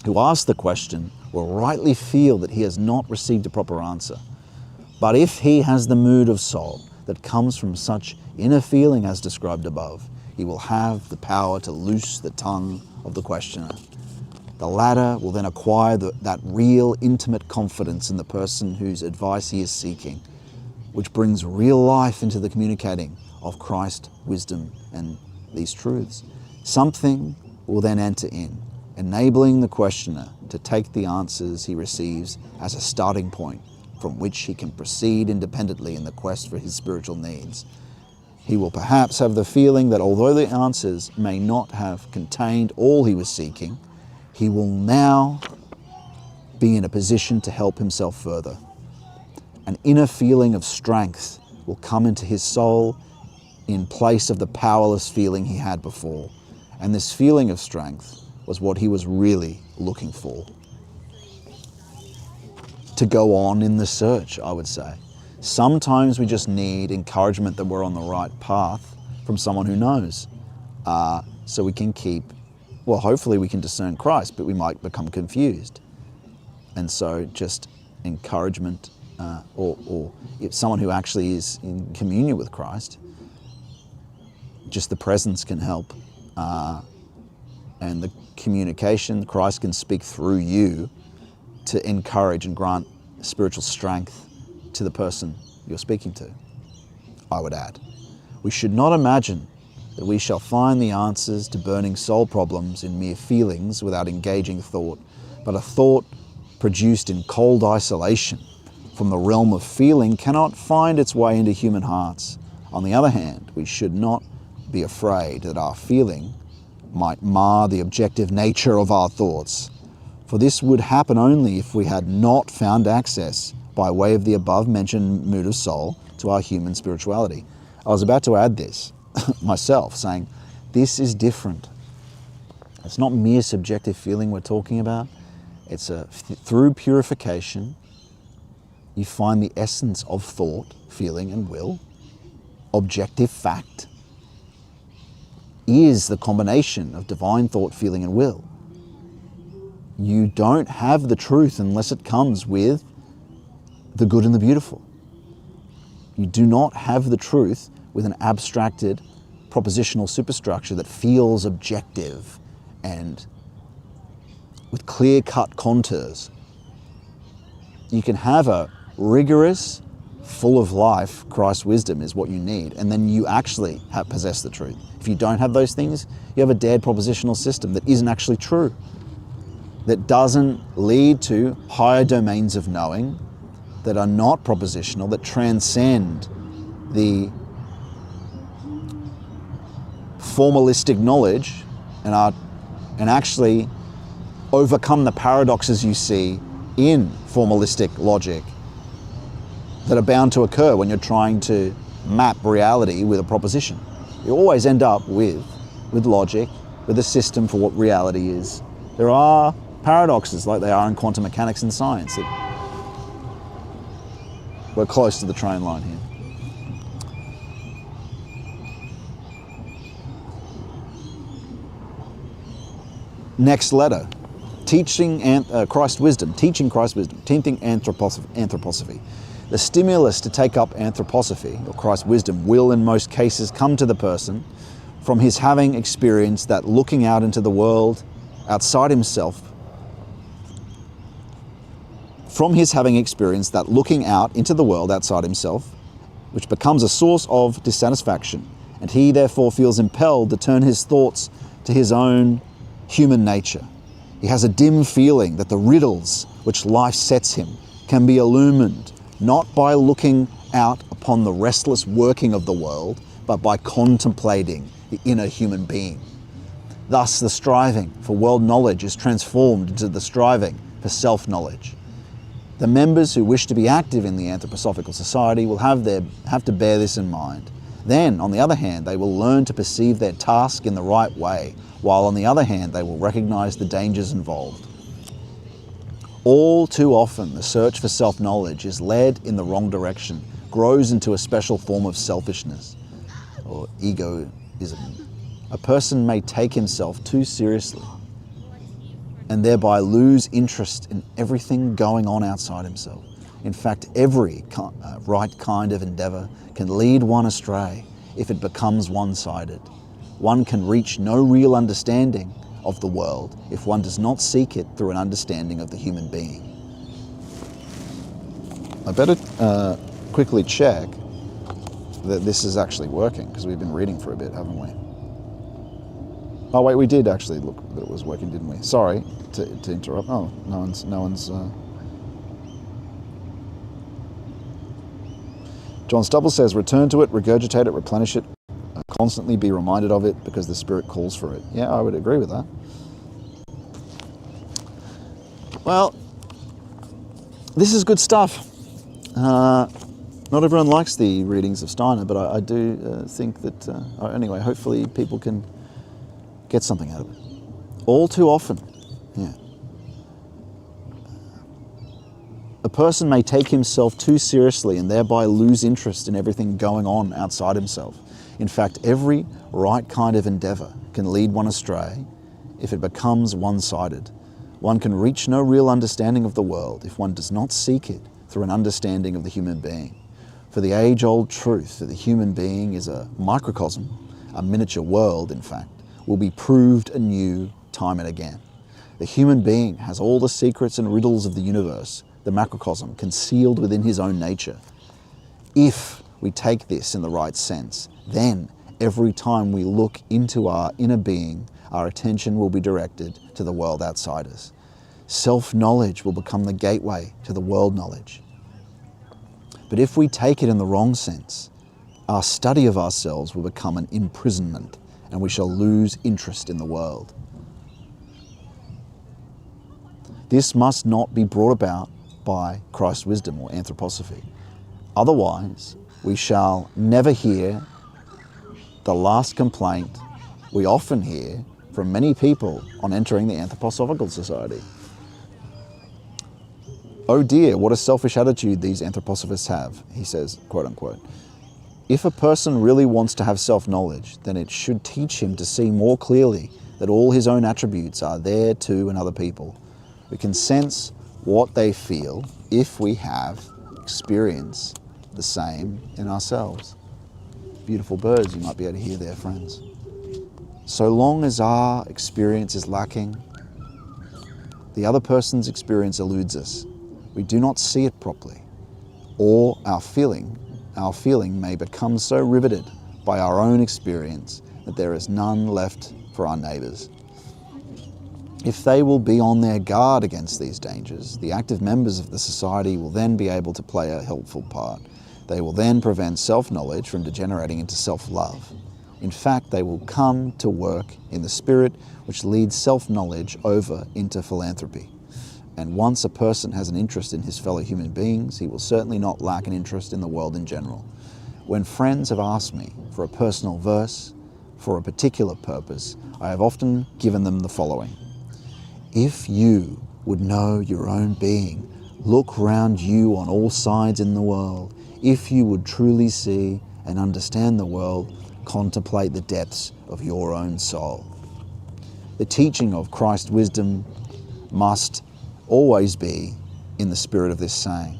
who asks the question will rightly feel that he has not received a proper answer. But if he has the mood of soul that comes from such inner feeling as described above, he will have the power to loose the tongue of the questioner. The latter will then acquire that real intimate confidence in the person whose advice he is seeking, which brings real life into the communicating of Christ, wisdom, and these truths. Something will then enter in, enabling the questioner to take the answers he receives as a starting point from which he can proceed independently in the quest for his spiritual needs. He will perhaps have the feeling that although the answers may not have contained all he was seeking, he will now be in a position to help himself further. An inner feeling of strength will come into his soul in place of the powerless feeling he had before. And this feeling of strength was what he was really looking for. To go on in the search, I would say. Sometimes we just need encouragement that we're on the right path from someone who knows. So we can hopefully we can discern Christ, but we might become confused. And so just encouragement, or if someone who actually is in communion with Christ, just the presence can help. And the communication, Christ can speak through you to encourage and grant spiritual strength to the person you're speaking to, I would add. We should not imagine that we shall find the answers to burning soul problems in mere feelings without engaging thought, but a thought produced in cold isolation from the realm of feeling cannot find its way into human hearts. On the other hand, we should not be afraid that our feeling might mar the objective nature of our thoughts, for this would happen only if we had not found access by way of the above-mentioned mood of soul to our human spirituality. I was about to add this myself, saying this is different. It's not mere subjective feeling we're talking about. It's through purification, you find the essence of thought, feeling, and will. Objective fact is the combination of divine thought, feeling, and will. You don't have the truth unless it comes with the good and the beautiful. You do not have the truth with an abstracted propositional superstructure that feels objective and with clear-cut contours. You can have a rigorous, full of life, Christ's wisdom is what you need, and then you actually possess the truth. If you don't have those things, you have a dead propositional system that isn't actually true, that doesn't lead to higher domains of knowing, that are not propositional, that transcend the formalistic knowledge and actually overcome the paradoxes you see in formalistic logic that are bound to occur when you're trying to map reality with a proposition. You always end up with logic, with a system for what reality is. There are paradoxes like they are in quantum mechanics and science. We're close to the train line here. Next letter, teaching Christ's wisdom, teaching Christ's wisdom, teaching anthroposophy. The stimulus to take up anthroposophy, or Christ's wisdom, will in most cases come to the person from his having experienced that looking out into the world outside himself, which becomes a source of dissatisfaction, and he therefore feels impelled to turn his thoughts to his own human nature. He has a dim feeling that the riddles which life sets him can be illumined not by looking out upon the restless working of the world, but by contemplating the inner human being. Thus, the striving for world knowledge is transformed into the striving for self-knowledge. The members who wish to be active in the anthroposophical society will have to bear this in mind. Then, on the other hand, they will learn to perceive their task in the right way, while on the other hand, they will recognize the dangers involved. All too often, the search for self-knowledge is led in the wrong direction, grows into a special form of selfishness or egoism. A person may take himself too seriously and thereby lose interest in everything going on outside himself. In fact, every right kind of endeavour can lead one astray if it becomes one-sided. One can reach no real understanding of the world if one does not seek it through an understanding of the human being. I better quickly check that this is actually working, because we've been reading for a bit, haven't we? Oh wait, we did actually look that it was working, didn't we? Sorry to interrupt. Oh, no one's. John Stubble says, return to it, regurgitate it, replenish it, constantly be reminded of it because the Spirit calls for it. Yeah, I would agree with that. Well, this is good stuff. Not everyone likes the readings of Steiner, but I do think that, anyway, hopefully people can get something out of it. All too often, yeah. A person may take himself too seriously and thereby lose interest in everything going on outside himself. In fact, every right kind of endeavour can lead one astray if it becomes one-sided. One can reach no real understanding of the world if one does not seek it through an understanding of the human being. For the age-old truth that the human being is a microcosm, a miniature world, in fact, will be proved anew time and again. The human being has all the secrets and riddles of the universe, the macrocosm, concealed within his own nature. If we take this in the right sense, then every time we look into our inner being, our attention will be directed to the world outside us. Self-knowledge will become the gateway to the world knowledge. But if we take it in the wrong sense, our study of ourselves will become an imprisonment, and we shall lose interest in the world. This must not be brought about by Christ's wisdom or anthroposophy. Otherwise, we shall never hear the last complaint we often hear from many people on entering the Anthroposophical Society. Oh dear, what a selfish attitude these anthroposophists have, he says, quote unquote. If a person really wants to have self-knowledge, then it should teach him to see more clearly that all his own attributes are there too in other people. We can sense what they feel if we have experience the same in ourselves. Beautiful birds you might be able to hear there, friends. So long as our experience is lacking, the other person's experience eludes us. We do not see it properly, or our feeling may become so riveted by our own experience that there is none left for our neighbours. If they will be on their guard against these dangers, the active members of the society will then be able to play a helpful part. They will then prevent self-knowledge from degenerating into self-love. In fact, they will come to work in the spirit which leads self-knowledge over into philanthropy. And once a person has an interest in his fellow human beings, he will certainly not lack an interest in the world in general. When friends have asked me for a personal verse for a particular purpose, I have often given them the following. If you would know your own being, look round you on all sides in the world. If you would truly see and understand the world, contemplate the depths of your own soul. The teaching of Christ's wisdom must always be in the spirit of this saying.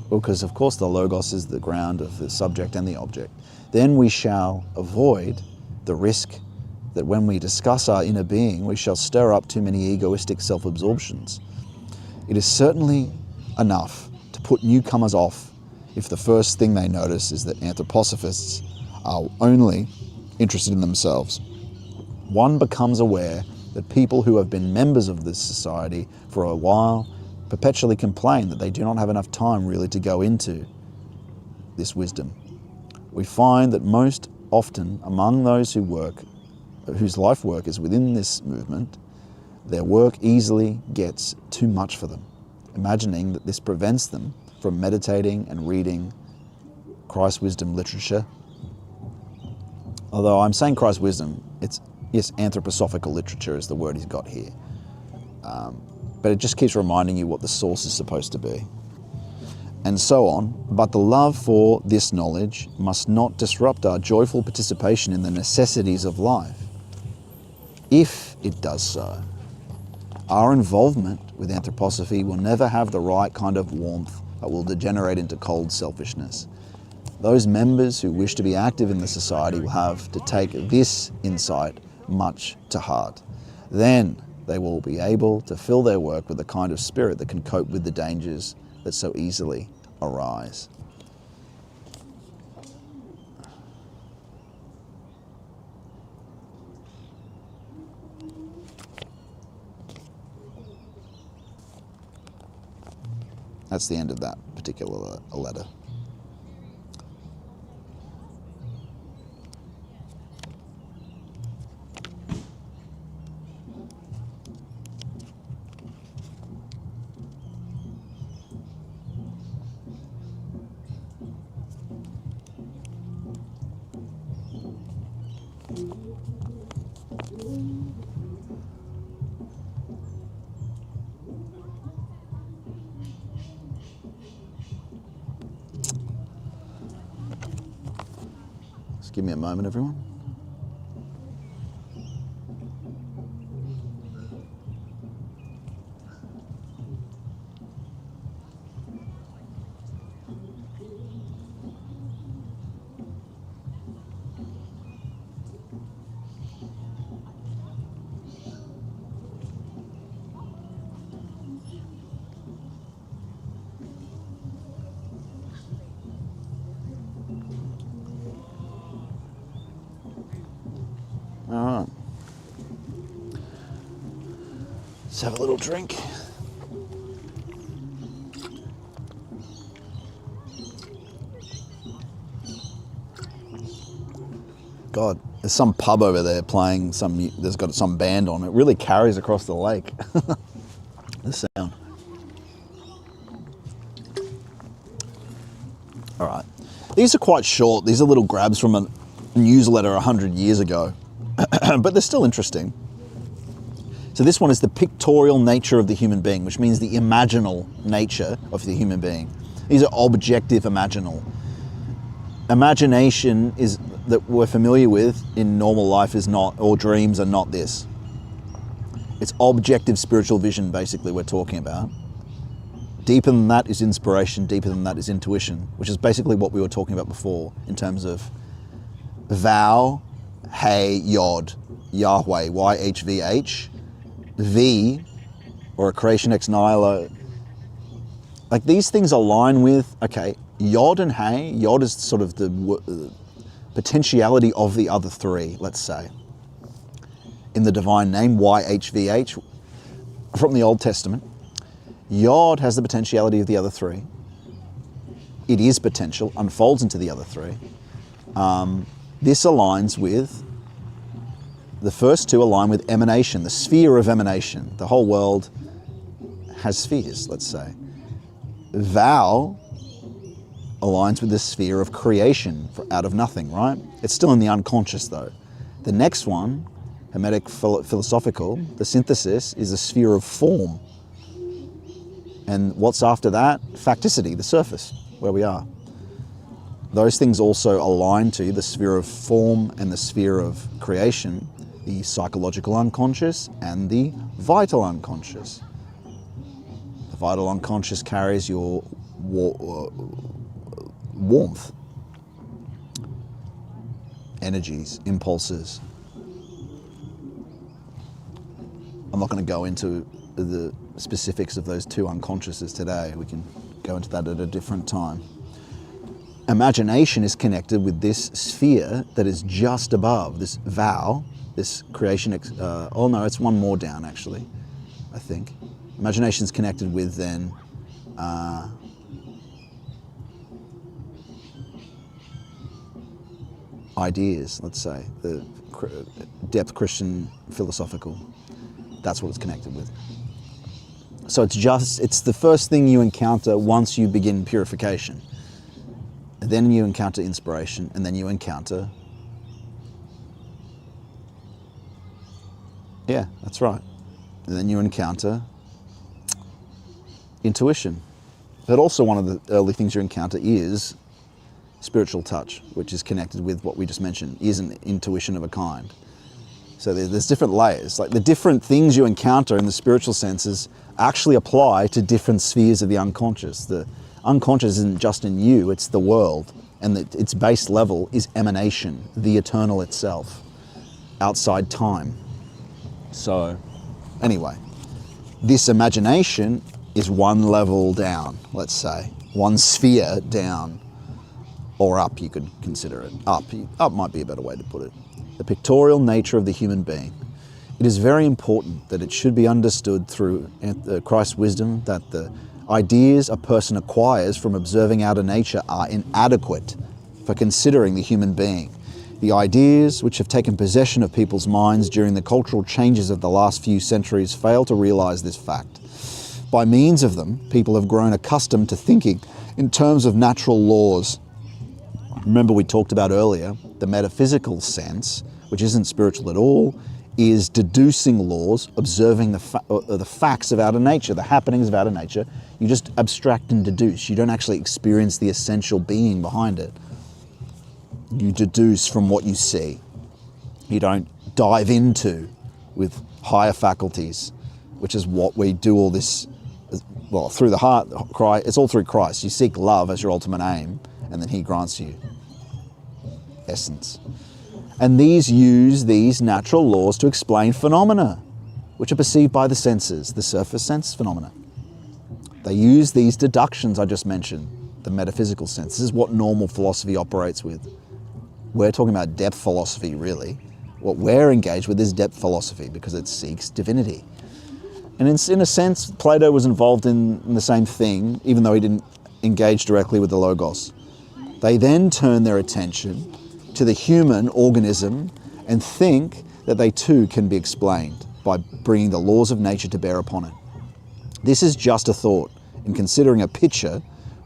Because of course the Logos is the ground of the subject and the object. Then we shall avoid the risk that when we discuss our inner being, we shall stir up too many egoistic self-absorptions. It is certainly enough to put newcomers off if the first thing they notice is that anthroposophists are only interested in themselves. One becomes aware that people who have been members of this society for a while perpetually complain that they do not have enough time really to go into this wisdom. We find that most often among those whose life work is within this movement, their work easily gets too much for them, imagining that this prevents them from meditating and reading Christ's wisdom literature. Although I'm saying Christ's wisdom, yes, anthroposophical literature is the word he's got here. But it just keeps reminding you what the source is supposed to be. And so on. But the love for this knowledge must not disrupt our joyful participation in the necessities of life. If it does so, our involvement with anthroposophy will never have the right kind of warmth, but will degenerate into cold selfishness. Those members who wish to be active in the society will have to take this insight much to heart. Then they will be able to fill their work with the kind of spirit that can cope with the dangers that so easily arise. That's the end of that particular letter. Just give me a moment, everyone. All right. Let's have a little drink. God, there's some pub over there playing there's got some band on. It really carries across the lake, the sound. All right. These are quite short. These are little grabs from a newsletter 100 years ago, but they're still interesting. So this one is the pictorial nature of the human being, which means the imaginal nature of the human being. These are objective imaginal. Imagination is that we're familiar with in normal life is not, or dreams are not this. It's objective spiritual vision, basically, we're talking about. Deeper than that is inspiration, deeper than that is intuition, which is basically what we were talking about before in terms of Vow, Hey, Yod, Yahweh, YHVH, V, or a creation ex nihilo. Like these things align with, okay, Yod and Hey. Yod is sort of the potentiality of the other three, let's say. In the divine name, YHVH, from the Old Testament, Yod has the potentiality of the other three. It is potential, unfolds into the other three. This aligns with, the first two align with emanation, the sphere of emanation. The whole world has spheres, let's say. Vow aligns with the sphere of creation out of nothing, right? It's still in the unconscious though. The next one, Hermetic philosophical, the synthesis, is a sphere of form. And what's after that? Facticity, the surface, where we are. Those things also align to the sphere of form and the sphere of creation, the psychological unconscious and the vital unconscious. The vital unconscious carries your warmth, energies, impulses. I'm not going to go into the specifics of those two unconsciouses today. We can go into that at a different time. Imagination is connected with this sphere that is just above, this vow, this creation, oh no, it's one more down actually, I think. Imagination is connected with then ideas, let's say, the depth Christian philosophical. That's what it's connected with. So it's the first thing you encounter once you begin purification. And then you encounter inspiration, and then you encounter, yeah, that's right. And then you encounter intuition. But also one of the early things you encounter is spiritual touch, which is connected with what we just mentioned, is an intuition of a kind. So there's different layers. Like the different things you encounter in the spiritual senses actually apply to different spheres of the unconscious. The unconscious isn't just in you, it's the world. And its base level is emanation, the eternal itself, outside time. So anyway, this imagination is one level down, let's say, one sphere down, or up, you could consider it. Up might be a better way to put it. The pictorial nature of the human being. It is very important that it should be understood through Christ's wisdom that the ideas a person acquires from observing outer nature are inadequate for considering the human being. The ideas which have taken possession of people's minds during the cultural changes of the last few centuries fail to realize this fact. By means of them, people have grown accustomed to thinking in terms of natural laws. Remember, we talked about earlier, the metaphysical sense, which isn't spiritual at all, is deducing laws, observing the facts of outer nature, the happenings of outer nature. You just abstract and deduce. You don't actually experience the essential being behind it. You deduce from what you see. You don't dive into with higher faculties, which is what we do all this, well, through the heart, it's all through Christ. You seek love as your ultimate aim, and then he grants you essence. And these use these natural laws to explain phenomena, which are perceived by the senses, the surface sense phenomena. They use these deductions I just mentioned, the metaphysical sense. This is what normal philosophy operates with. We're talking about depth philosophy, really. What we're engaged with is depth philosophy because it seeks divinity. And in a sense, Plato was involved in the same thing, even though he didn't engage directly with the Logos. They then turn their attention to the human organism and think that they too can be explained by bringing the laws of nature to bear upon it. This is just a thought in considering a picture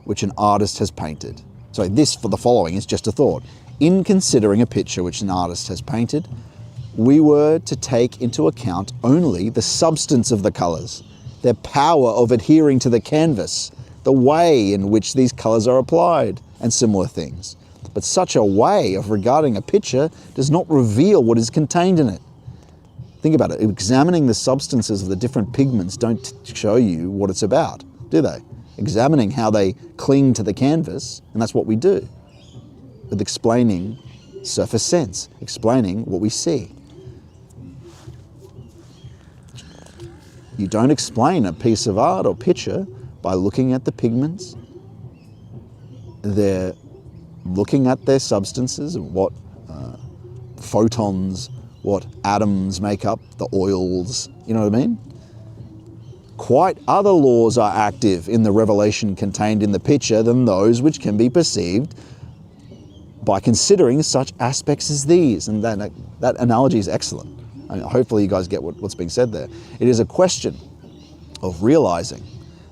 which an artist has painted. So this, for the following, is just a thought. In considering a picture which an artist has painted, we were to take into account only the substance of the colours, their power of adhering to the canvas, the way in which these colours are applied, and similar things. But such a way of regarding a picture does not reveal what is contained in it. Think about it. Examining the substances of the different pigments don't show you what it's about, do they? Examining how they cling to the canvas, and that's what we do with explaining surface sense, explaining what we see. You don't explain a piece of art or picture by looking at the pigments. They're looking at their substances and what photons, what atoms make up the oils, you know what I mean? Quite other laws are active in the revelation contained in the picture than those which can be perceived by considering such aspects as these. And that analogy is excellent. I mean, hopefully you guys get what's being said there. It is a question of realizing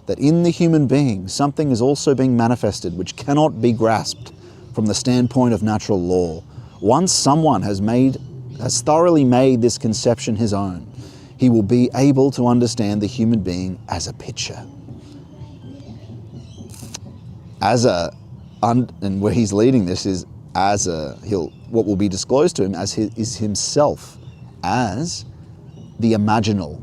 that in the human being, something is also being manifested which cannot be grasped from the standpoint of natural law. Once someone has thoroughly made this conception his own, he will be able to understand the human being as a picture. And where he's leading this is what will be disclosed to him is himself as the imaginal.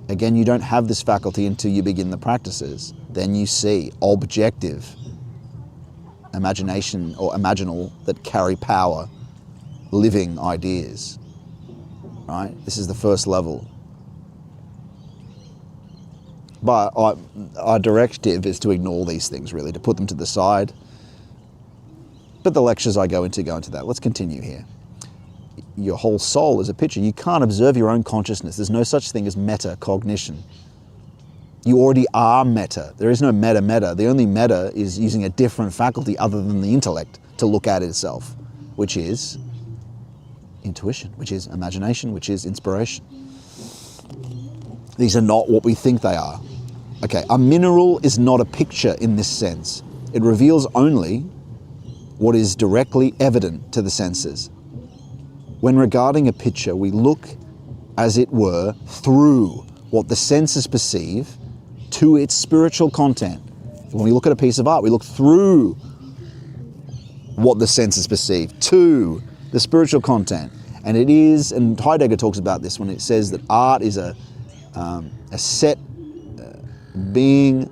Again, you don't have this faculty until you begin the practices. Then you see objective imagination or imaginal that carry power, living ideas, right? This is the first level. But our directive is to ignore these things, really, to put them to the side. But the lectures I go into that. Let's continue here. Your whole soul is a picture. You can't observe your own consciousness. There's no such thing as metacognition. You already are meta. There is no meta. The only meta is using a different faculty other than the intellect to look at itself, which is intuition, which is imagination, which is inspiration. These are not what we think they are. Okay, a mineral is not a picture in this sense. It reveals only what is directly evident to the senses. When regarding a picture, we look, as it were, through what the senses perceive to its spiritual content. When we look at a piece of art, we look through what the senses perceive to the spiritual content. And it is, and Heidegger talks about this when it says that art is a set being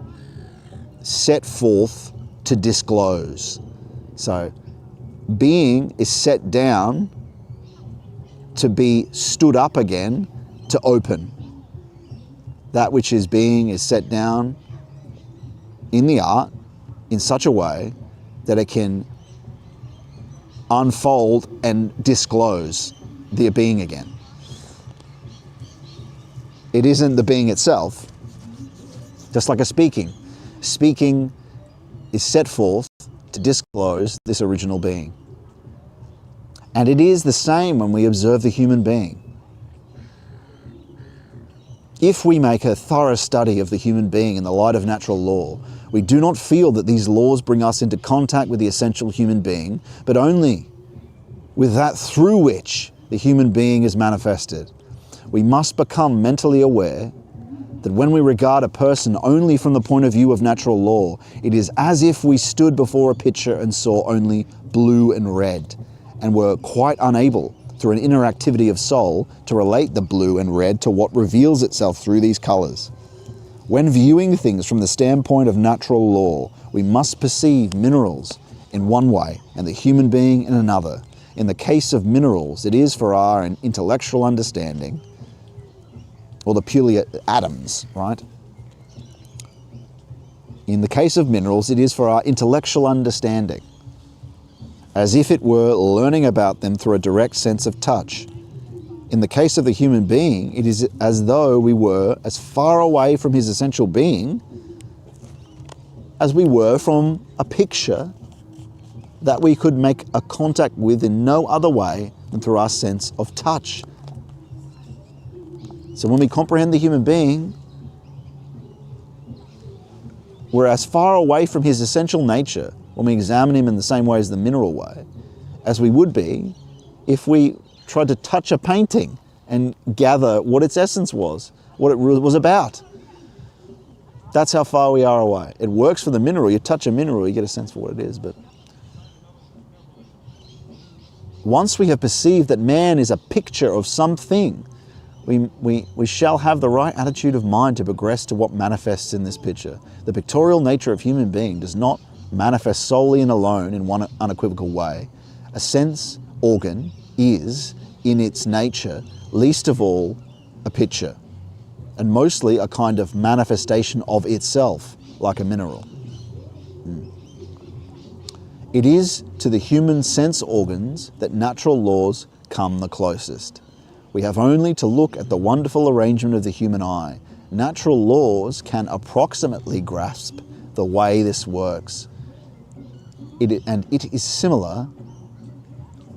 set forth to disclose. So being is set down to be stood up again, to open. That which is being is set down in the art in such a way that it can unfold and disclose the being again. It isn't the being itself, just like a speaking. Speaking is set forth to disclose this original being. And it is the same when we observe the human being. If we make a thorough study of the human being in the light of natural law, we do not feel that these laws bring us into contact with the essential human being, but only with that through which the human being is manifested. We must become mentally aware that when we regard a person only from the point of view of natural law, it is as if we stood before a picture and saw only blue and red, and were quite unable, through an inner activity of soul, to relate the blue and red to what reveals itself through these colours. When viewing things from the standpoint of natural law, we must perceive minerals in one way and the human being in another. In the case of minerals, it is for our intellectual understanding, or the purely atoms, right? In the case of minerals, it is for our intellectual understanding, as if it were learning about them through a direct sense of touch. In the case of the human being, it is as though we were as far away from his essential being as we were from a picture that we could make a contact with in no other way than through our sense of touch. So when we comprehend the human being, we're as far away from his essential nature when we examine him in the same way as the mineral way, as we would be if we tried to touch a painting and gather what its essence was, what it was about. That's how far we are away. It works for the mineral. You touch a mineral, you get a sense for what it is. But once we have perceived that man is a picture of something, we shall have the right attitude of mind to progress to what manifests in this picture. The pictorial nature of human being does not manifest solely and alone in one unequivocal way. A sense organ is, in its nature, least of all a picture, and mostly a kind of manifestation of itself, like a mineral. It is to the human sense organs that natural laws come the closest. We have only to look at the wonderful arrangement of the human eye. Natural laws can approximately grasp the way this works. And it is similar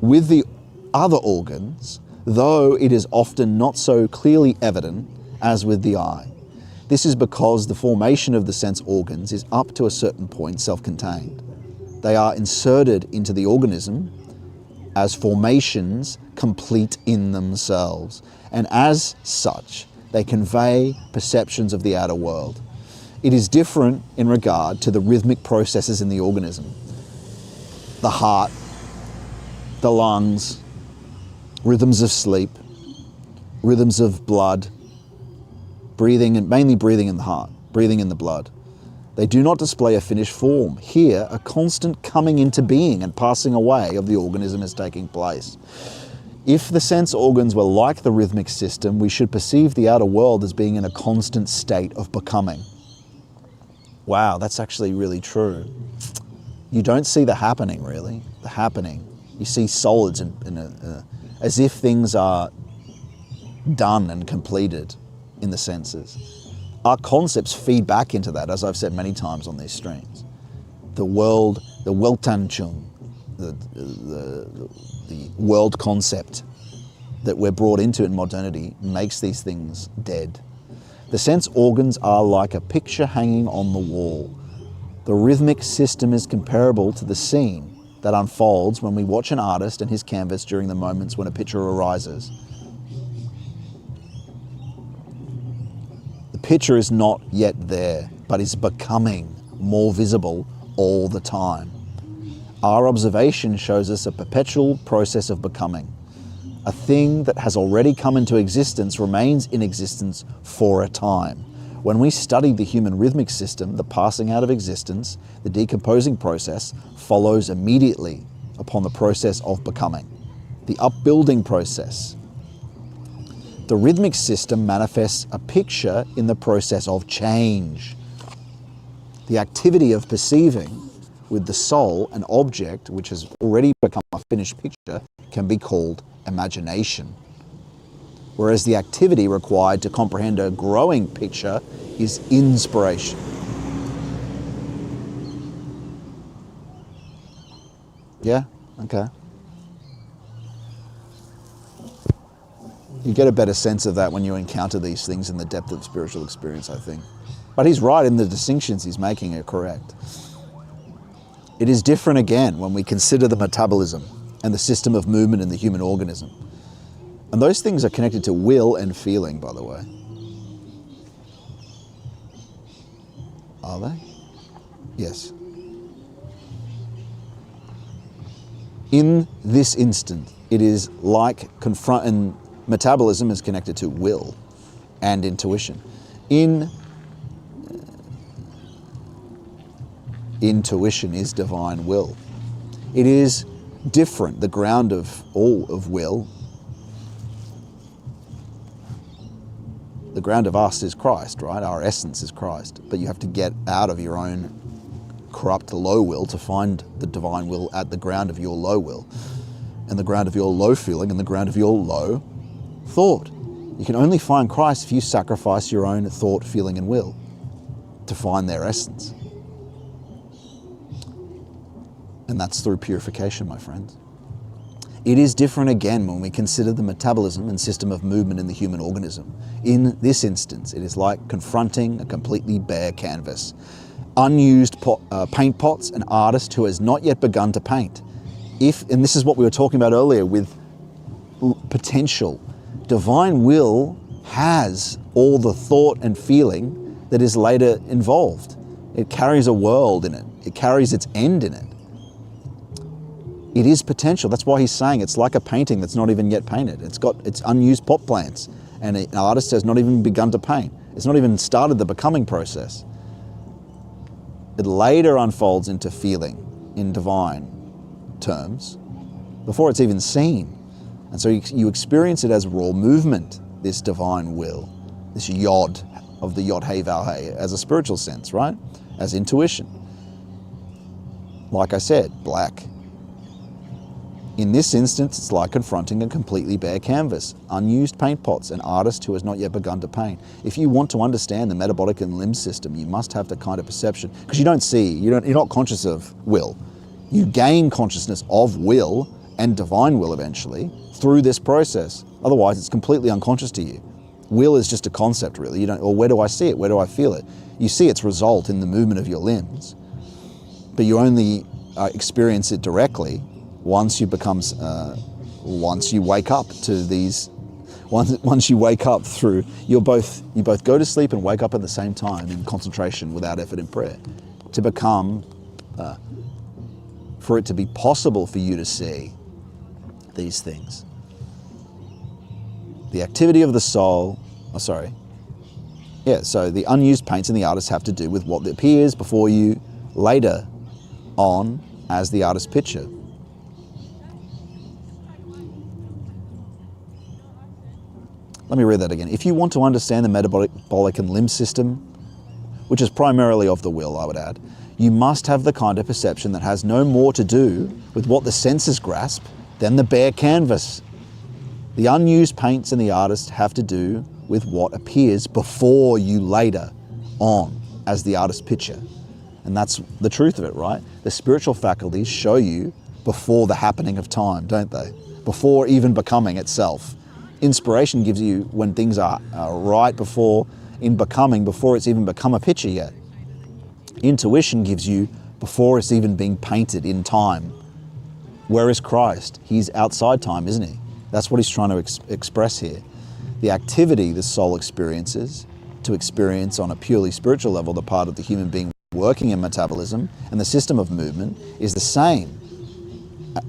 with the other organs, though it is often not so clearly evident as with the eye. This is because the formation of the sense organs is up to a certain point self-contained. They are inserted into the organism as formations complete in themselves, and as such, they convey perceptions of the outer world. It is different in regard to the rhythmic processes in the organism. The heart, the lungs, rhythms of sleep, rhythms of blood, breathing, and mainly breathing in the heart, breathing in the blood. They do not display a finished form. Here, a constant coming into being and passing away of the organism is taking place. If the sense organs were like the rhythmic system, we should perceive the outer world as being in a constant state of becoming. Wow, that's actually really true. You don't see the happening, really. The happening. You see solids as if things are done and completed in the senses. Our concepts feed back into that, as I've said many times on these streams. The world, the Weltanschauung, the world concept that we're brought into in modernity makes these things dead. The sense organs are like a picture hanging on the wall. The rhythmic system is comparable to the scene that unfolds when we watch an artist and his canvas during the moments when a picture arises. The picture is not yet there, but is becoming more visible all the time. Our observation shows us a perpetual process of becoming. A thing that has already come into existence remains in existence for a time. When we study the human rhythmic system, the passing out of existence, the decomposing process, follows immediately upon the process of becoming, the upbuilding process. The rhythmic system manifests a picture in the process of change. The activity of perceiving with the soul an object which has already become a finished picture can be called imagination. Whereas the activity required to comprehend a growing picture is inspiration. Yeah? Okay. You get a better sense of that when you encounter these things in the depth of spiritual experience, I think. But he's right in the distinctions he's making are correct. It is different again when we consider the metabolism and the system of movement in the human organism. And those things are connected to will and feeling, by the way. Are they? Yes. In this instant, it is like and metabolism is connected to will and intuition. Intuition is divine will. It is different. The ground of all of will, the ground of us is Christ, right? Our essence is Christ. But you have to get out of your own corrupt low will to find the divine will at the ground of your low will, and the ground of your low feeling, and the ground of your low thought. You can only find Christ if you sacrifice your own thought, feeling, and will to find their essence. And that's through purification, my friends. It is different again when we consider the metabolism and system of movement in the human organism. In this instance, it is like confronting a completely bare canvas. Unused paint pots, an artist who has not yet begun to paint. And this is what we were talking about earlier with potential. Divine will has all the thought and feeling that is later involved. It carries a world in it. It carries its end in it. It is potential. That's why he's saying it's like a painting that's not even yet painted. It's got its unused pot plants, and an artist has not even begun to paint. It's not even started the becoming process. It later unfolds into feeling in divine terms before it's even seen. And so you experience it as raw movement, this divine will, this yod of the yod hey vav hey, as a spiritual sense, right? As intuition. Like I said, black. In this instance, it's like confronting a completely bare canvas, unused paint pots, an artist who has not yet begun to paint. If you want to understand the metabolic and limb system, you must have the kind of perception, because you don't see, you're not conscious of will. You gain consciousness of will and divine will eventually through this process. Otherwise, it's completely unconscious to you. Will is just a concept, really. You don't, or where do I see it? Where do I feel it? You see its result in the movement of your limbs, but you only experience it directly once you wake up to these. Once you wake up through, you both go to sleep and wake up at the same time in concentration without effort in prayer, to become, for it to be possible for you to see these things. The activity of the soul, so the unused paints in the artist have to do with what appears before you later on as the artist's picture. Let me read that again. If you want to understand the metabolic and limb system, which is primarily of the will, I would add, you must have the kind of perception that has no more to do with what the senses grasp than the bare canvas. The unused paints in the artist have to do with what appears before you later on as the artist's picture. And that's the truth of it, right? The spiritual faculties show you before the happening of time, don't they? Before even becoming itself. Inspiration gives you when things are right before it's even become a picture yet. Intuition gives you before it's even being painted in time. Where is Christ? He's outside time, isn't he? That's what he's trying to express here. The activity the soul experiences, to experience on a purely spiritual level the part of the human being working in metabolism and the system of movement, is the same.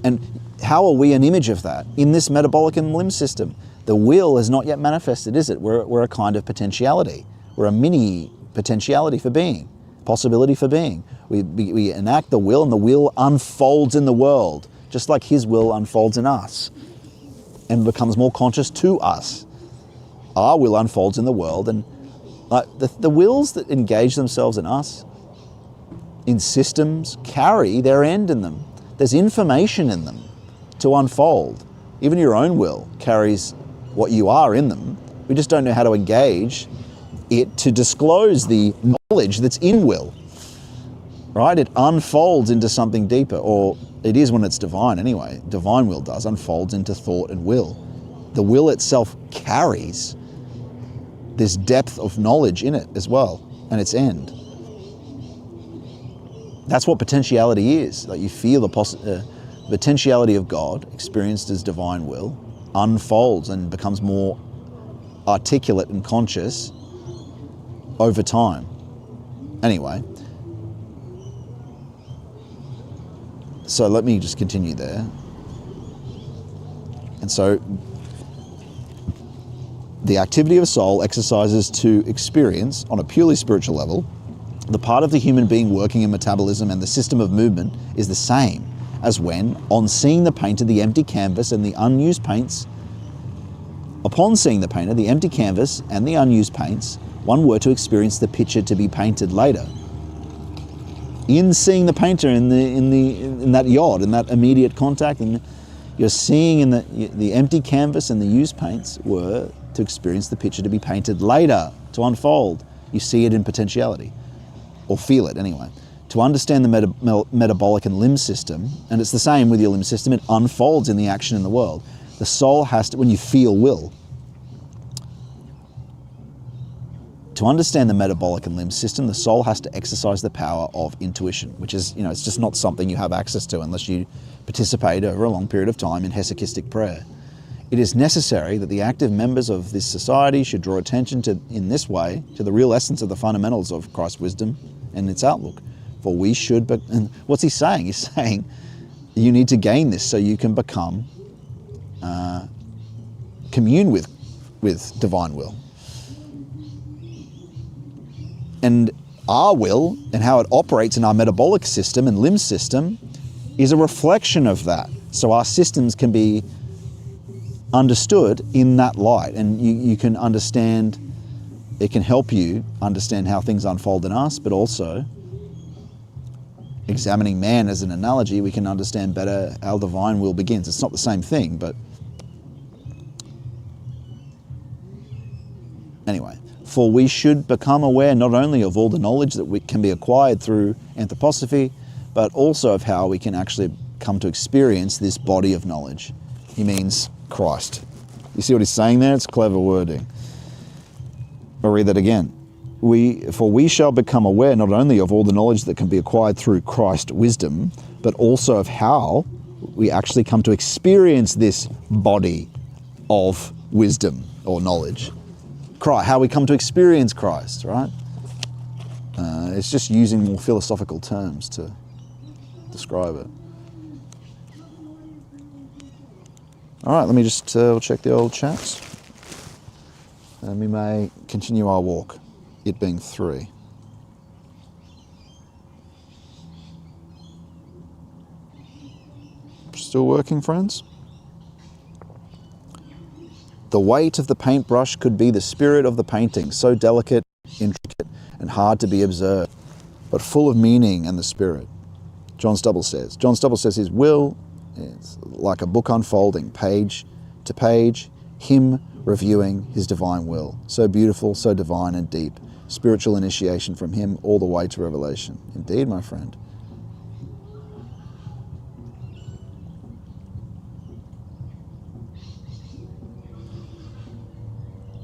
And how are we an image of that in this metabolic and limb system? The will is not yet manifested, is it? We're a kind of potentiality. We're a mini potentiality for being, possibility for being. We enact the will, and the will unfolds in the world, just like his will unfolds in us and becomes more conscious to us. Our will unfolds in the world, and the wills that engage themselves in us, in systems, carry their end in them. There's information in them to unfold. Even your own will carries what you are in them. We just don't know how to engage it to disclose the knowledge that's in will, right? It unfolds into something deeper, or it is when it's divine anyway. Divine will does, unfolds into thought and will. The will itself carries this depth of knowledge in it as well, and its end. That's what potentiality is. Like, you feel the potentiality of God, experienced as divine will, unfolds and becomes more articulate and conscious over time. Anyway, so let me just continue there. And so the activity of a soul exercises to experience, on a purely spiritual level, the part of the human being working in metabolism and the system of movement is the same as when, on seeing the painter, the empty canvas and the unused paints, upon seeing the painter, the empty canvas and the unused paints, one were to experience the picture to be painted later. In seeing the painter in that yacht, in that immediate contact, and you're seeing in the empty canvas and the used paints were to experience the picture to be painted later, to unfold. You see it in potentiality, or feel it anyway. To understand the metabolic and limb system, and it's the same with your limb system, it unfolds in the action in the world. The soul has to, when you feel will, to understand the metabolic and limb system, the soul has to exercise the power of intuition, which is, it's just not something you have access to unless you participate over a long period of time in hesychistic prayer. It is necessary that the active members of this society should draw attention to, in this way, to the real essence of the fundamentals of Christ's wisdom and its outlook. For we should, and what's he saying? He's saying you need to gain this so you can become, commune with divine will. And our will and how it operates in our metabolic system and limb system is a reflection of that. So our systems can be understood in that light, and you can understand, it can help you understand how things unfold in us, but also examining man as an analogy, we can understand better how divine will begins. It's not the same thing, but anyway. For we should become aware not only of all the knowledge that can be acquired through anthroposophy, but also of how we can actually come to experience this body of knowledge. He means Christ. You see what he's saying there? It's clever wording. I'll read that again. For we shall become aware not only of all the knowledge that can be acquired through Christ's wisdom, but also of how we actually come to experience this body of wisdom or knowledge. How we come to experience Christ, right? It's just using more philosophical terms to describe it. All right, let me just check the old chats. And we may continue our walk, it being 3. Still working, friends? The weight of the paintbrush could be the spirit of the painting, so delicate, intricate, and hard to be observed, but full of meaning and the spirit. John Stubble says his will is like a book unfolding, page to page, him reviewing his divine will. So beautiful, so divine and deep. Spiritual initiation from him all the way to revelation. Indeed, my friend.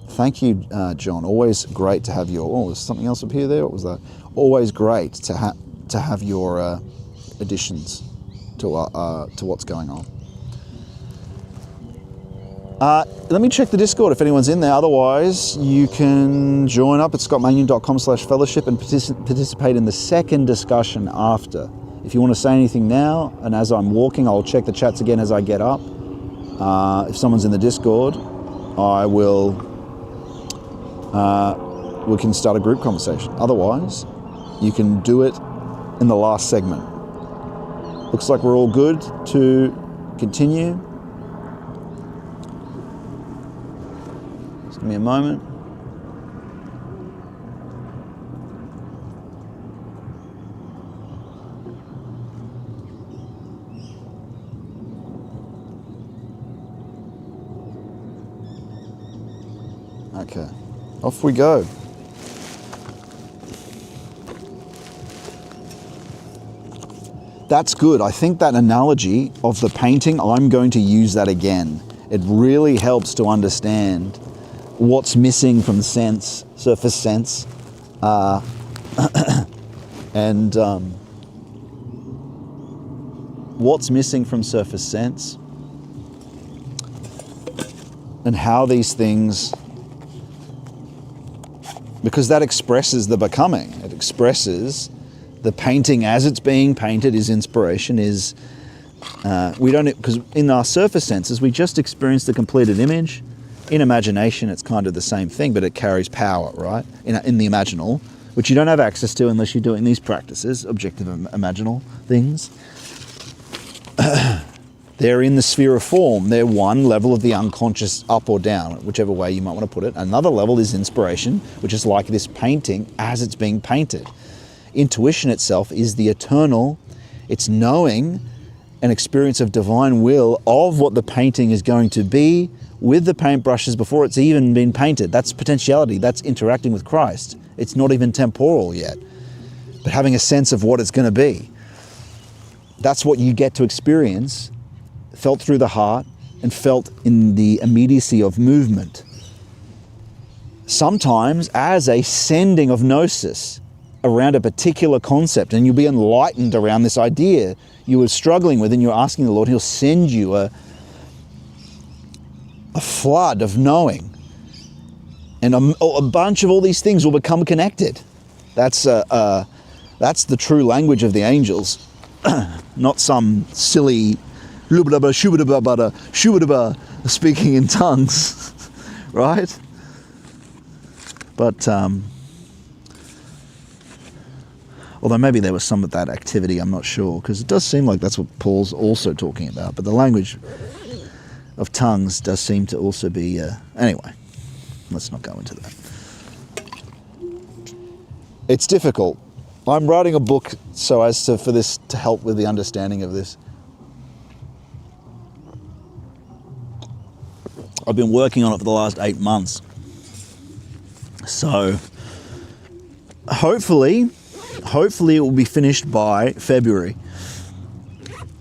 Thank you, John. Always great to have your... Oh, there's something else up here there? What was that? Always great to have your additions to what's going on. Let me check the Discord if anyone's in there. Otherwise, you can join up at scottmanion.com/fellowship and participate in the second discussion after. If you want to say anything now, and as I'm walking, I'll check the chats again as I get up. If someone's in the Discord, we can start a group conversation. Otherwise, you can do it in the last segment. Looks like we're all good to continue. Just give me a moment. Okay, off we go. That's good. I think that analogy of the painting, I'm going to use that again. It really helps to understand what's missing from sense, surface sense, and what's missing from surface sense, and how these things, because that expresses the becoming. It expresses the painting as it's being painted is inspiration, is, we don't, because in our surface senses, we just experience the completed image. In imagination, it's kind of the same thing, but it carries power, right? In the imaginal, which you don't have access to unless you're doing these practices, objective imaginal things. They're in the sphere of form. They're one level of the unconscious, up or down, whichever way you might want to put it. Another level is inspiration, which is like this painting as it's being painted. Intuition itself is the eternal, it's knowing an experience of divine will of what the painting is going to be with the paintbrushes before it's even been painted. That's potentiality, that's interacting with Christ. It's not even temporal yet, but having a sense of what it's going to be. That's what you get to experience, felt through the heart and felt in the immediacy of movement. Sometimes as a sending of gnosis around a particular concept, and you'll be enlightened around this idea you were struggling with, and you're asking the Lord, He'll send you a flood of knowing, and a bunch of all these things will become connected. That's the true language of the angels, not some silly speaking in tongues, right? But although maybe there was some of that activity, I'm not sure, because it does seem like that's what Paul's also talking about. But the language of tongues does seem to also be... anyway, let's not go into that. It's difficult. I'm writing a book so as to, for this to help with the understanding of this. I've been working on it for the last 8 months. So hopefully it will be finished by February.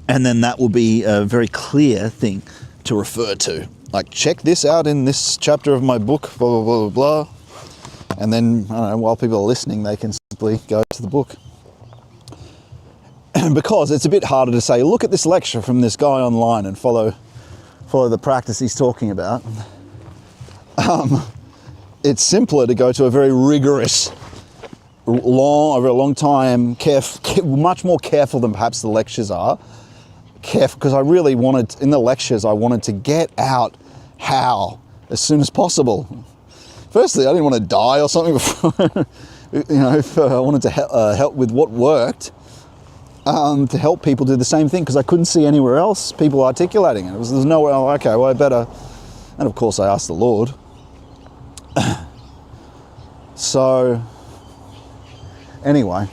And then that will be a very clear thing to refer to. Like, check this out in this chapter of my book, blah, blah, blah, blah, blah. And then, I don't know, while people are listening, they can simply go to the book. Because it's a bit harder to say, look at this lecture from this guy online and follow the practice he's talking about. It's simpler to go to a very rigorous, over a long time, much more careful than perhaps the lectures are. Careful, because I really wanted, in the lectures, I wanted to get out how, as soon as possible. Firstly, I didn't want to die or something before, if I wanted to help with what worked, to help people do the same thing, because I couldn't see anywhere else people articulating it. There's nowhere, okay, well I better, and of course I asked the Lord. So, anyway,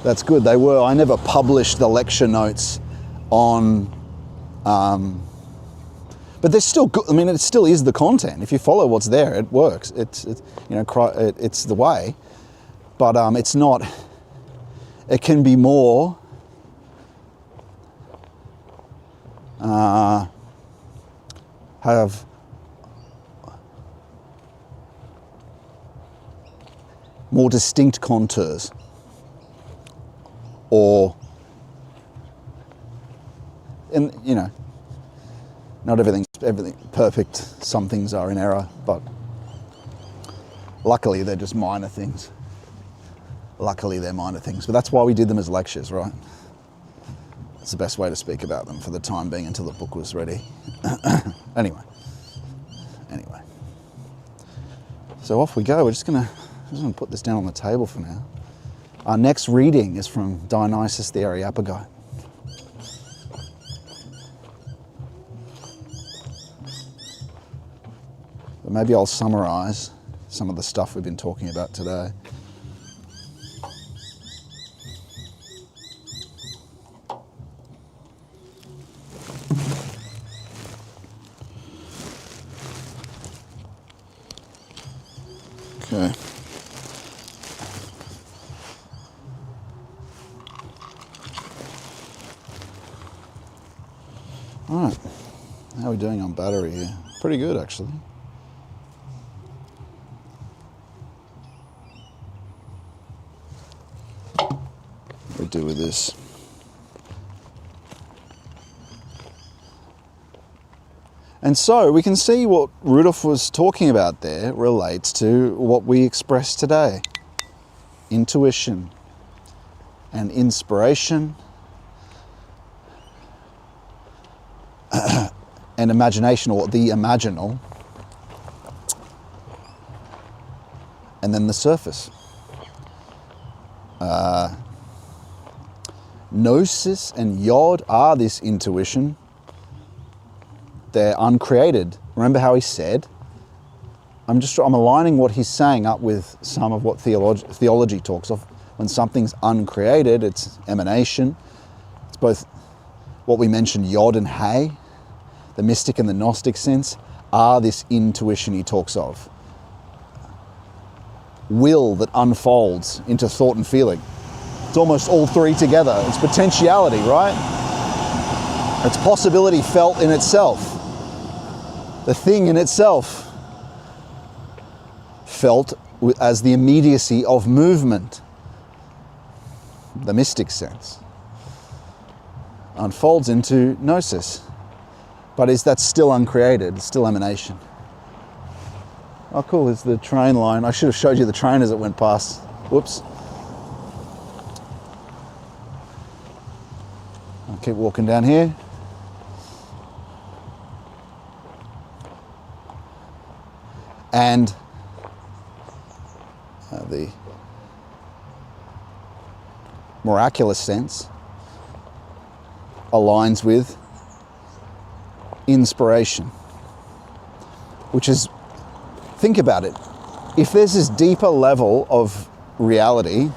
that's good. I never published the lecture notes on, but they're still good. I mean, it still is the content. If you follow what's there, it works. It's the way, but it's not. It can be more. Have more distinct contours, or, and not everything perfect. Some things are in error, but luckily they're just minor things. luckily they're minor things, but that's why we did them as lectures, right? It's the best way to speak about them for the time being until the book was ready. Anyway. So off we go. We're just gonna put this down on the table for now. Our next reading is from Dionysius the Areopagite. But maybe I'll summarize some of the stuff we've been talking about today. Okay. All right. How are we doing on battery here? Pretty good, actually. What do we do with this? And so we can see what Rudolf was talking about there relates to what we express today. Intuition and inspiration and imagination, or the imaginal, and then the surface. Gnosis and Yod are this intuition. They're uncreated. Remember how he said, I'm aligning what he's saying up with some of what theology talks of. When something's uncreated, it's emanation. It's both what we mentioned, Yod and Hay. The mystic and the Gnostic sense are this intuition he talks of. Will that unfolds into thought and feeling. It's almost all three together. It's potentiality, right? It's possibility felt in itself. The thing in itself felt as the immediacy of movement. The mystic sense unfolds into gnosis. But is that still uncreated? It's still emanation. Oh, cool, there's the train line. I should have showed you the train as it went past. Whoops. I'll keep walking down here. And the miraculous sense aligns with inspiration, which is, think about it, if there's this deeper level of reality,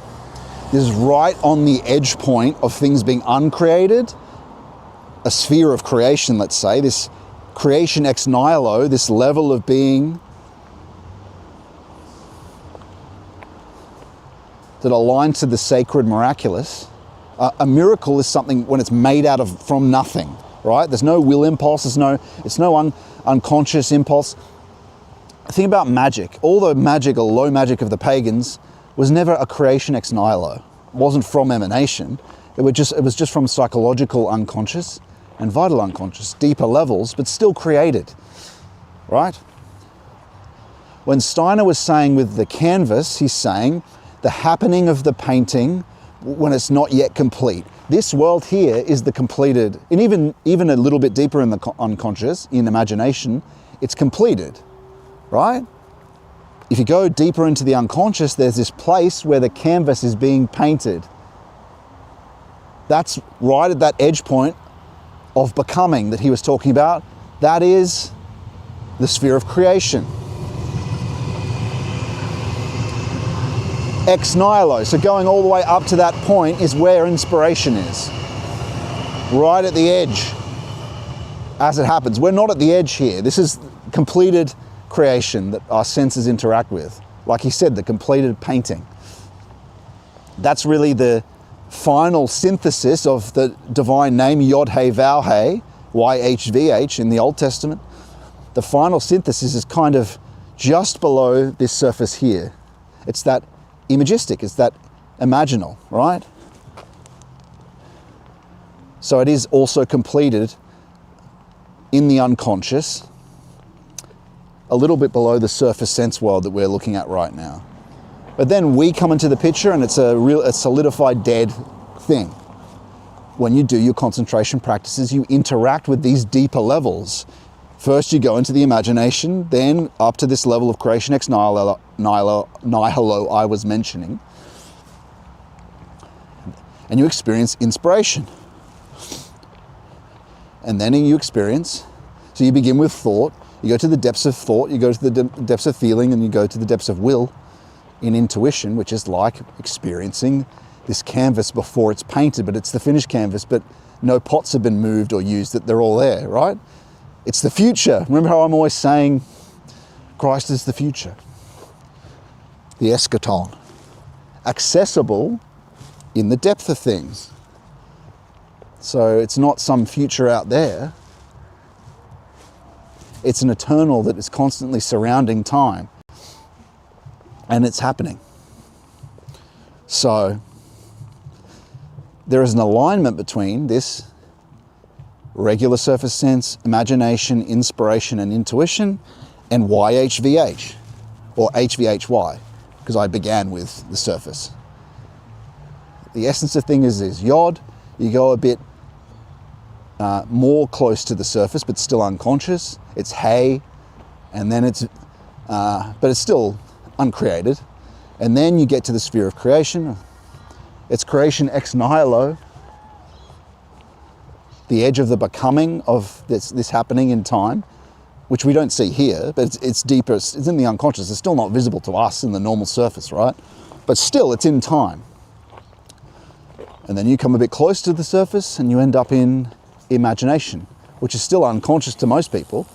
this is right on the edge point of things being uncreated, a sphere of creation, let's say, this creation ex nihilo, this level of being that aligns to the sacred miraculous. A miracle is something when it's made out of from nothing, right? There's no will impulse, it's no unconscious impulse. Think about magic. All the magic or low magic of the pagans was never a creation ex nihilo. It wasn't from emanation. It was just from psychological unconscious and vital unconscious, deeper levels, but still created, right? When Steiner was saying with the canvas, he's saying the happening of the painting when it's not yet complete. This world here is the completed, and even a little bit deeper in the unconscious, in imagination, it's completed, right? If you go deeper into the unconscious, there's this place where the canvas is being painted. That's right at that edge point of becoming that he was talking about. That is the sphere of creation. Ex nihilo, so going all the way up to that point is where inspiration is. Right at the edge as it happens. We're not at the edge here. This is completed creation that our senses interact with. Like he said, the completed painting. That's really the final synthesis of the divine name, Yod-He-Vav-He, YHVH in the Old Testament. The final synthesis is kind of just below this surface here. It's that imagistic, it's that imaginal, right? So it is also completed in the unconscious, a little bit below the surface sense world that we're looking at right now. But then we come into the picture and it's a solidified dead thing. When you do your concentration practices, you interact with these deeper levels. First you go into the imagination, then up to this level of creation ex nihilo I was mentioning. And you experience inspiration. And then you experience, so you begin with thought, you go to the depths of thought, you go to the depths of feeling, and you go to the depths of will in intuition, which is like experiencing this canvas before it's painted, but it's the finished canvas, but no pots have been moved or used, that they're all there, right? It's the future. Remember how I'm always saying Christ is the future, the eschaton, accessible in the depth of things. So it's not some future out there. It's an eternal that is constantly surrounding time. And it's happening. So there is an alignment between this regular surface sense, imagination, inspiration, and intuition, and YHVH, or HVHY, because I began with the surface. The essence of things is Yod. You go a bit more close to the surface, but still unconscious. It's Hey, and then it's, but it's still uncreated. And then you get to the sphere of creation. It's creation ex nihilo, the edge of the becoming of this happening in time, which we don't see here, but it's deeper, it's in the unconscious. It's still not visible to us in the normal surface, right? But still, it's in time. And then you come a bit close to the surface and you end up in imagination, which is still unconscious to most people.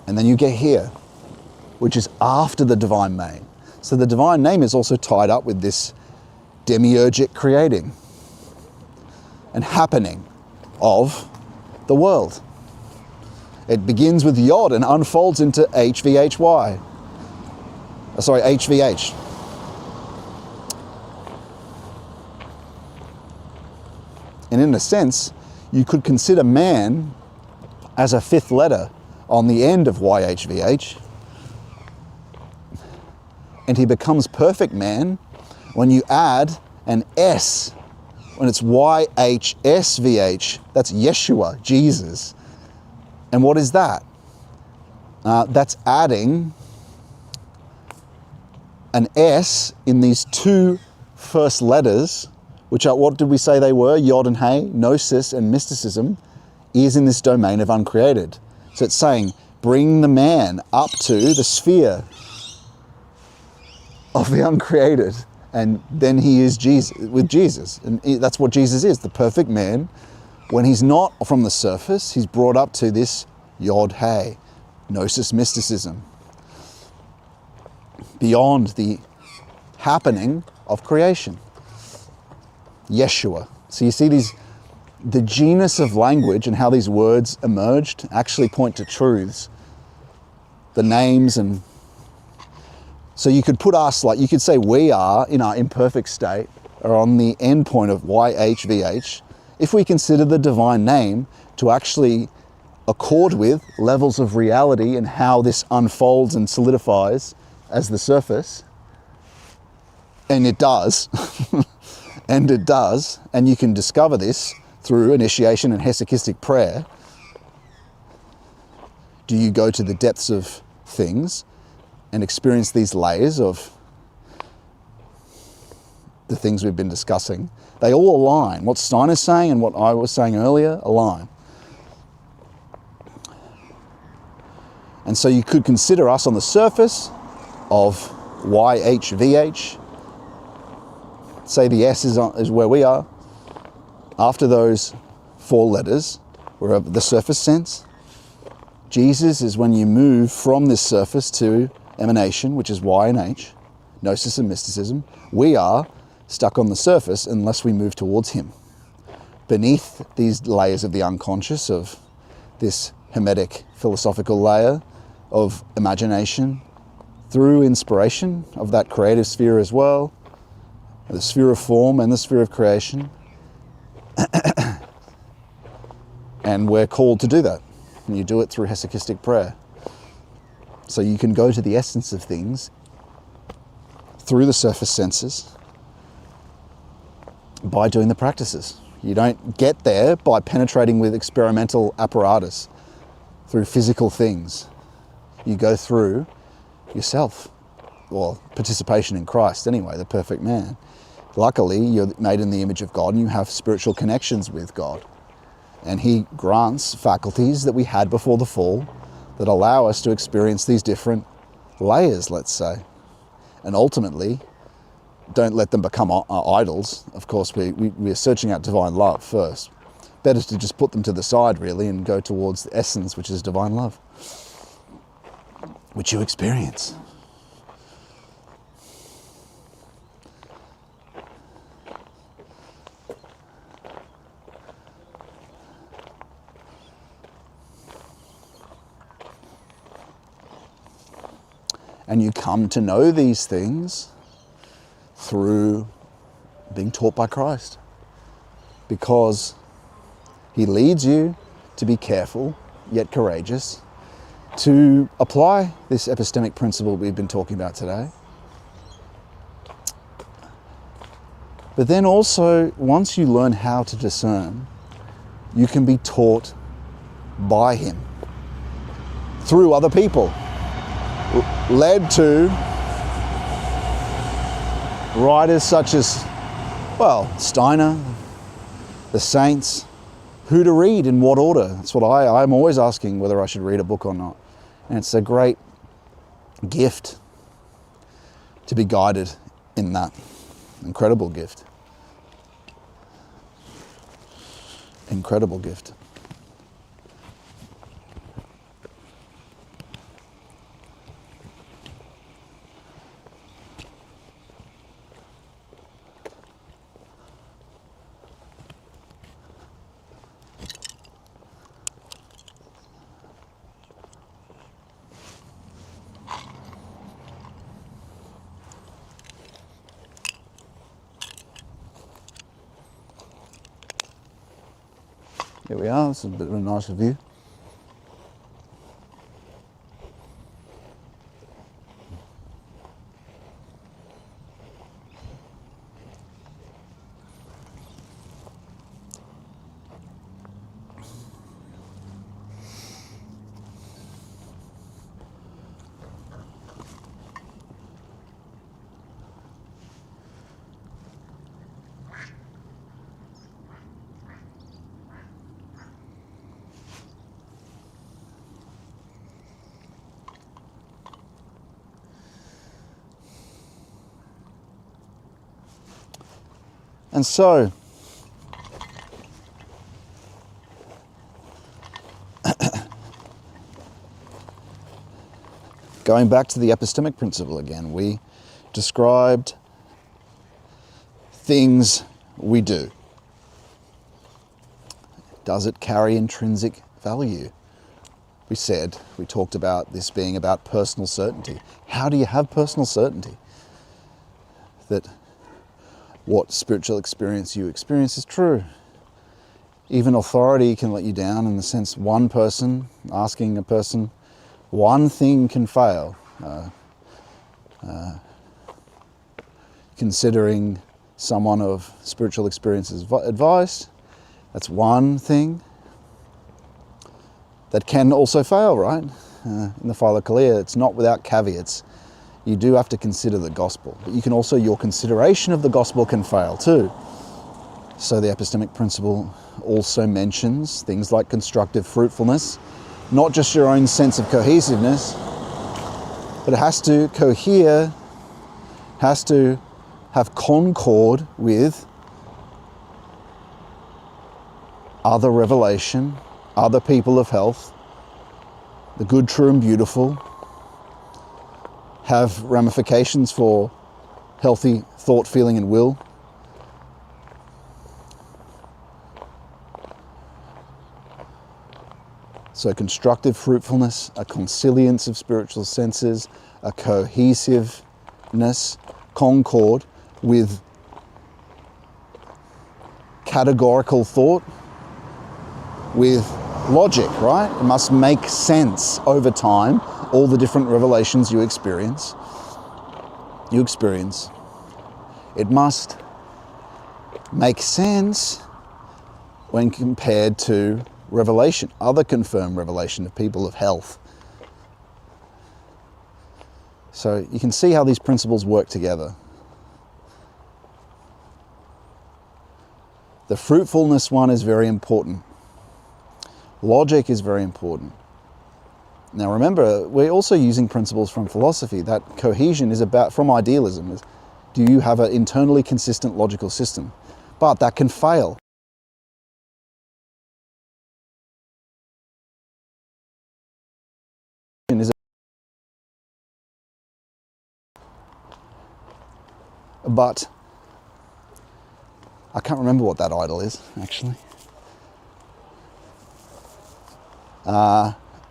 And then you get here, which is after the divine name. So the divine name is also tied up with this demiurgic creating and happening of the world. It begins with Yod and unfolds into HVHY. Sorry, HVH. And in a sense, you could consider man as a fifth letter on the end of YHVH. And he becomes perfect man when you add an S, when it's YHSVH, that's Yeshua, Jesus. And what is that? That's adding an S in these two first letters, which are, what did we say they were? Yod and Hey, gnosis and mysticism, is in this domain of uncreated. So it's saying, bring the man up to the sphere of the uncreated, and then he is Jesus, with Jesus. And that's what Jesus is, the perfect man. When he's not from the surface, he's brought up to this Yod Hey, gnosis mysticism, beyond the happening of creation. Yeshua. So you see the genus of language and how these words emerged actually point to truths. The names, and so you could put us, like you could say we are in our imperfect state, are on the end point of YHVH, if we consider the divine name to actually accord with levels of reality and how this unfolds and solidifies as the surface. And it does. And it does. And you can discover this through initiation and hesychistic prayer. Do you go to the depths of things and experience these layers of the things we've been discussing? They all align. What Steiner's saying and what I was saying earlier align. And so you could consider us on the surface of YHVH. Say the S is where we are. After those four letters, we're of the surface sense. Jesus is when you move from this surface to emanation, which is Y and H, gnosis and mysticism. We are stuck on the surface unless we move towards him. Beneath these layers of the unconscious, of this Hermetic philosophical layer of imagination, through inspiration of that creative sphere as well, the sphere of form and the sphere of creation. And we're called to do that. And you do it through hesychistic prayer. So you can go to the essence of things through the surface senses by doing the practices. You don't get there by penetrating with experimental apparatus through physical things. You go through yourself, or participation in Christ anyway, the perfect man. Luckily, you're made in the image of God and you have spiritual connections with God. And he grants faculties that we had before the fall that allow us to experience these different layers, let's say. And ultimately, don't let them become idols. Of course, we're searching out divine love first. Better to just put them to the side, really, and go towards the essence, which is divine love, which you experience. And you come to know these things through being taught by Christ, because he leads you to be careful yet courageous, to apply this epistemic principle we've been talking about today. But then also, once you learn how to discern, you can be taught by him through other people, led to writers such as, well, Steiner, the saints, who to read in what order. That's what I'm always asking, whether I should read a book or not. And it's a great gift to be guided in that. Incredible gift. Incredible gift. Here we are, this is a bit of a nicer view. And so, going back to the epistemic principle again, we described things we do. Does it carry intrinsic value? We talked about this being about personal certainty. How do you have personal certainty that what spiritual experience you experience is true? Even authority can let you down, in the sense one person asking a person one thing can fail. Considering someone of spiritual experience's advice, that's one thing that can also fail, right? In the Philokalia, it's not without caveats. You do have to consider the gospel, but you can also, your consideration of the gospel can fail too. So the epistemic principle also mentions things like constructive fruitfulness, not just your own sense of cohesiveness, but it has to cohere, has to have concord with other revelation, other people of health, the good, true, and beautiful, have ramifications for healthy thought, feeling, and will. So constructive fruitfulness, a consilience of spiritual senses, a cohesiveness, concord with categorical thought, with logic, right? It must make sense over time all the different revelations you experience, it must make sense when compared to revelation, other confirmed revelation of people of health. So you can see how these principles work together. The fruitfulness one is very important. Logic is very important. Now remember, we're also using principles from philosophy. That cohesion is about, from idealism. Do you have an internally consistent logical system? But that can fail. But I can't remember what that idol is, actually.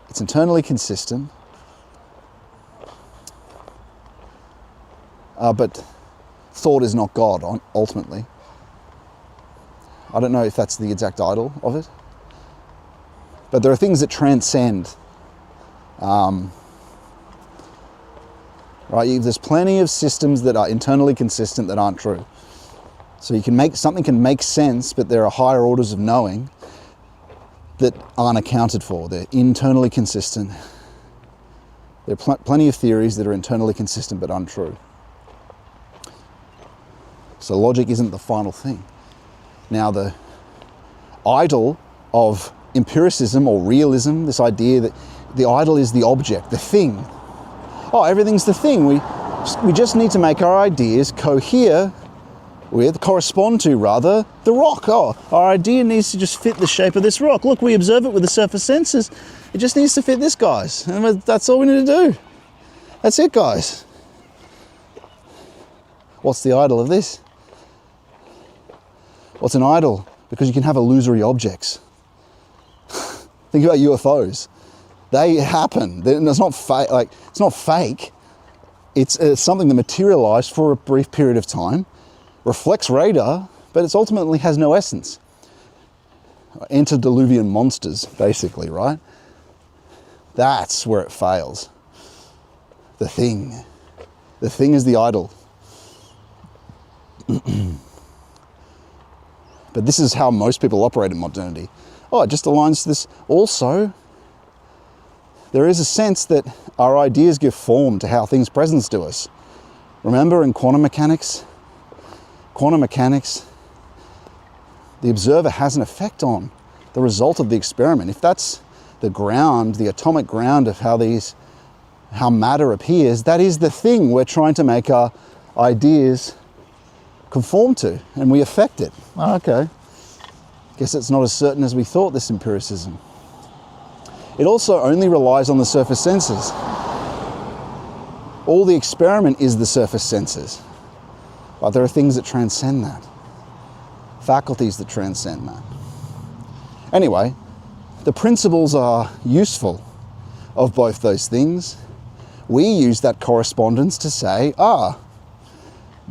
It's internally consistent. But thought is not God, ultimately. I don't know if that's the exact idol of it. But there are things that transcend. Right? There's plenty of systems that are internally consistent that aren't true. So you can make something can make sense, but there are higher orders of knowing that aren't accounted for. They're internally consistent. There are plenty of theories that are internally consistent but untrue. So logic isn't the final thing. Now the idol of empiricism or realism, this idea that the idol is the object, the thing. Oh, everything's the thing. We just need to make our ideas correspond to the rock. Oh, our idea needs to just fit the shape of this rock. Look, we observe it with the surface senses. It just needs to fit this, guys. And that's all we need to do. That's it, guys. What's the idol of this? What's an idol? Because you can have illusory objects. Think about UFOs. They happen. It's not fake. It's not fake. It's something that materialized for a brief period of time, reflects radar, but it ultimately has no essence. Antediluvian monsters, basically, right? That's where it fails. The thing. The thing is the idol. But this is how most people operate in modernity. Oh, it just aligns to this. Also, there is a sense that our ideas give form to how things present to us. Remember in quantum mechanics, the observer has an effect on the result of the experiment. If that's the ground, the atomic ground of how matter appears, that is the thing we're trying to make our ideas conform to, and we affect it. Oh, okay. Guess it's not as certain as we thought, this empiricism. It also only relies on the surface senses. All the experiment is the surface senses. But there are things that transcend that. Faculties that transcend that. Anyway, the principles are useful of both those things. We use that correspondence to say,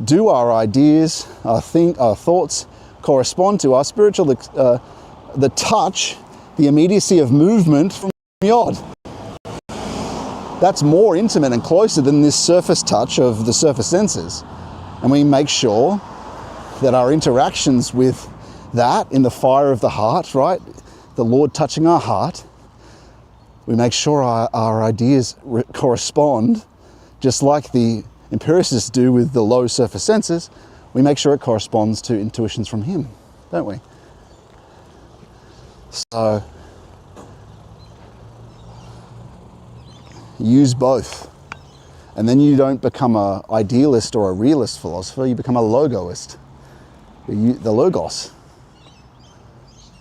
do our ideas, our thoughts correspond to our spiritual, the touch, the immediacy of movement from Yod. That's more intimate and closer than this surface touch of the surface senses. And we make sure that our interactions with that in the fire of the heart, right? The Lord touching our heart, we make sure our ideas correspond, just like the empiricists do with the low surface senses. We make sure it corresponds to intuitions from Him, don't we? So, use both. And then you don't become an idealist or a realist philosopher, you become a logoist. The logos.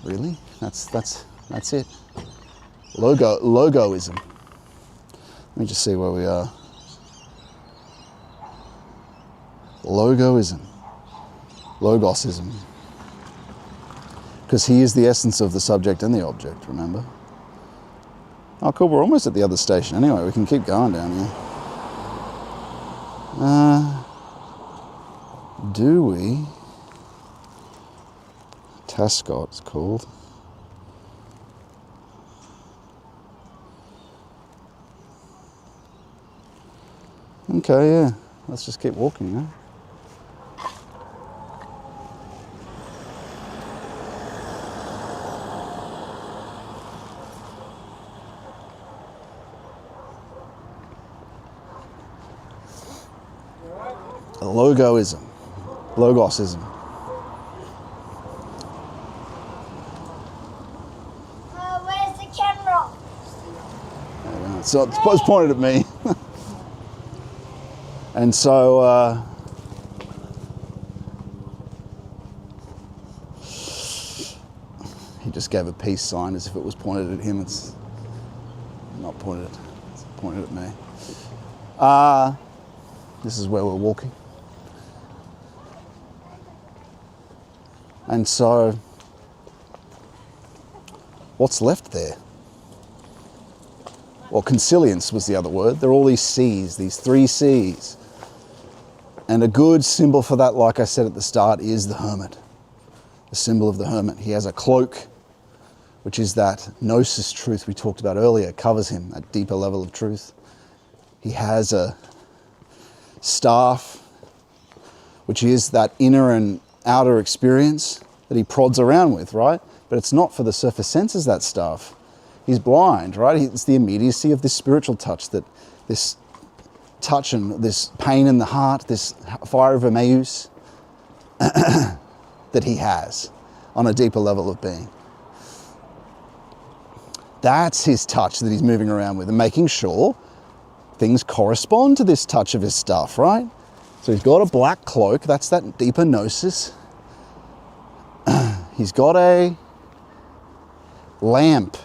Really? That's it. Logoism. Let me just see where we are. Logoism. Logosism. Because He is the essence of the subject and the object, remember? Oh, cool, we're almost at the other station. Anyway, we can keep going down here. Do we? Tascott, it's called. Okay, yeah. Let's just keep walking, huh? Logosism. Where's the camera? So it's pointed at me. And so he just gave a peace sign as if it was pointed at him. It's not pointed at, it's pointed at me. This is where we're walking. And so what's left there? Well, consilience was the other word. There are all these C's, these 3 C's. And a good symbol for that, like I said at the start, is the hermit. The symbol of the hermit. He has a cloak, which is that gnosis truth we talked about earlier. It covers him, that deeper level of truth. He has a staff, which is that inner and outer experience that he prods around with, right? But it's not for the surface senses, that staff. He's blind, right? It's the immediacy of this spiritual touch, that this touch and this pain in the heart, this fire of Emmaus that he has on a deeper level of being. That's his touch that he's moving around with and making sure things correspond to this touch of his staff, right? So he's got a black cloak, that's that deeper gnosis. He's got a lamp,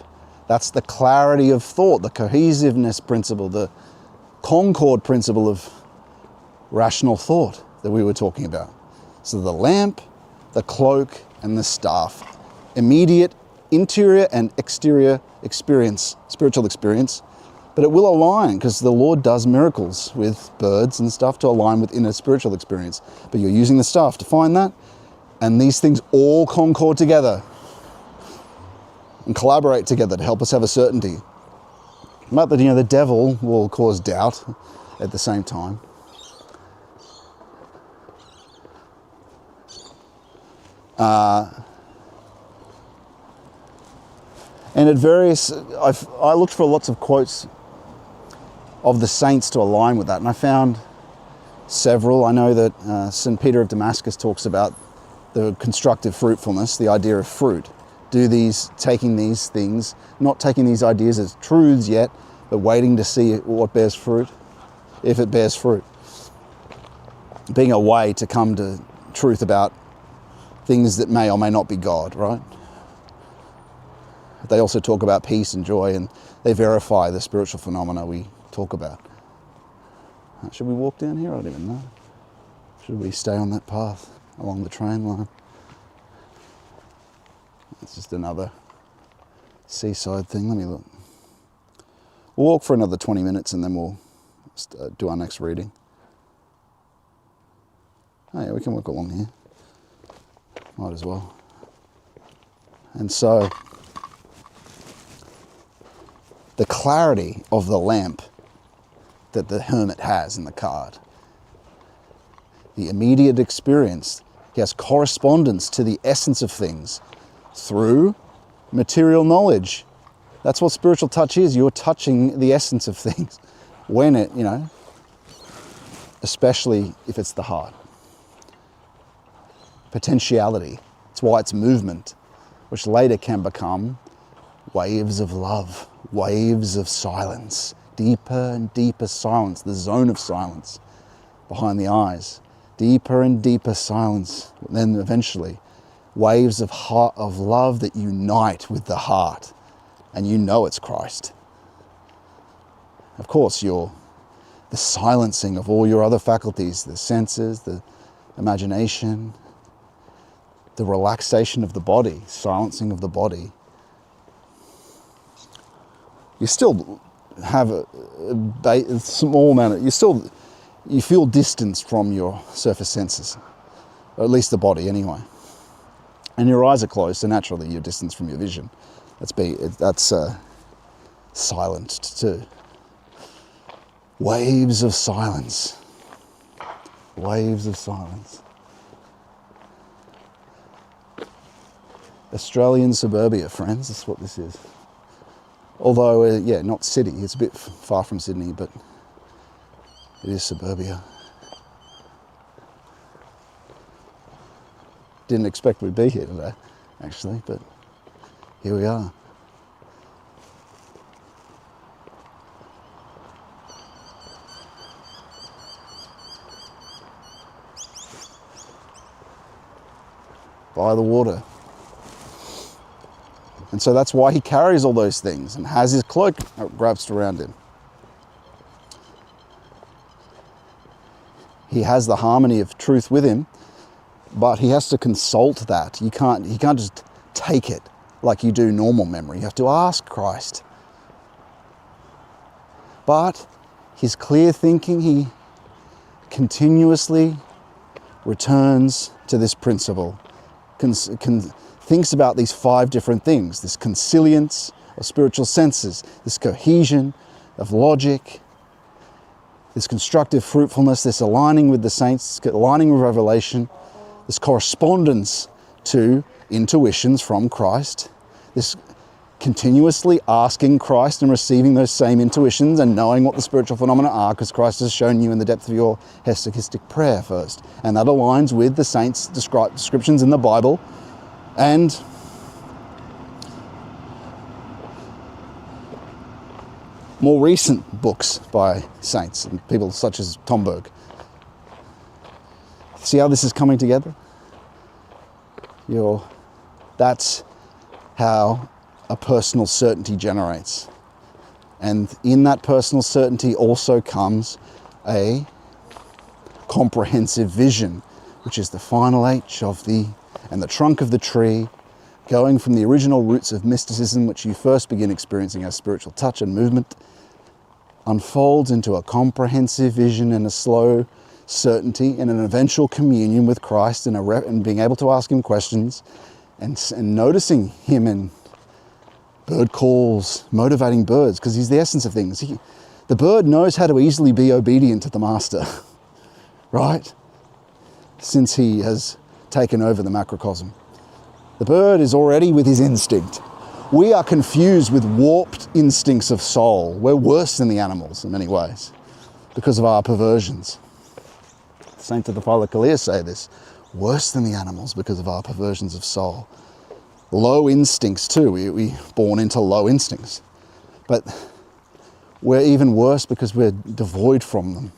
that's the clarity of thought, the cohesiveness principle, the concord principle of rational thought that we were talking about. So the lamp, the cloak, and the staff. Immediate interior and exterior experience, spiritual experience, but it will align because the Lord does miracles with birds and stuff to align with inner spiritual experience. But you're using the staff to find that, and these things all concord together and collaborate together to help us have a certainty. But that, the devil will cause doubt at the same time. And at various, I looked for lots of quotes of the saints to align with that, and I found several. I know that St. Peter of Damascus talks about the constructive fruitfulness, the idea of fruit. Taking these things, not taking these ideas as truths yet, but waiting to see what bears fruit, if it bears fruit. Being a way to come to truth about things that may or may not be God, right? They also talk about peace and joy, and they verify the spiritual phenomena we talk about. Should we walk down here? I don't even know. Should we stay on that path along the train line? It's just another seaside thing. Let me look. We'll walk for another 20 minutes and then we'll do our next reading. Oh yeah, we can walk along here. Might as well. And so, the clarity of the lamp that the hermit has in the card, the immediate experience, he has correspondence to the essence of things through material knowledge. That's what spiritual touch is. You're touching the essence of things when it, especially if it's the heart. Potentiality. It's why it's movement, which later can become waves of love, waves of silence, deeper and deeper silence, the zone of silence behind the eyes, deeper and deeper silence, then eventually waves of heart, of love that unite with the heart, and it's Christ. Of course, the silencing of all your other faculties, the senses, the imagination, the relaxation of the body, silencing of the body. You still have a small amount of, you feel distanced from your surface senses, or at least the body anyway. And your eyes are closed, so naturally you're distanced from your vision. That's silenced too. Waves of silence. Waves of silence. Australian suburbia, friends, that's what this is. Although, yeah, not city, it's a bit far from Sydney, but it is suburbia. Didn't expect we'd be here today, actually, but here we are. By the water. And so that's why he carries all those things and has his cloak wrapped around him. He has the harmony of truth with him, but he has to consult that. He can't just take it like you do normal memory. You have to ask Christ. But his clear thinking, he continuously returns to this principle. Thinks about these 5 different things, this consilience of spiritual senses, this cohesion of logic, this constructive fruitfulness, this aligning with the saints, aligning with revelation, this correspondence to intuitions from Christ, this continuously asking Christ and receiving those same intuitions and knowing what the spiritual phenomena are, because Christ has shown you in the depth of your hesychastic prayer first. And that aligns with the saints' descriptions in the Bible and more recent books by saints and people such as Tom Berg. See how this is coming together? That's how a personal certainty generates. And in that personal certainty also comes a comprehensive vision, which is the final H of the trunk of the tree, going from the original roots of mysticism, which you first begin experiencing as spiritual touch and movement, unfolds into a comprehensive vision and a slow certainty and an eventual communion with Christ and being able to ask him questions and noticing him in bird calls, motivating birds, because he's the essence of things. The bird knows how to easily be obedient to the master, right? Since he has taken over the macrocosm. The bird is already with his instinct. We are confused with warped instincts of soul. We're worse than the animals in many ways because of our perversions. The saints of the Philokalia say this, worse than the animals because of our perversions of soul. Low instincts too, we're born into low instincts. But we're even worse because we're devoid from them.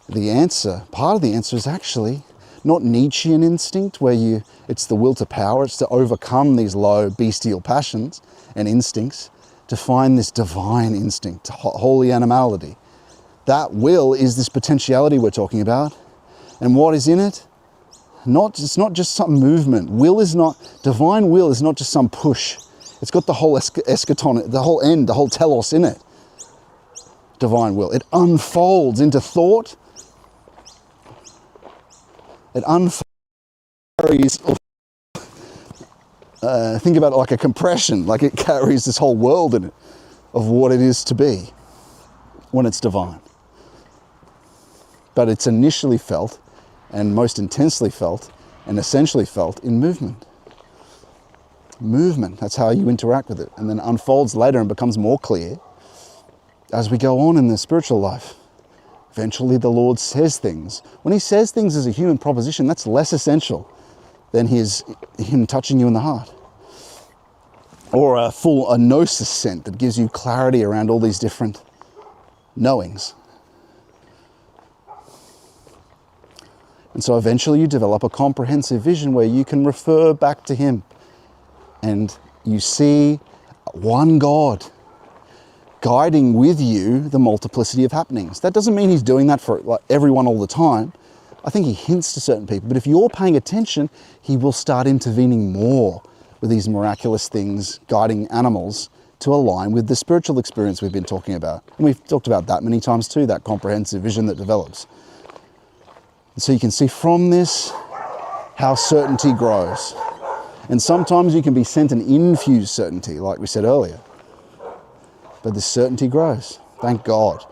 Part of the answer is actually not Nietzschean instinct, where it's the will to power, it's to overcome these low bestial passions and instincts to find this divine instinct, holy animality. That will is this potentiality we're talking about. And what is in it? It's not just some movement. Divine will is not just some push. It's got the whole eschaton, the whole end, the whole telos in it. Divine will. It unfolds into thought. It unfolds. Think about it like a compression, like it carries this whole world in it of what it is to be when it's divine. But it's initially felt and most intensely felt and essentially felt in movement. Movement, that's how you interact with it, and then unfolds later and becomes more clear as we go on in the spiritual life. Eventually the Lord says things. When he says things as a human proposition, that's less essential than him touching you in the heart. Or a gnosis scent that gives you clarity around all these different knowings. And so eventually you develop a comprehensive vision where you can refer back to him and you see one God guiding with you the multiplicity of happenings. That doesn't mean he's doing that for everyone all the time. I think he hints to certain people, but if you're paying attention, he will start intervening more with these miraculous things, guiding animals to align with the spiritual experience we've been talking about. And we've talked about that many times too, that comprehensive vision that develops. And so you can see from this how certainty grows. And sometimes you can be sent an infused certainty, like we said earlier. But this certainty grows, thank God.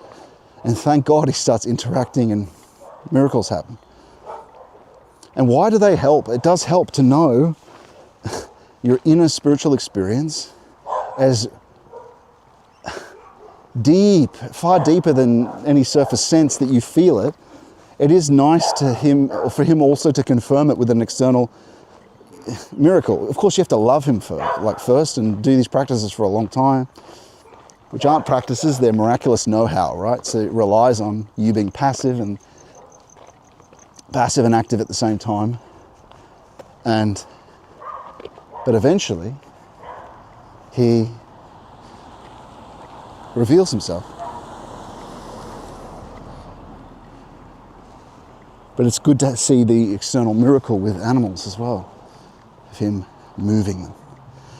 And thank God he starts interacting and miracles happen. And why do they help? It does help to know your inner spiritual experience as deep, far deeper than any surface sense that you feel it. It is nice to him, or for him also to confirm it with an external miracle. Of course, you have to love him first and do these practices for a long time, which aren't practices, they're miraculous know-how, right? So it relies on you being passive and active at the same time. But eventually, he reveals himself. But it's good to see the external miracle with animals as well, of him moving them.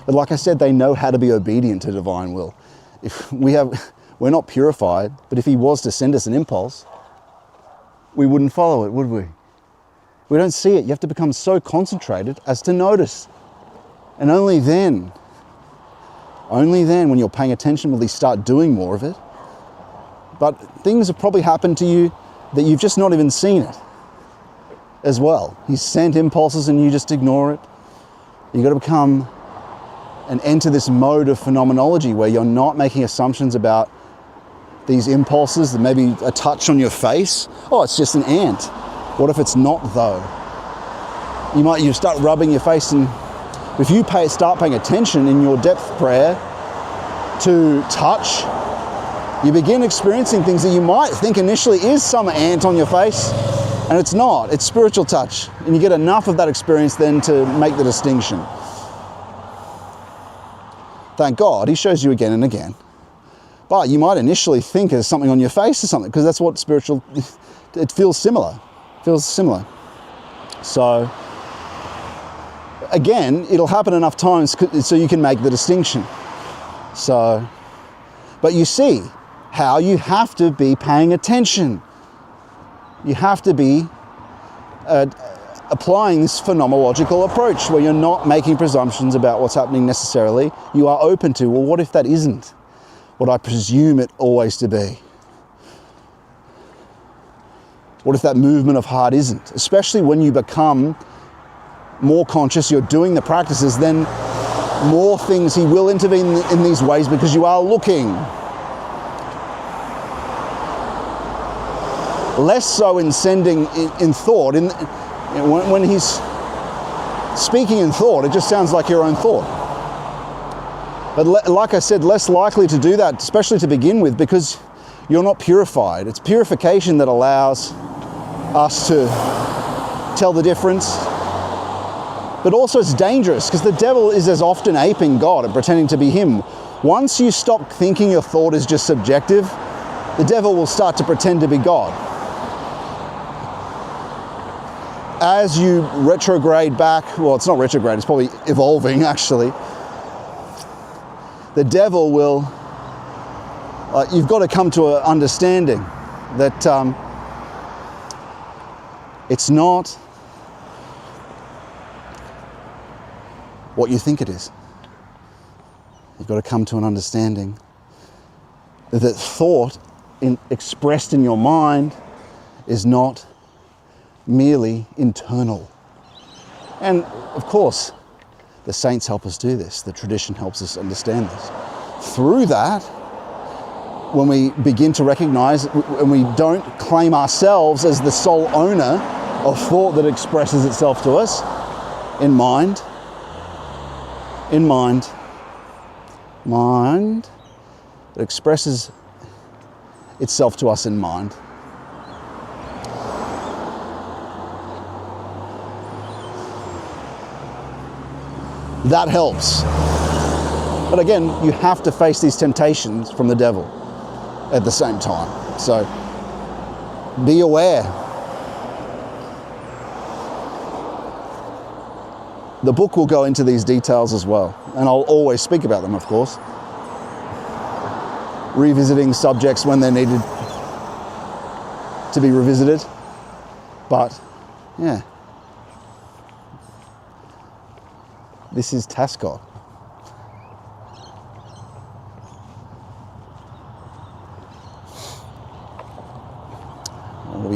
But like I said, they know how to be obedient to divine will. If we're not purified, but if he was to send us an impulse, we wouldn't follow it, would we? We don't see it. You have to become so concentrated as to notice. And only then, when you're paying attention, will he start doing more of it. But things have probably happened to you that you've just not even seen it as well. He's sent impulses and you just ignore it. You've got to become and enter this mode of phenomenology where you're not making assumptions about these impulses, that maybe a touch on your face. Oh, it's just an ant. What if it's not though? You start rubbing your face, and if you start paying attention in your depth prayer to touch, you begin experiencing things that you might think initially is some ant on your face, and it's not. It's spiritual touch, and you get enough of that experience then to make the distinction. Thank God, he shows you again and again. But you might initially think there's something on your face or something, because that's what spiritual, it feels similar. So, again, it'll happen enough times so you can make the distinction. So, but you see how you have to be paying attention. You have to be applying this phenomenological approach where you're not making presumptions about what's happening necessarily. You are open to, well, what if that isn't what I presume it always to be? What if that movement of heart isn't? Especially when you become more conscious, you're doing the practices, then more things he will intervene in these ways because you are looking. Less so in sending in thought. When he's speaking in thought, it just sounds like your own thought. But like I said, less likely to do that, especially to begin with, because you're not purified. It's purification that allows us to tell the difference. But also it's dangerous because the devil is as often aping God and pretending to be him. Once you stop thinking your thought is just subjective, the devil will start to pretend to be God. As you retrograde back, well, it's not retrograde, it's probably evolving actually, the devil will, you've got to come to an understanding that it's not what you think it is. You've got to come to an understanding that thought expressed in your mind is not merely internal. And of course, the saints help us do this. The tradition helps us understand this. Through that, when we begin to recognize, when we don't claim ourselves as the sole owner of thought that expresses itself to us in mind, it expresses itself to us in mind. That helps. But again, you have to face these temptations from the devil at the same time. So be aware. The book will go into these details as well, and I'll always speak about them, of course. Revisiting subjects when they're needed to be revisited. But, yeah. This is Tascott.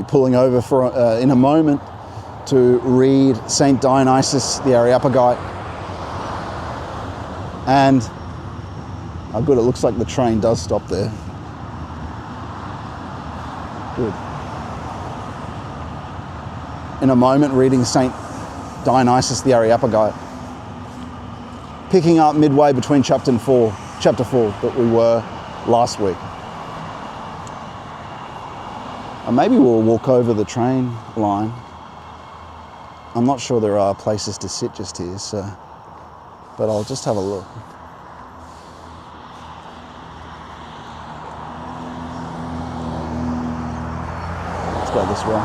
be pulling over for in a moment to read St. Dionysius the Areopagite. And, oh good, it looks like the train does stop there. Good. In a moment, reading St. Dionysius the Areopagite. Picking up midway between chapter 4 that we were last week. And maybe we'll walk over the train line. I'm not sure there are places to sit just here, so, but I'll just have a look. Let's go this way.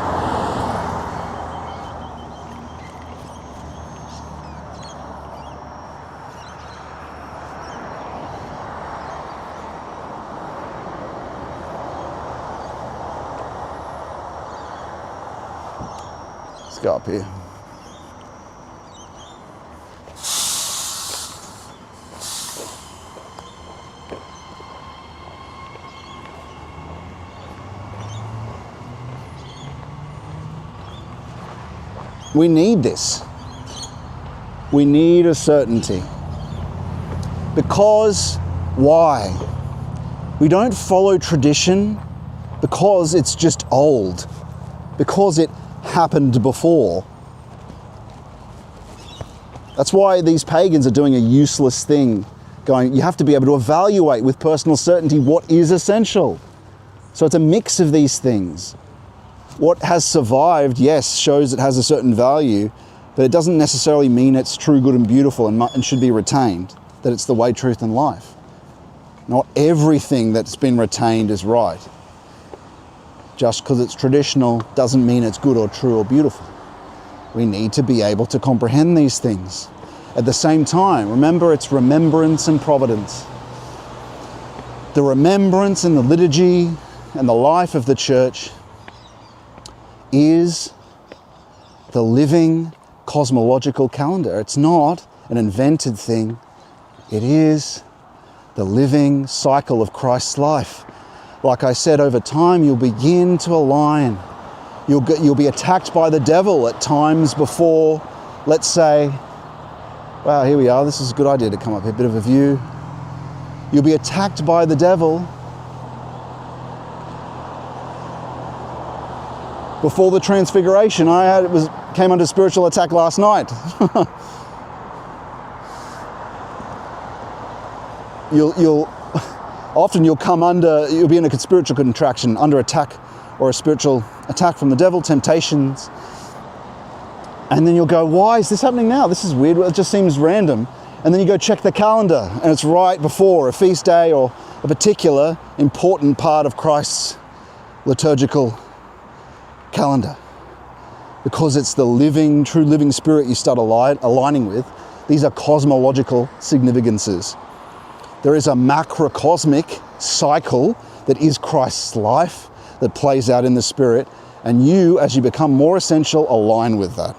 Let's go up here. We need this. We need a certainty. Because, why? We don't follow tradition because it's just old. Because it happened before. That's why these pagans are doing a useless thing. Going, you have to be able to evaluate with personal certainty what is essential. So it's a mix of these things. What has survived, yes, shows it has a certain value, but it doesn't necessarily mean it's true, good and beautiful and should be retained, that it's the way, truth and life. Not everything that's been retained is right. Just because it's traditional doesn't mean it's good or true or beautiful. We need to be able to comprehend these things. At the same time, remember, it's remembrance and providence. The remembrance and the liturgy and the life of the church is the living cosmological calendar. It's not an invented thing. It is the living cycle of Christ's life. Like I said, over time, you'll begin to align. You'll be attacked by the devil at times before, let's say, wow, here we are. This is a good idea to come up here, a bit of a view. You'll be attacked by the devil before the transfiguration. Came under spiritual attack last night. You'll be in a spiritual contraction, under attack, or a spiritual attack from the devil, temptations. And then you'll go, why is this happening now? This is weird. It just seems random. And then you go check the calendar, and it's right before a feast day or a particular important part of Christ's liturgical calendar. Because it's the living, true living spirit you start aligning with. These are cosmological significances. There is a macrocosmic cycle that is Christ's life that plays out in the spirit, and you, as you become more essential, align with that.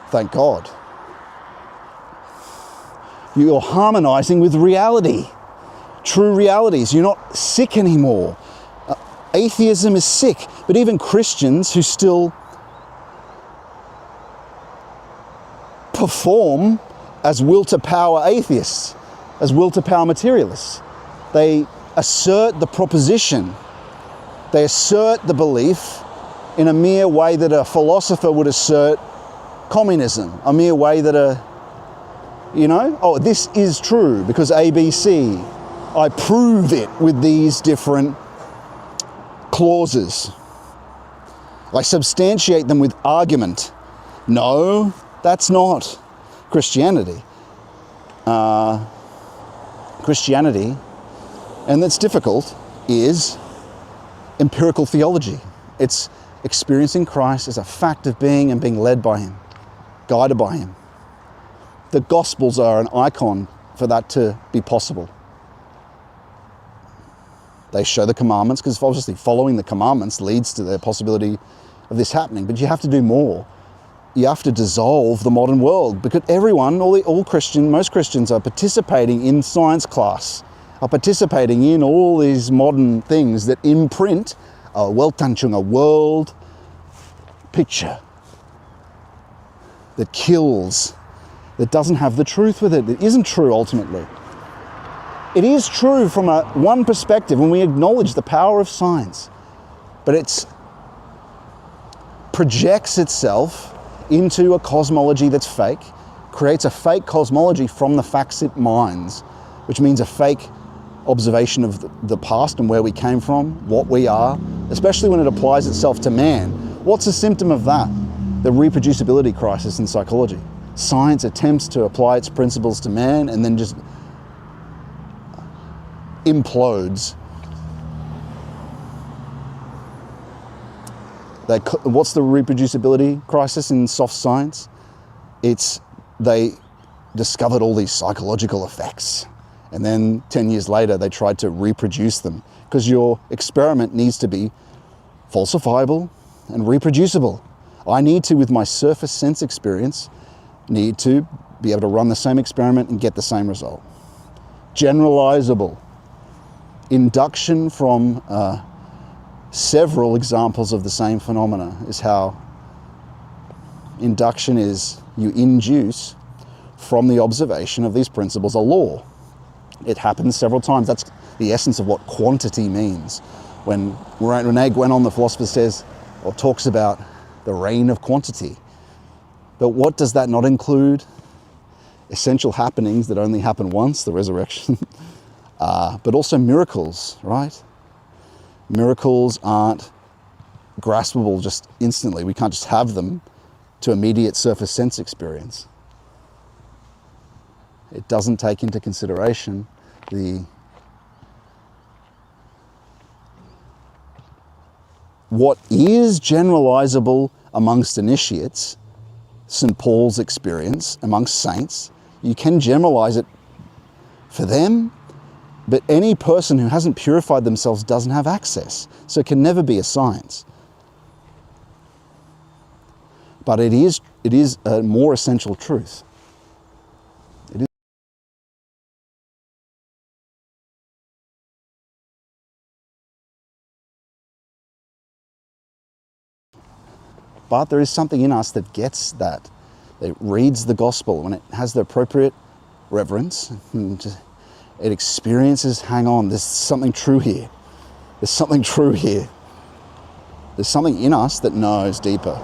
Thank God. You're harmonizing with reality, true realities. You're not sick anymore. Atheism is sick, but even Christians who still perform as will-to-power atheists, as will-to-power materialists. They assert the proposition, they assert the belief in a mere way that a philosopher would assert communism, a mere way that this is true because ABC. I prove it with these different clauses. I substantiate them with argument. No, that's not Christianity. Christianity, and that's difficult, is empirical theology. It's experiencing Christ as a fact of being and being led by him, guided by him. The Gospels are an icon for that to be possible. They show the commandments, because obviously following the commandments leads to the possibility of this happening, but you have to do more. You have to dissolve the modern world, because most Christians are participating in science class, are participating in all these modern things that imprint Weltanschauung, a world picture that kills, that doesn't have the truth with it. It isn't true ultimately. It is true from one perspective when we acknowledge the power of science, but it projects itself into a cosmology that's fake, creates a fake cosmology from the facts it mines, which means a fake observation of the past and where we came from, what we are, especially when it applies itself to man. What's a symptom of that? The reproducibility crisis in psychology. Science attempts to apply its principles to man and then just implodes. What's the reproducibility crisis in soft science? They discovered all these psychological effects, and then 10 years later they tried to reproduce them, because your experiment needs to be falsifiable and reproducible. I need to, with my surface sense experience, need to be able to run the same experiment and get the same result. Generalizable. Induction from several examples of the same phenomena is how induction is. You induce from the observation of these principles a law. It happens several times. That's the essence of what quantity means. When René Guénon, the philosopher, says or talks about the reign of quantity. But what does that not include? Essential happenings that only happen once, the resurrection, but also miracles, right? Miracles aren't graspable just instantly. We can't just have them to immediate surface sense experience. It doesn't take into consideration what is generalizable amongst initiates, St. Paul's experience amongst saints. You can generalize it for them, but any person who hasn't purified themselves doesn't have access, so it can never be a science. But it is a more essential truth. It is. But there is something in us that gets that. It reads the gospel when it has the appropriate reverence. And it experiences, hang on, there's something true here. There's something true here. There's something in us that knows deeper.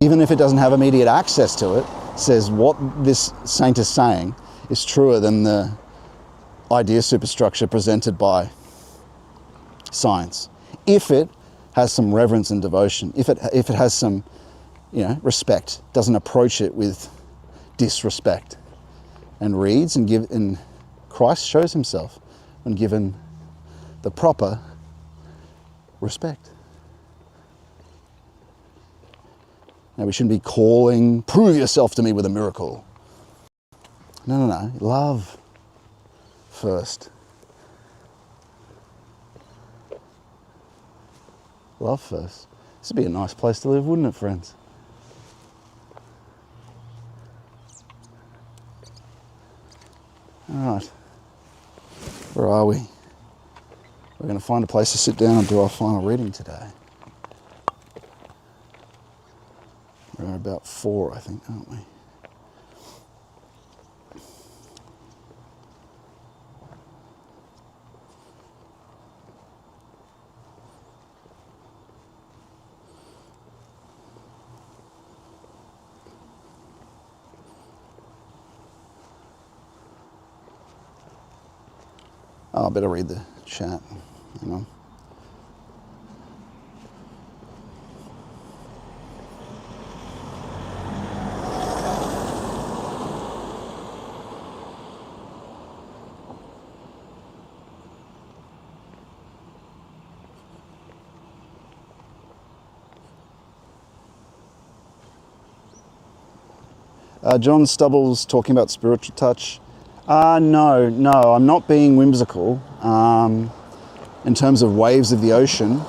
Even if it doesn't have immediate access to it, says what this saint is saying is truer than the idea superstructure presented by science. If it has some reverence and devotion, if it has some, respect, doesn't approach it with disrespect, and reads and Christ shows himself when given the proper respect. Now we shouldn't be calling, prove yourself to me with a miracle. No. Love first. Love first. This would be a nice place to live, wouldn't it, friends? All right. Where are we? We're going to find a place to sit down and do our final reading today. We're at about 4, I think, aren't we? Oh, I better read the chat. Hang on. John Stubble's talking about spiritual touch. No, I'm not being whimsical in terms of waves of the ocean.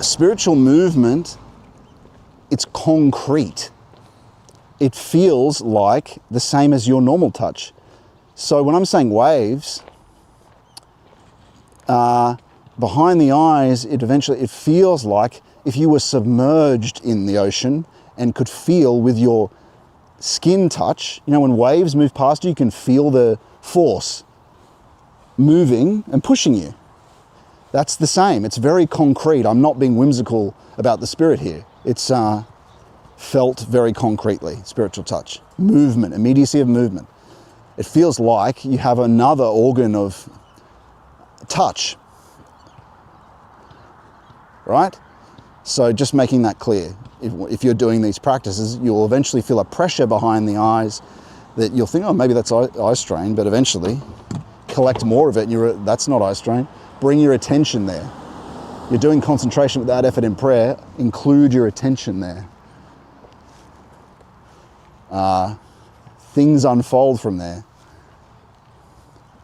Spiritual movement, it's concrete. It feels like the same as your normal touch. So when I'm saying waves, behind the eyes, it feels like if you were submerged in the ocean and could feel with your skin touch, you know, when waves move past you, you can feel the force moving and pushing you. That's the same. It's very concrete. I'm not being whimsical about the spirit here. It's felt very concretely, spiritual touch. Movement, immediacy of movement. It feels like you have another organ of touch, right? So just making that clear. If you're doing these practices, you'll eventually feel a pressure behind the eyes that you'll think, oh, maybe that's eye strain, but eventually collect more of it and that's not eye strain. Bring your attention there. You're doing concentration without effort in prayer. Include your attention there. Things unfold from there.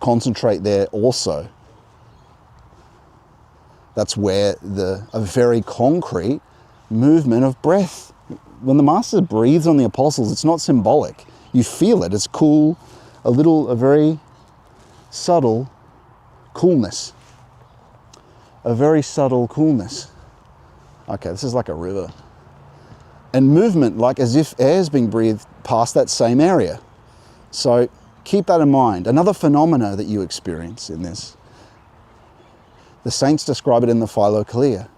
Concentrate there also. That's where a very concrete movement of breath. When the Master breathes on the apostles, it's not symbolic. You feel it. It's cool, a very subtle coolness. A very subtle coolness. Okay, this is like a river. And movement, like as if air's being breathed past that same area. So keep that in mind. Another phenomena that you experience in this. The saints describe it in the Philokalia.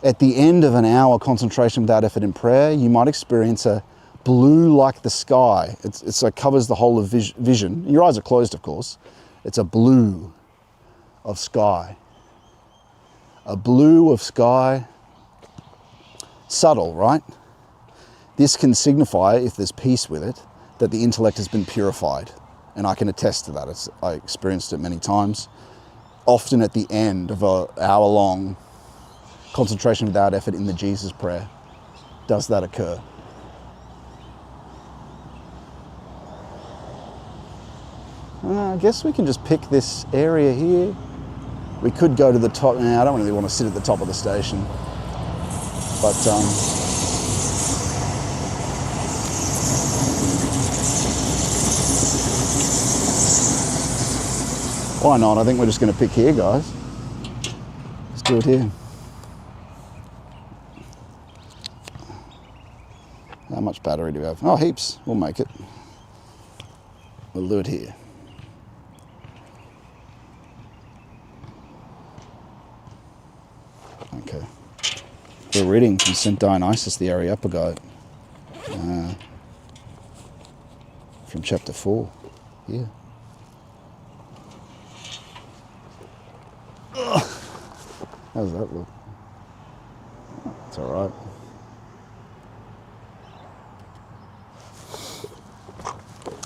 At the end of an hour concentration without effort in prayer, you might experience a blue like the sky. It covers the whole of vision. Your eyes are closed, of course. It's a blue of sky. A blue of sky. Subtle, right? This can signify, if there's peace with it, that the intellect has been purified. And I can attest to that. I experienced it many times. Often at the end of an hour-long concentration without effort in the Jesus prayer does that occur. I guess we can just pick this area here. We could go to the top. I don't really want to sit at the top of the station. But why not? I think we're just going to pick here, guys. Let's do it here. How much battery do we have? Oh, heaps. We'll make it. We'll do it here. Okay. We're reading from St. Dionysius, the Areopagite, from chapter 4. Yeah. How does that look? It's all right.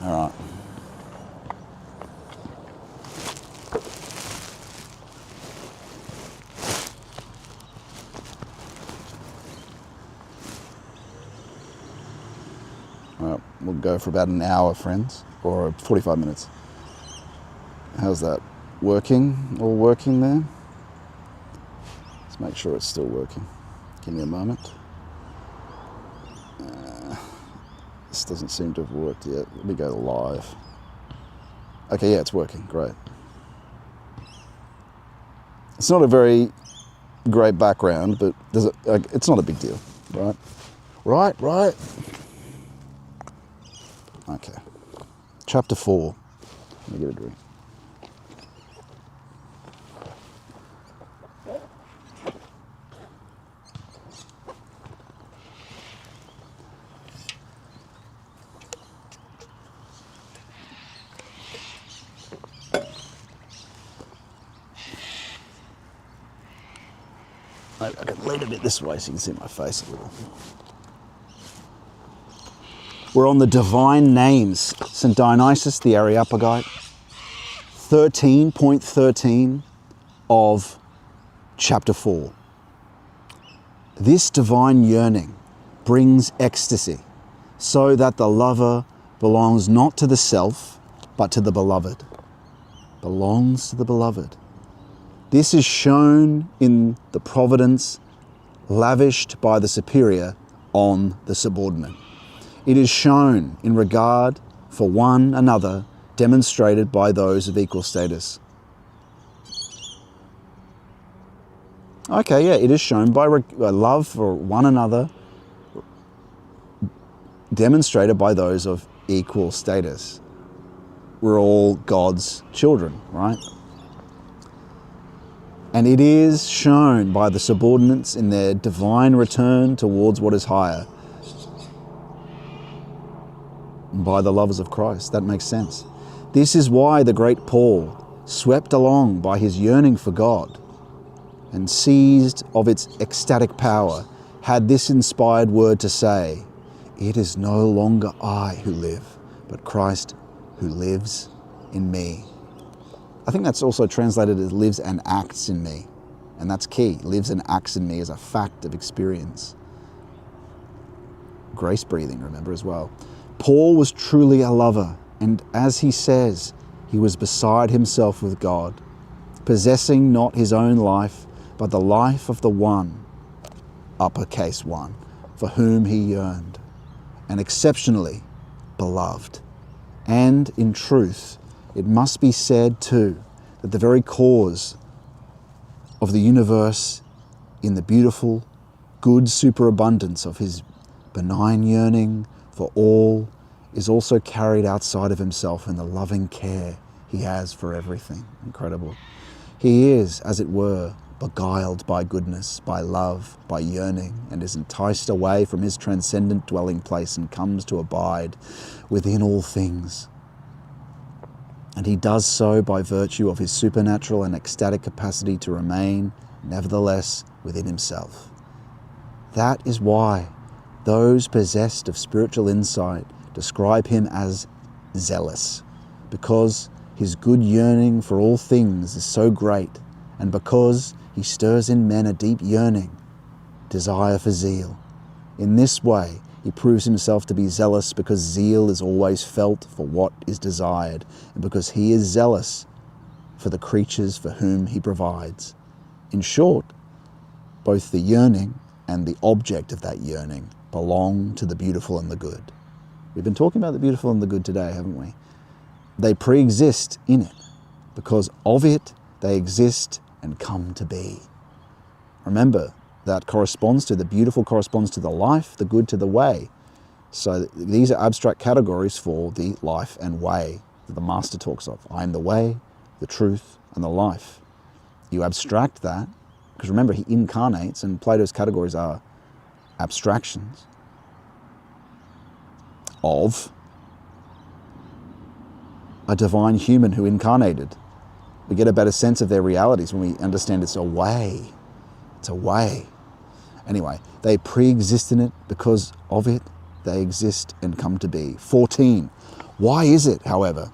All right. We'll go for about an hour, friends, or 45 minutes. How's that? Working? All working there? Let's make sure it's still working. Give me a moment. This doesn't seem to have worked yet. Let me go live. Okay, yeah, it's working. Great. It's not a very great background, but it's not a big deal, right? Right. Okay. Chapter 4. Let me get a drink. I can lean a bit this way so you can see my face a little. We're on the divine names. St. Dionysius, the Areopagite, 13.13 of chapter 4. This divine yearning brings ecstasy, so that the lover belongs not to the self, but to the beloved. Belongs to the beloved. This is shown in the providence lavished by the superior on the subordinate. It is shown in regard for one another, demonstrated by those of equal status. Okay, yeah, it is shown by love for one another, demonstrated by those of equal status. We're all God's children, right? And it is shown by the subordinates in their divine return towards what is higher, by the lovers of Christ. That makes sense. This is why the great Paul, swept along by his yearning for God and seized of its ecstatic power, had this inspired word to say, "It is no longer I who live, but Christ who lives in me." I think that's also translated as lives and acts in me. And that's key. Lives and acts in me as a fact of experience. Grace breathing, remember, as well. Paul was truly a lover, and as he says, he was beside himself with God, possessing not his own life, but the life of the one, uppercase one, for whom he yearned, and exceptionally beloved. And in truth, it must be said too, that the very cause of the universe in the beautiful, good superabundance of his benign yearning for all is also carried outside of himself in the loving care he has for everything. Incredible. He is, as it were, beguiled by goodness, by love, by yearning, and is enticed away from his transcendent dwelling place and comes to abide within all things. And he does so by virtue of his supernatural and ecstatic capacity to remain, nevertheless, within himself. That is why those possessed of spiritual insight describe him as zealous, because his good yearning for all things is so great, and because he stirs in men a deep yearning, desire for zeal. In this way, he proves himself to be zealous because zeal is always felt for what is desired, and because he is zealous for the creatures for whom he provides. In short, both the yearning and the object of that yearning belong to the beautiful and the good. We've been talking about the beautiful and the good today, haven't we? They pre-exist in it. Because of it, they exist and come to be. Remember, that corresponds to the beautiful, corresponds to the life, the good to the way. So these are abstract categories for the life and way that the Master talks of. I am the way, the truth, and the life. You abstract that, because remember, he incarnates, and Plato's categories are abstractions of a divine human who incarnated. We get a better sense of their realities when we understand it's a way. It's a way. Anyway, they pre-exist in it. Because of it, they exist and come to be. 14. Why is it, however,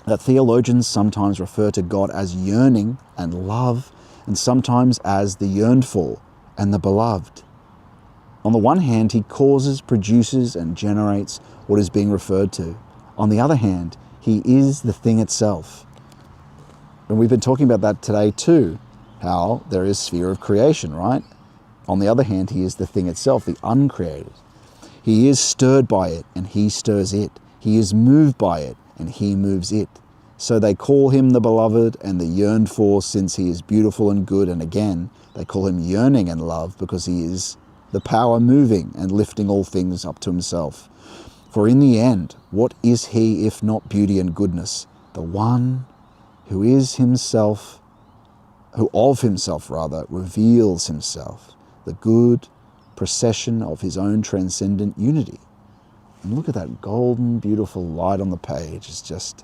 that theologians sometimes refer to God as yearning and love, and sometimes as the yearned for and the beloved? On the one hand, he causes, produces, and generates what is being referred to. On the other hand, he is the thing itself. And we've been talking about that today too, how there is sphere of creation, right? On the other hand, he is the thing itself, the uncreated. He is stirred by it, and he stirs it. He is moved by it, and he moves it. So they call him the beloved and the yearned for, since he is beautiful and good. And again, they call him yearning and love, because he is the power moving and lifting all things up to himself. For in the end, what is he if not beauty and goodness? The one who is himself, who of himself rather, reveals himself, the good procession of his own transcendent unity. And look at that golden, beautiful light on the page. It's just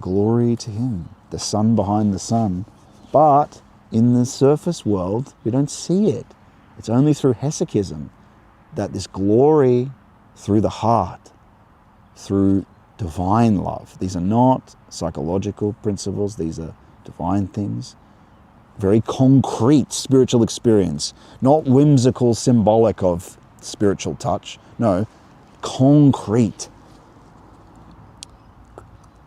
glory to him, the sun behind the sun. But in the surface world, we don't see it. It's only through hesychism that this glory through the heart, through divine love. These are not psychological principles. These are divine things. Very concrete spiritual experience, not whimsical, symbolic of spiritual touch. No, concrete.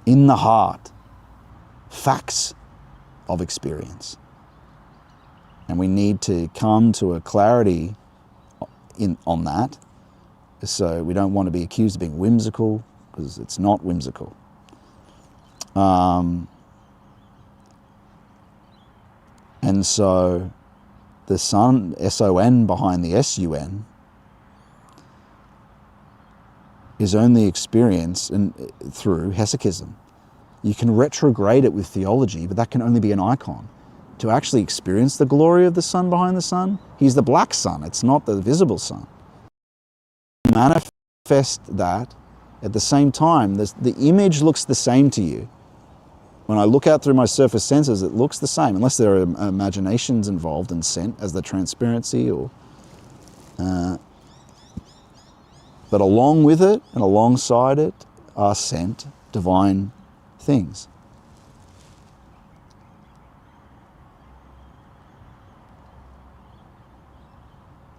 In the heart, facts of experience. And we need to come to a clarity on that. So we don't want to be accused of being whimsical, because it's not whimsical. And so the Son, S-O-N behind the S-U-N, is only experienced through hesychism. You can retrograde it with theology, but that can only be an icon. To actually experience the glory of the Son behind the Sun, he's the black sun, it's not the visible sun. Manifest that at the same time, the image looks the same to you. When I look out through my surface senses, it looks the same, unless there are imaginations involved and sent as the transparency or... but along with it and alongside it are sent divine things.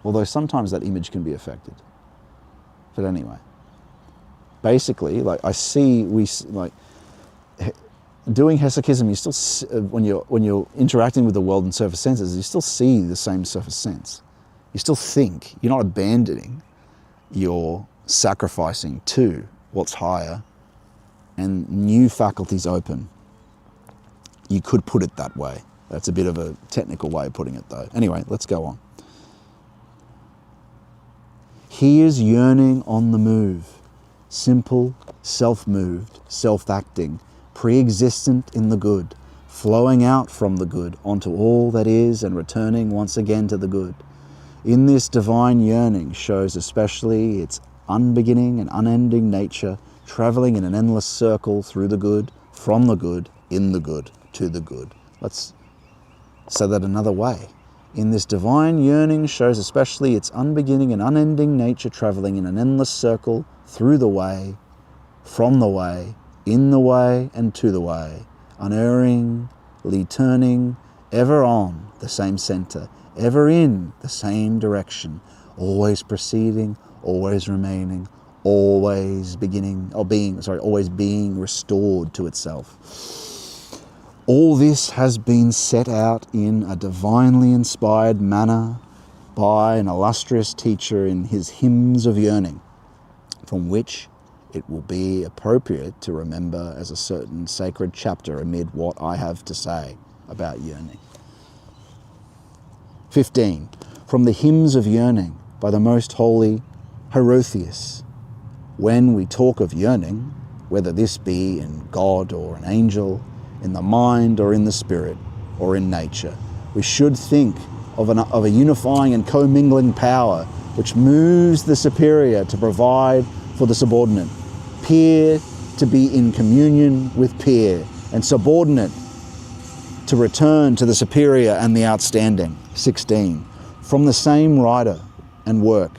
Although sometimes that image can be affected. But anyway, basically, like doing hesychism, you still, when you're interacting with the world and surface senses, you still see the same surface sense. You still think. You're not abandoning. You're sacrificing to what's higher, and new faculties open. You could put it that way. That's a bit of a technical way of putting it, though. Anyway, let's go on. He is yearning on the move, simple, self-moved, self-acting, pre-existent in the good, flowing out from the good onto all that is and returning once again to the good. In this divine yearning shows especially its unbeginning and unending nature, traveling in an endless circle through the good, from the good, in the good, to the good. Let's say that another way. In this divine yearning shows especially its unbeginning and unending nature, traveling in an endless circle through the way, from the way, in the way, and to the way, unerringly turning ever on the same center, ever in the same direction, always proceeding, always remaining, always always being restored to itself. All this has been set out in a divinely inspired manner by an illustrious teacher in his Hymns of Yearning, from which it will be appropriate to remember as a certain sacred chapter amid what I have to say about yearning. 15. From the Hymns of Yearning by the most holy Areopagite. When we talk of yearning, whether this be in God or an angel, in the mind or in the spirit or in nature, we should think of a unifying and commingling power which moves the superior to provide for the subordinate, peer to be in communion with peer, and subordinate to return to the superior and the outstanding. 16. From the same writer and work,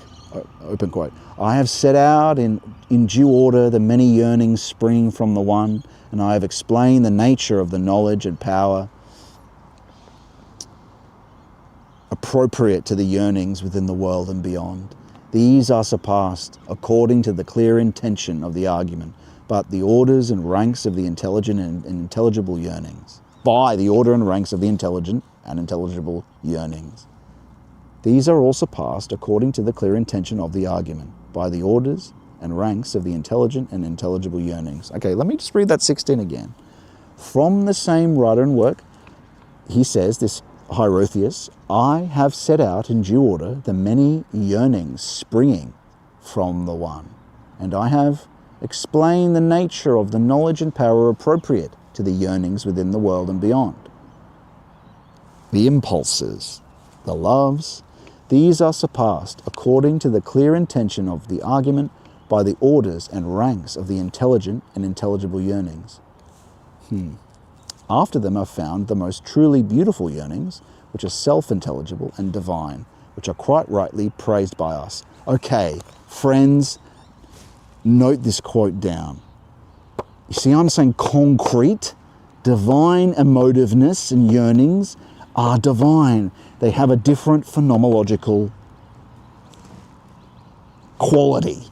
open quote, I have set out in due order the many yearnings springing from the one, and I have explained the nature of the knowledge and power appropriate to the yearnings within the world and beyond. These are surpassed according to the clear intention of the argument, but the orders and ranks of the intelligent and intelligible yearnings. By the order and ranks of the intelligent and intelligible yearnings. These are all surpassed according to the clear intention of the argument, by the orders and ranks of the intelligent and intelligible yearnings. Okay, let me just read that 16 again. From the same writer and work, he says, this Areopagite, I have set out in due order the many yearnings springing from the one, and I have explained the nature of the knowledge and power appropriate to the yearnings within the world and beyond. The impulses, the loves, these are surpassed according to the clear intention of the argument by the orders and ranks of the intelligent and intelligible yearnings. After them are found the most truly beautiful yearnings, which are self-intelligible and divine, which are quite rightly praised by us. Okay, friends, note this quote down. You see, I'm saying concrete, divine emotiveness and yearnings are divine. They have a different phenomenological quality,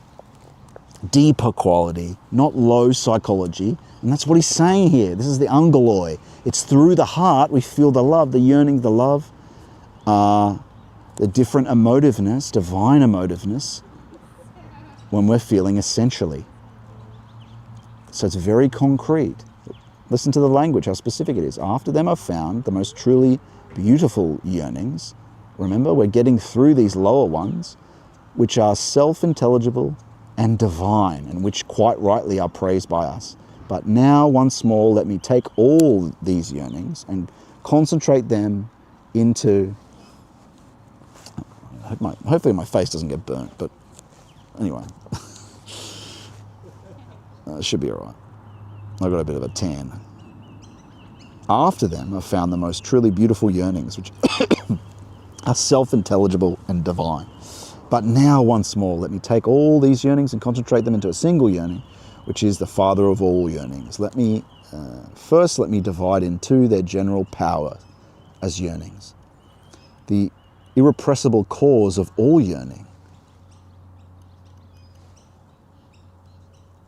deeper quality, not low psychology. And that's what he's saying here. This is the angeloi. It's through the heart we feel the love, the yearning, the love, the different emotiveness, divine emotiveness, when we're feeling essentially. So it's very concrete. Listen to the language, how specific it is. After them are found the most truly beautiful yearnings. Remember, we're getting through these lower ones, which are self-intelligible and divine, and which quite rightly are praised by us. But now, once more, let me take all these yearnings and concentrate them into... Hopefully my face doesn't get burnt, but anyway. It should be all right. I've got a bit of a tan. After them, I've found the most truly beautiful yearnings, which are self-intelligible and divine. But now, once more, let me take all these yearnings and concentrate them into a single yearning, which is the father of all yearnings. First, let me divide into their general power as yearnings. The irrepressible cause of all yearning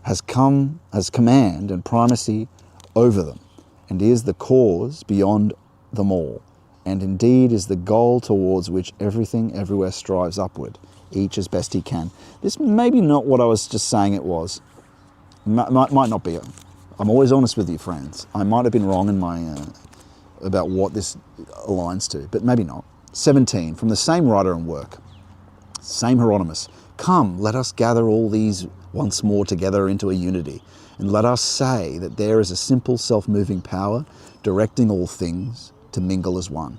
has command and primacy over them, and is the cause beyond them all, and indeed is the goal towards which everything everywhere strives upward, each as best he can. This may be not what I was just saying it was. Might not be. I'm always honest with you, friends. I might have been wrong in my about what this aligns to, but maybe not. 17, from the same writer and work, same Hieronymus. Come, let us gather all these once more together into a unity, and let us say that there is a simple self-moving power directing all things to mingle as one,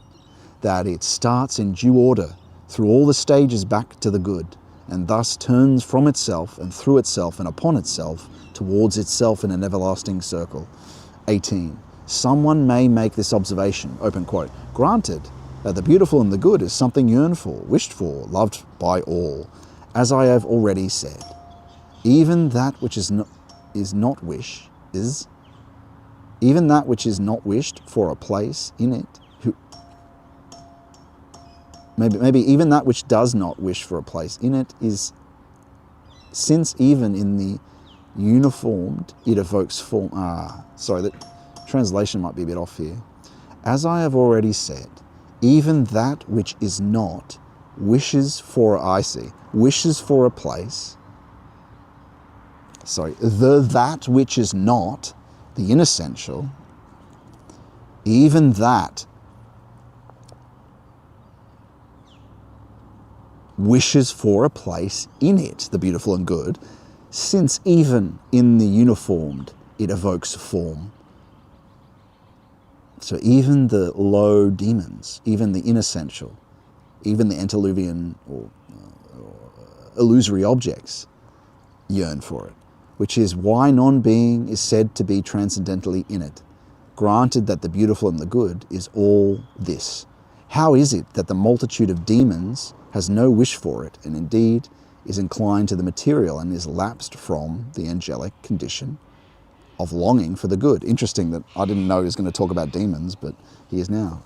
that it starts in due order through all the stages back to the good, and thus turns from itself and through itself and upon itself towards itself in an everlasting circle. 18. Someone may make this observation, open quote, granted that the beautiful and the good is something yearned for, wished for, loved by all. As I have already said, even that which is not wished for a place in it, maybe even that which does not wish for a place in it is, since even in the uniformed it evokes form. Sorry, the translation might be a bit off here. As I have already said, even that which is not wishes for a place. Sorry, that which is not, the inessential, even that wishes for a place in it, the beautiful and good, since even in the uniformed it evokes form. So even the low demons, even the inessential, even the antediluvian or illusory objects yearn for it, which is why non-being is said to be transcendentally in it. Granted that the beautiful and the good is all this, how is it that the multitude of demons has no wish for it, and indeed is inclined to the material and is lapsed from the angelic condition of longing for the good? Interesting that I didn't know he was going to talk about demons, but he is now.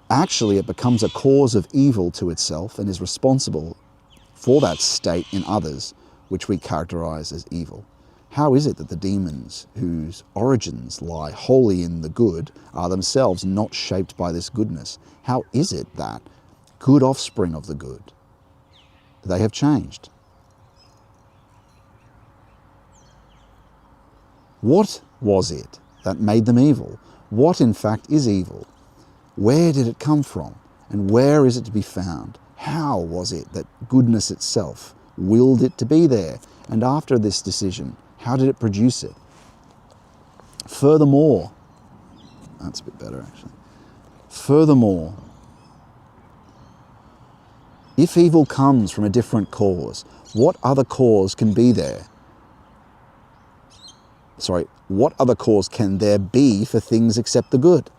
Actually, it becomes a cause of evil to itself and is responsible for that state in others, which we characterize as evil. How is it that the demons, whose origins lie wholly in the good, are themselves not shaped by this goodness? How is it that good offspring of the good, they have changed? What was it that made them evil? What in fact is evil? Where did it come from? And where is it to be found? How was it that goodness itself willed it to be there? And after this decision, how did it produce it? Furthermore, that's a bit better actually. Furthermore, if evil comes from a different cause, what other cause can be there? What other cause can there be for things except the good?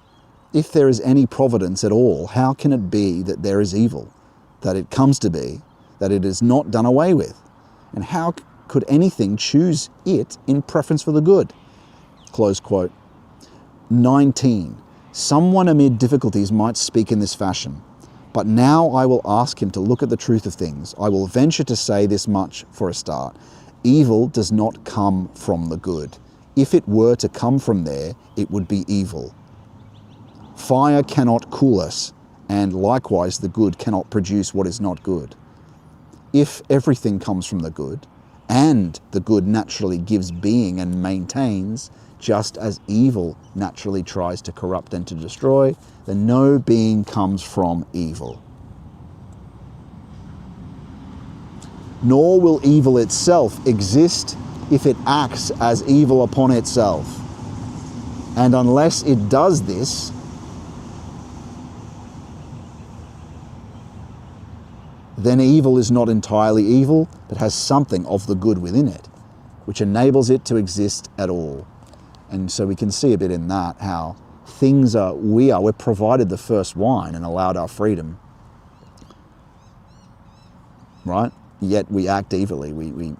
If there is any providence at all, how can it be that there is evil, that it comes to be, that it is not done away with? And how could anything choose it in preference for the good? Close quote. 19. Someone amid difficulties might speak in this fashion, but now I will ask him to look at the truth of things. I will venture to say this much for a start. Evil does not come from the good. If it were to come from there, it would be evil. Fire cannot cool us, and likewise the good cannot produce what is not good. If everything comes from the good, and the good naturally gives being and maintains just as evil naturally tries to corrupt and to destroy, then no being comes from evil. Nor will evil itself exist if it acts as evil upon itself. And unless it does this, then evil is not entirely evil, but has something of the good within it, which enables it to exist at all. And so we can see a bit in that how things are, we're provided the first wine and allowed our freedom, right? Yet we act evilly, we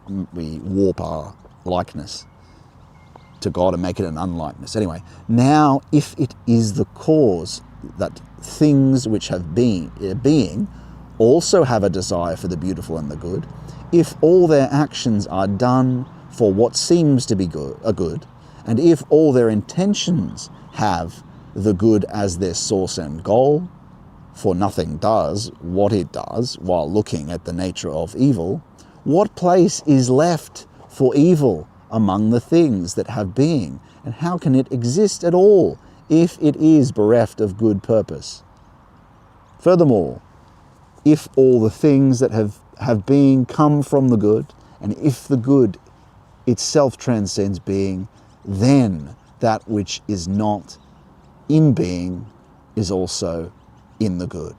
warp our likeness to God and make it an unlikeness. Anyway, now if it is the cause that things which have being also have a desire for the beautiful and the good, if all their actions are done for what seems to be good, and if all their intentions have the good as their source and goal, for nothing does what it does while looking at the nature of evil, what place is left for evil among the things that have being, and how can it exist at all if it is bereft of good purpose? Furthermore, if all the things that have being come from the good, and if the good itself transcends being, then that which is not in being is also in the good.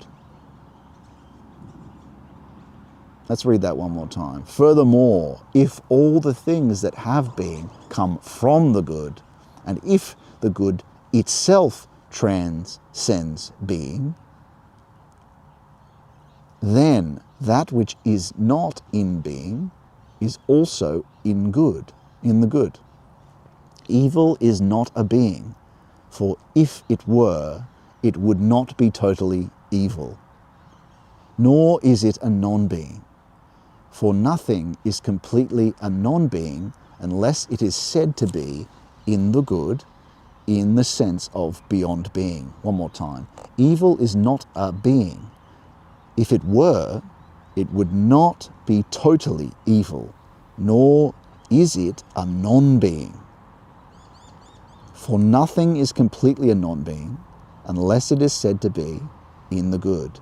Let's read that one more time. Furthermore, if all the things that have being come from the good, and if the good itself transcends being, then that which is not in being is also in the good. Evil is not a being, for if it were, it would not be totally evil. Nor is it a non-being, for nothing is completely a non-being unless it is said to be in the good, in the sense of beyond being. One more time. Evil is not a being. If it were, it would not be totally evil, nor is it a non-being. For nothing is completely a non-being unless it is said to be in the good,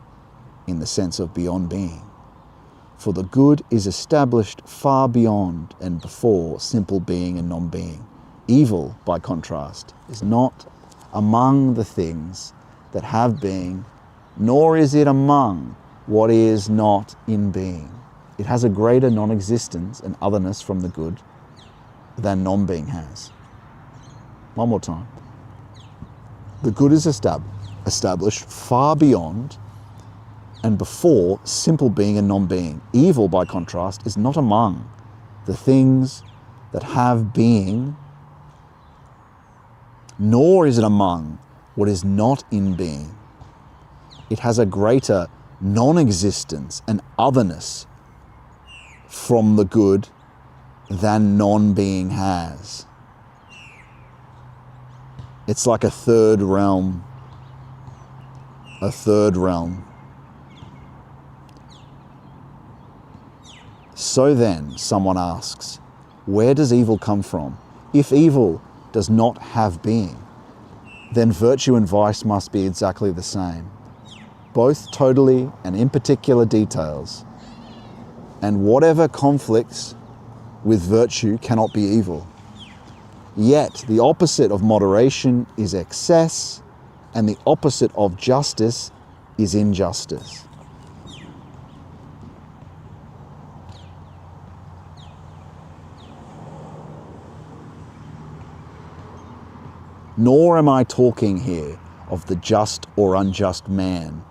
in the sense of beyond being. For the good is established far beyond and before simple being and non-being. Evil, by contrast, is not among the things that have being, nor is it among what is not in being. It has a greater non-existence and otherness from the good than non-being has. One more time. The good is established far beyond and before simple being and non-being. Evil, by contrast, is not among the things that have being, nor is it among what is not in being. It has a greater non-existence and otherness from the good than non-being has. It's like a third realm. So then, someone asks, where does evil come from? If evil does not have being, then virtue and vice must be exactly the same, both totally and in particular details. And whatever conflicts with virtue cannot be evil. Yet the opposite of moderation is excess, and the opposite of justice is injustice. Nor am I talking here of the just or unjust man,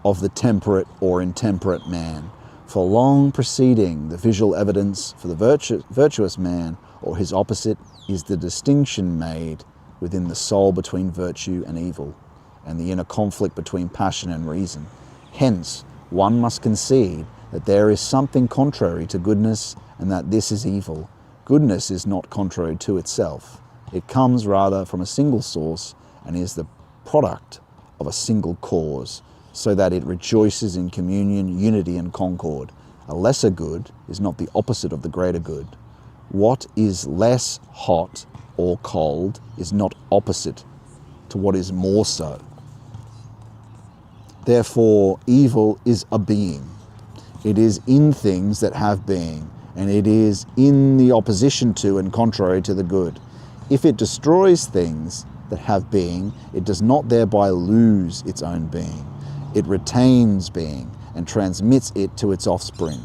of the temperate or intemperate man, for long preceding the visual evidence for the virtuous man or his opposite is the distinction made within the soul between virtue and evil, and the inner conflict between passion and reason. Hence, one must concede that there is something contrary to goodness, and that this is evil. Goodness is not contrary to itself. It comes rather from a single source and is the product of a single cause, so that it rejoices in communion, unity, and concord. A lesser good is not the opposite of the greater good. What is less hot or cold is not opposite to what is more so. Therefore, evil is a being. It is in things that have being, and it is in the opposition to and contrary to the good. If it destroys things that have being, it does not thereby lose its own being. It retains being and transmits it to its offspring.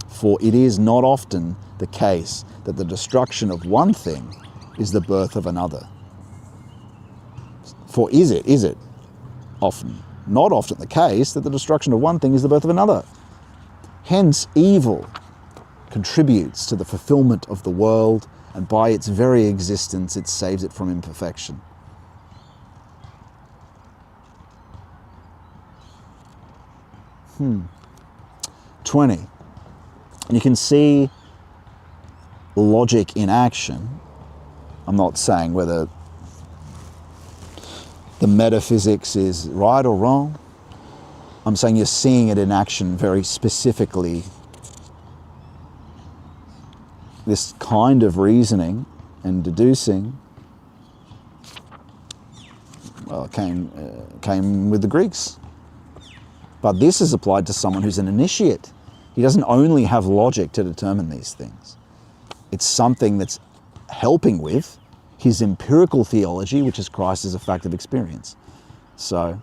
For it is not often the case that the destruction of one thing is the birth of another. For is it often, not often the case that the destruction of one thing is the birth of another? Hence, evil contributes to the fulfillment of the world, and by its very existence, it saves it from imperfection. Hmm. 20. And you can see logic in action. I'm not saying whether the metaphysics is right or wrong. I'm saying you're seeing it in action very specifically. This kind of reasoning and deducing came with the Greeks. But this is applied to someone who's an initiate. He doesn't only have logic to determine these things. It's something that's helping with his empirical theology, which is Christ as a fact of experience. So,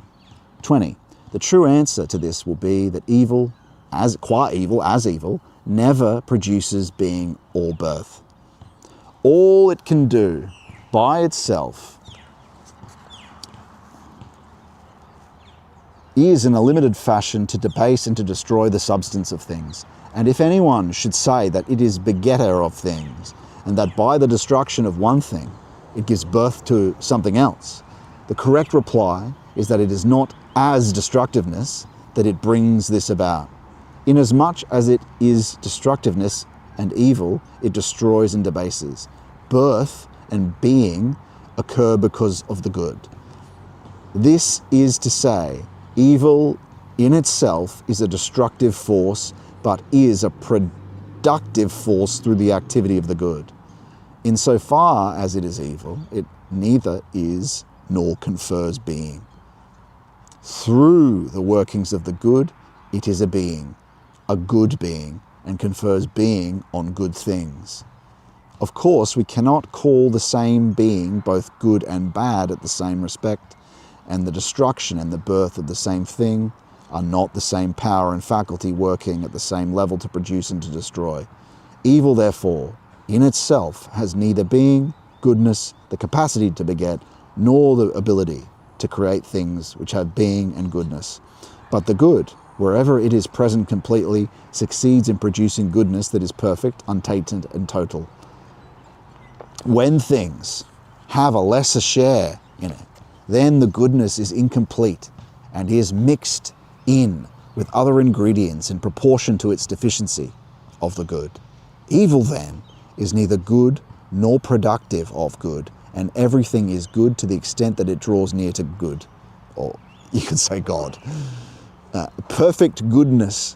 20. The true answer to this will be that evil, as evil, never produces being or birth. All it can do by itself is in a limited fashion to debase and to destroy the substance of things. And if anyone should say that it is begetter of things, and that by the destruction of one thing, it gives birth to something else, the correct reply is that it is not as destructiveness that it brings this about. Inasmuch as it is destructiveness and evil, it destroys and debases. Birth and being occur because of the good. This is to say, evil in itself is a destructive force, but is a productive force through the activity of the good. Insofar as it is evil, it neither is nor confers being. Through the workings of the good, it is a being, a good being, and confers being on good things. Of course, we cannot call the same being both good and bad at the same respect, and the destruction and the birth of the same thing are not the same power and faculty working at the same level to produce and to destroy. Evil, therefore, in itself has neither being, goodness, the capacity to beget, nor the ability to create things which have being and goodness. But the good, wherever it is present completely, succeeds in producing goodness that is perfect, untainted, and total. When things have a lesser share in it, then the goodness is incomplete and is mixed in with other ingredients in proportion to its deficiency of the good. Evil, then, is neither good nor productive of good, and everything is good to the extent that it draws near to good, or you could say God. Perfect goodness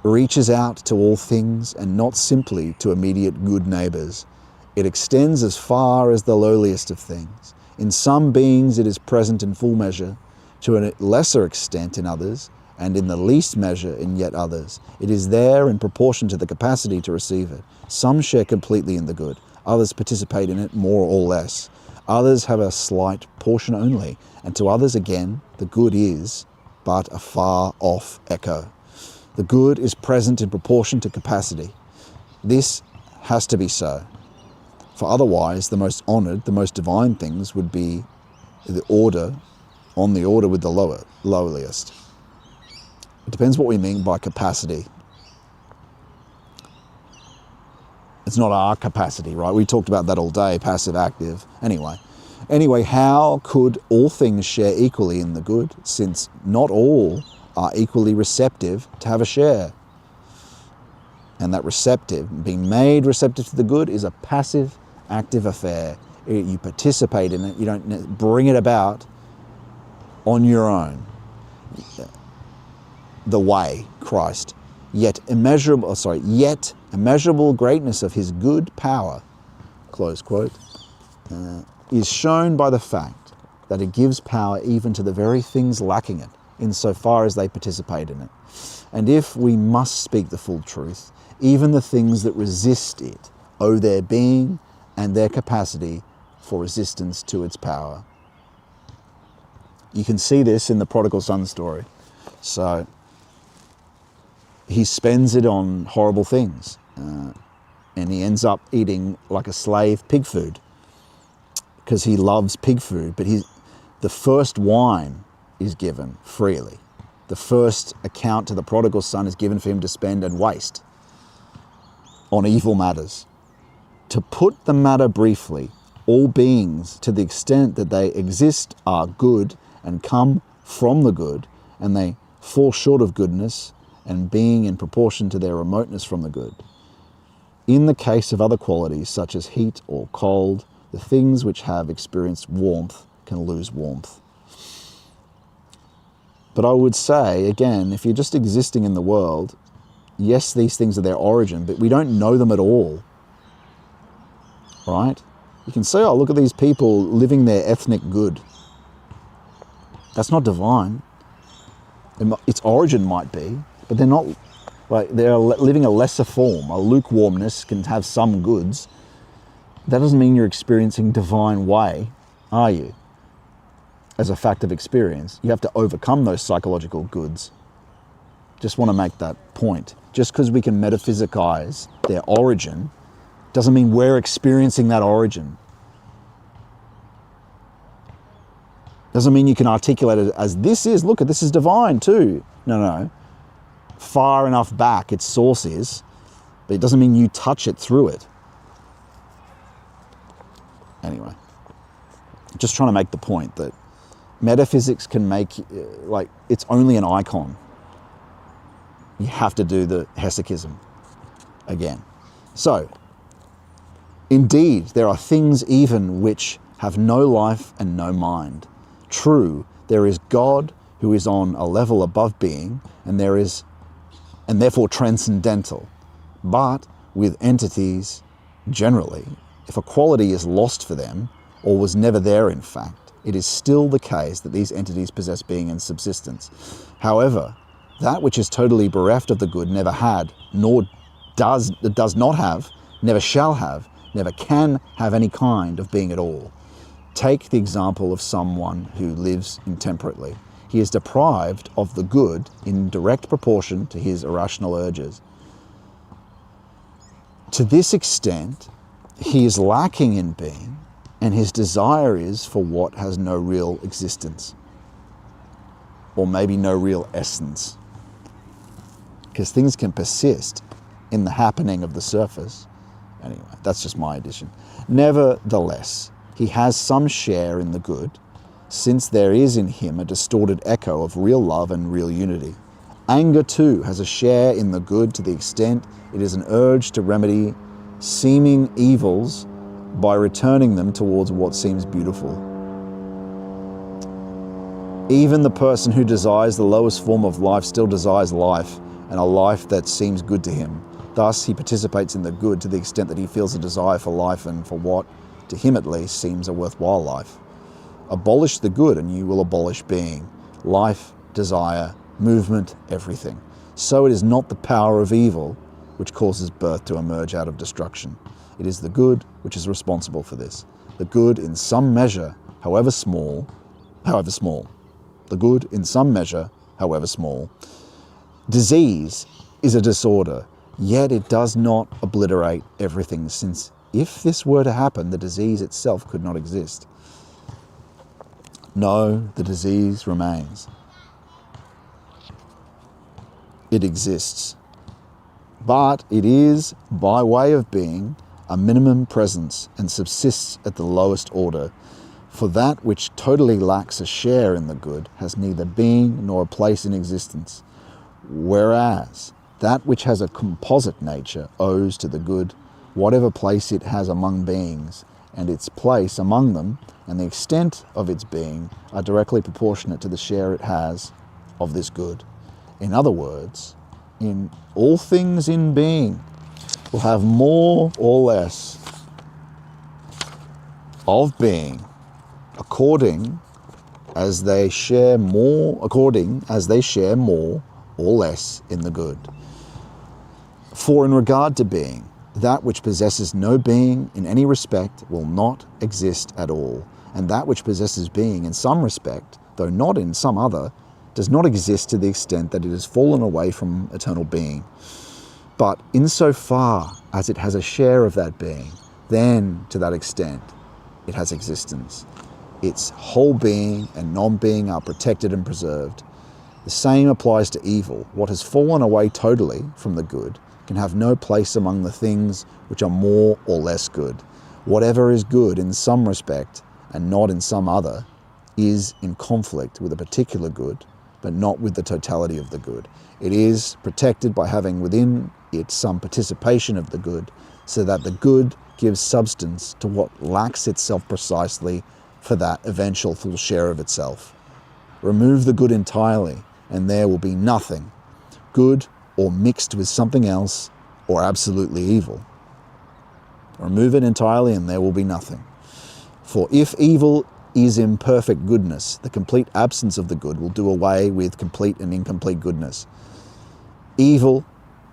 reaches out to all things and not simply to immediate good neighbours. It extends as far as the lowliest of things. In some beings it is present in full measure, to a lesser extent in others, and in the least measure in yet others. It is there in proportion to the capacity to receive it. Some share completely in the good, others participate in it more or less. Others have a slight portion only, and to others again, the good is but a far-off echo. The good is present in proportion to capacity. This has to be so, for otherwise the most honoured, the most divine things would be on the order with the lowliest. It depends what we mean by capacity. It's not our capacity, right? We talked about that all day, passive, active. Anyway, how could all things share equally in the good, since not all are equally receptive to have a share? And that receptive, being made receptive to the good, is a passive, active affair. You participate in it, you don't bring it about on your own. The way, Christ, yet immeasurable greatness of his good power, close quote, is shown by the fact that it gives power even to the very things lacking it, insofar as they participate in it. And if we must speak the full truth, even the things that resist it owe their being and their capacity for resistance to its power. You can see this in the prodigal son story. So he spends it on horrible things, and he ends up eating like a slave pig food because he loves pig food. But the first wine is given freely. The first account to the prodigal son is given for him to spend and waste on evil matters. To put the matter briefly, all beings, to the extent that they exist, are good and come from the good, and they fall short of goodness and being in proportion to their remoteness from the good. In the case of other qualities, such as heat or cold, the things which have experienced warmth can lose warmth. But I would say, again, if you're just existing in the world, yes, these things are their origin, but we don't know them at all, right? You can say, oh, look at these people living their ethnic good. That's not divine. Its origin might be, but they're not, like, they're living a lesser form. A lukewarmness can have some goods. That doesn't mean you're experiencing divine way, are you? As a fact of experience, you have to overcome those psychological goods. Just want to make that point. Just because we can metaphysicize their origin doesn't mean we're experiencing that origin. Doesn't mean you can articulate it as this is, look, this is divine too. No. Far enough back its source is, but it doesn't mean you touch it through it. Anyway, just trying to make the point that metaphysics can make, like, it's only an icon. You have to do the hesychism again. So, indeed, there are things even which have no life and no mind. True, there is God who is on a level above being, and therefore transcendental. But with entities, generally, if a quality is lost for them, or was never there in fact, it is still the case that these entities possess being and subsistence. However, that which is totally bereft of the good never had, nor does not have, never shall have, never can have any kind of being at all. Take the example of someone who lives intemperately. He is deprived of the good in direct proportion to his irrational urges. To this extent, he is lacking in being, and his desire is for what has no real existence, or maybe no real essence. Because things can persist in the happening of the surface. Anyway, that's just my addition. Nevertheless, he has some share in the good, since there is in him a distorted echo of real love and real unity. Anger, too, has a share in the good to the extent it is an urge to remedy seeming evils by returning them towards what seems beautiful. Even the person who desires the lowest form of life still desires life, and a life that seems good to him. Thus, he participates in the good to the extent that he feels a desire for life and for what, to him at least, seems a worthwhile life. Abolish the good and you will abolish being, life, desire, movement, everything. So it is not the power of evil which causes birth to emerge out of destruction. It is the good which is responsible for this. The good in some measure, however small, the good in some measure, however small. Disease is a disorder, yet it does not obliterate everything, since if this were to happen, the disease itself could not exist. No, the disease remains. It exists. But it is, by way of being, a minimum presence and subsists at the lowest order. For that which totally lacks a share in the good has neither being nor a place in existence. Whereas that which has a composite nature owes to the good whatever place it has among beings, and its place among them and the extent of its being are directly proportionate to the share it has of this good. In other words, in all things in being will have more or less of being, according as they share more or less in the good. For in regard to being, that which possesses no being in any respect will not exist at all, and that which possesses being in some respect, though not in some other, does not exist to the extent that it has fallen away from eternal being. But insofar as it has a share of that being, then to that extent it has existence. Its whole being and non-being are protected and preserved. The same applies to evil. What has fallen away totally from the good can have no place among the things which are more or less good. Whatever is good in some respect and not in some other is in conflict with a particular good, but not with the totality of the good. It is protected by having within it some participation of the good, so that the good gives substance to what lacks itself precisely for that eventual full share of itself. Remove the good entirely, and there will be nothing, good or mixed with something else, or absolutely evil. Remove it entirely, and there will be nothing. For if evil is imperfect goodness, the complete absence of the good will do away with complete and incomplete goodness. Evil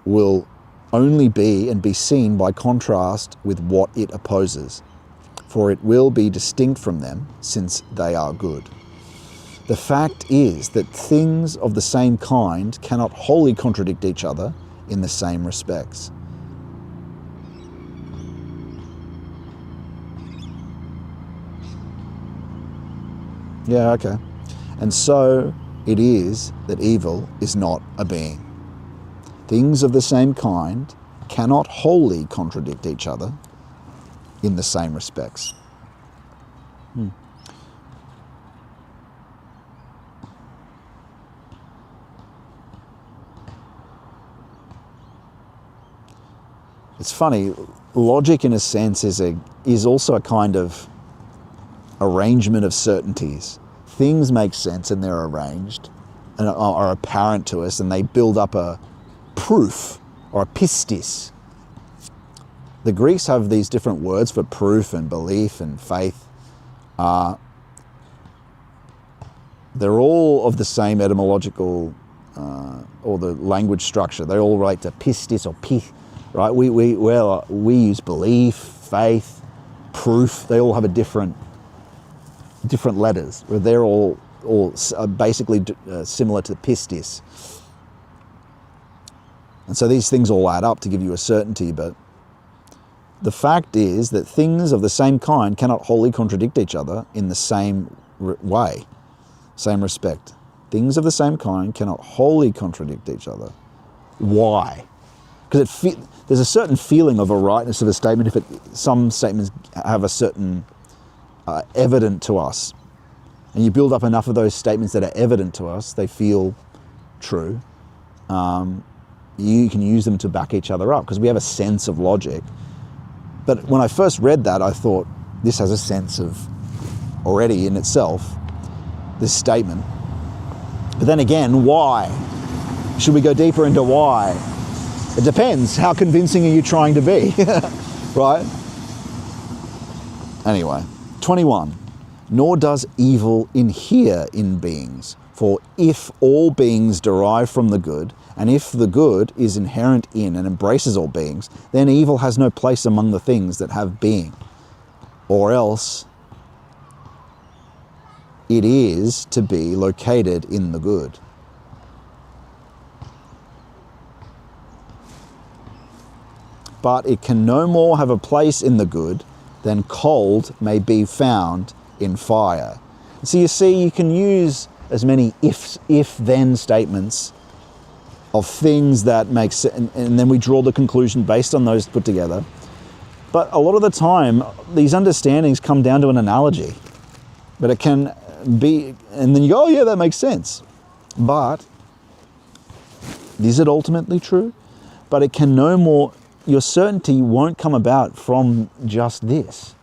will only be and be seen by contrast with what it opposes, for it will be distinct from them, since they are good. The fact is that things of the same kind cannot wholly contradict each other in the same respects. Yeah, okay. And so it is that evil is not a being. Things of the same kind cannot wholly contradict each other in the same respects. It's funny, logic in a sense is also a kind of arrangement of certainties. Things make sense and they're arranged and are apparent to us, and they build up a proof or a pistis. The Greeks have these different words for proof and belief and faith. They're all of the same etymological or the language structure. They all relate to pistis or pith, right? We use belief, faith, proof. They all have a different letters, where they're all basically similar to pistis. And so these things all add up to give you a certainty, but the fact is that things of the same kind cannot wholly contradict each other in the same way, same respect. Things of the same kind cannot wholly contradict each other. Why? Because there's a certain feeling of a rightness of a statement if some statements have a certain evident to us. And you build up enough of those statements that are evident to us, they feel true. You can use them to back each other up because we have a sense of logic. But when I first read that, I thought, this has a sense of already in itself, this statement. But then again, why? Should we go deeper into why? It depends. How convincing are you trying to be? Right? Anyway, 21. Nor does evil inhere in beings. For if all beings derive from the good, and if the good is inherent in and embraces all beings, then evil has no place among the things that have being. Or else it is to be located in the good. But it can no more have a place in the good than cold may be found in fire. So you see, you can use as many if-then statements of things that make sense, and then we draw the conclusion based on those put together. But a lot of the time, these understandings come down to an analogy. But it can be, and then you go, oh yeah, that makes sense. But is it ultimately true? But it can no more, your certainty won't come about from just this.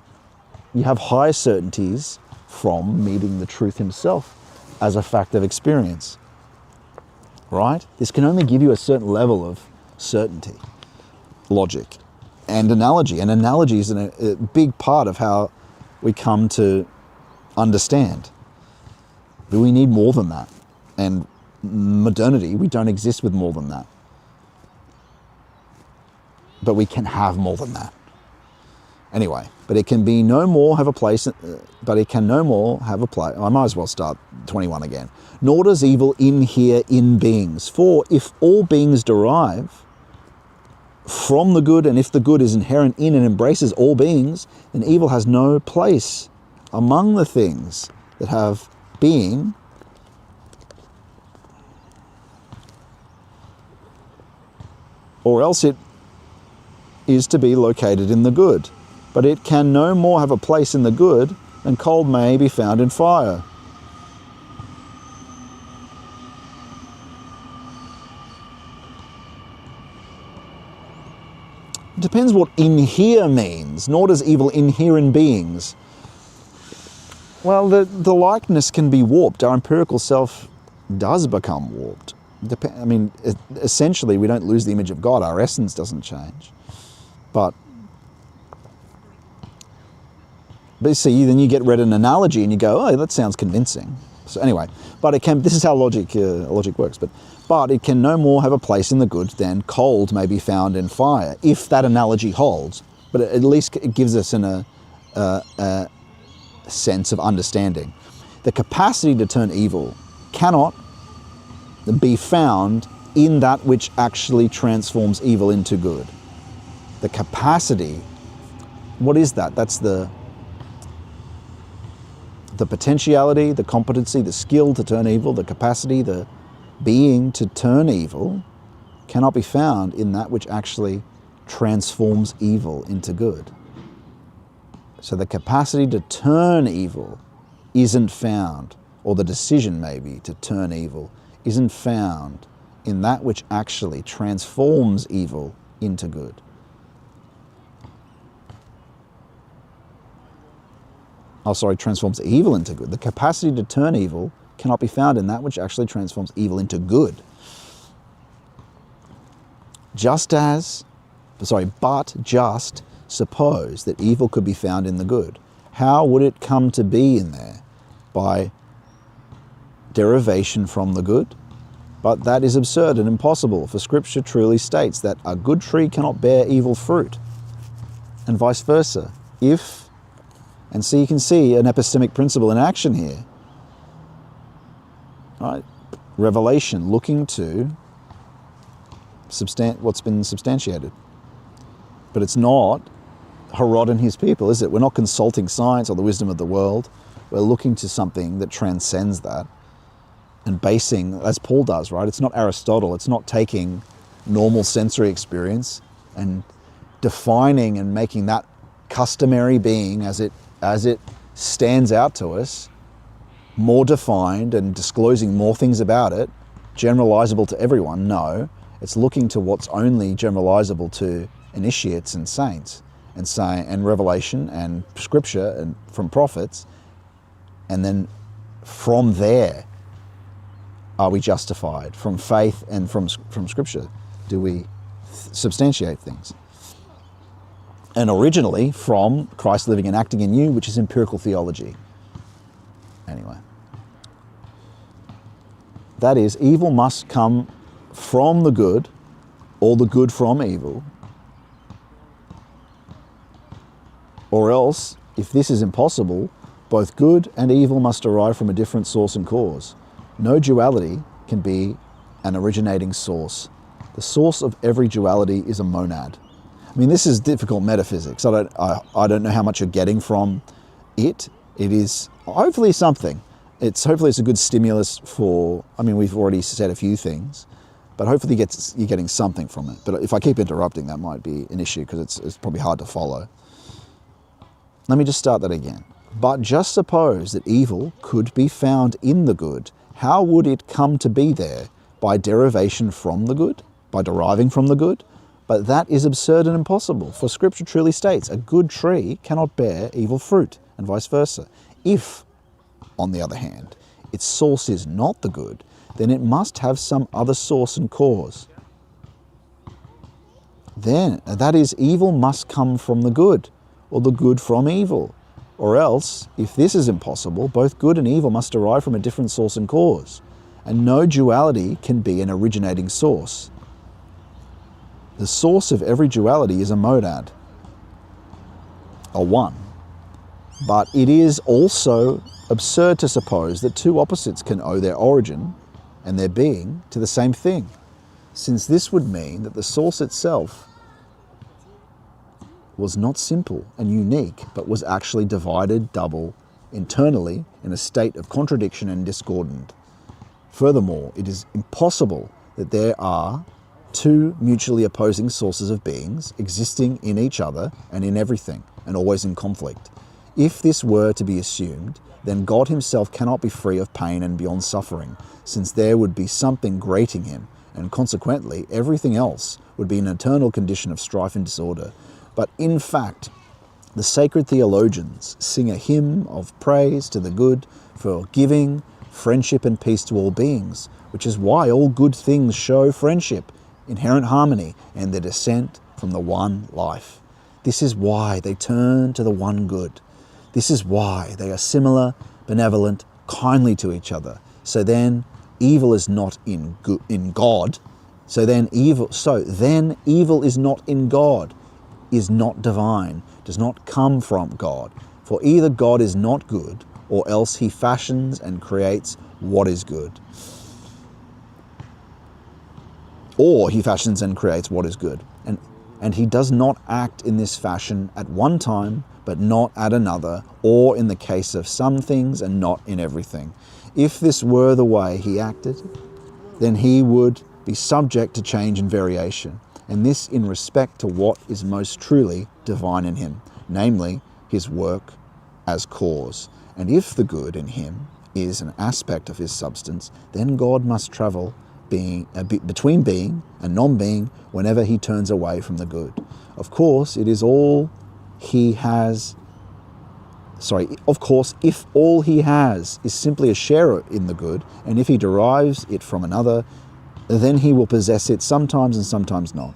You have high certainties from meeting the truth himself as a fact of experience, right? This can only give you a certain level of certainty, logic, and analogy. And analogy is a big part of how we come to understand. But we need more than that. And modernity, we don't exist with more than that. But we can have more than that. Anyway, but it can be no more have a place, but it can no more have a place. I might as well start 21 again. Nor does evil inhere in beings. For if all beings derive from the good, and if the good is inherent in and embraces all beings, then evil has no place among the things that have being, or else it is to be located in the good. But it can no more have a place in the good than cold may be found in fire. It depends what inhere means. Nor does evil inhere in beings. Well, the likeness can be warped. Our empirical self does become warped. I mean, essentially, we don't lose the image of God. Our essence doesn't change. But see, then you get read an analogy and you go, oh, that sounds convincing. So anyway, but it can. This is how logic works. But it can no more have a place in the good than cold may be found in fire, if that analogy holds. But at least it gives us a sense of understanding. The capacity to turn evil cannot be found in that which actually transforms evil into good. The capacity, what is that? That's the potentiality, the competency, the skill to turn evil, the capacity, the being to turn evil cannot be found in that which actually transforms evil into good. So the capacity to turn evil isn't found, or the decision maybe to turn evil isn't found in that which actually transforms evil into good. Transforms evil into good. The capacity to turn evil cannot be found in that which actually transforms evil into good. But just suppose that evil could be found in the good. How would it come to be in there? By derivation from the good? But that is absurd and impossible, for Scripture truly states that a good tree cannot bear evil fruit, and vice versa. And so you can see an epistemic principle in action here. Right? Revelation, looking to what's been substantiated. But it's not Herod and his people, is it? We're not consulting science or the wisdom of the world. We're looking to something that transcends that and basing, as Paul does, right? It's not Aristotle. It's not taking normal sensory experience and defining and making that customary being as it stands out to us, more defined and disclosing more things about it, generalizable to everyone. No, it's looking to what's only generalizable to initiates and saints, and revelation and Scripture and from prophets, and then from there are we justified. From faith and from Scripture do we substantiate things. And originally from Christ living and acting in you, which is empirical theology. Anyway. That is, evil must come from the good, or the good from evil. Or else, if this is impossible, both good and evil must derive from a different source and cause. No duality can be an originating source. The source of every duality is a monad. I mean, this is difficult metaphysics. I don't know how much you're getting from it. It is hopefully something. Hopefully it's a good stimulus for, I mean, we've already said a few things, but hopefully you're getting something from it. But if I keep interrupting, that might be an issue because it's probably hard to follow. Let me just start that again. But just suppose that evil could be found in the good. How would it come to be there? By derivation from the good? By deriving from the good? But that is absurd and impossible, for Scripture truly states a good tree cannot bear evil fruit, and vice versa. If, on the other hand, its source is not the good, then it must have some other source and cause. Then, that is, evil must come from the good, or the good from evil, Or else, if this is impossible, both good and evil must derive from a different source and cause, and no duality can be an originating source. The source of every duality is a monad, a one. But it is also absurd to suppose that two opposites can owe their origin and their being to the same thing, since this would mean that the source itself was not simple and unique, but was actually divided double internally in a state of contradiction and discordant. Furthermore, it is impossible that there are two mutually opposing sources of beings existing in each other and in everything, and always in conflict. If this were to be assumed, then God himself cannot be free of pain and beyond suffering, since there would be something grating him, and consequently everything else would be an eternal condition of strife and disorder. But in fact, the sacred theologians sing a hymn of praise to the good for giving friendship and peace to all beings, which is why all good things show friendship, inherent harmony, and their descent from the one life. This is why they turn to the one good. This is why they are similar, benevolent, kindly to each other. So then evil is not in God. So then evil is not in God, is not divine, does not come from God. For either God is not good, or else he fashions and creates what is good. Or he fashions and creates what is good. And he does not act in this fashion at one time, but not at another, or in the case of some things and not in everything. If this were the way he acted, then he would be subject to change and variation, and this in respect to what is most truly divine in him, namely his work as cause. And if the good in him is an aspect of his substance, then God must travel between being and non-being whenever he turns away from the good. Of course, if all he has is simply a share in the good, and if he derives it from another, then he will possess it sometimes and sometimes not.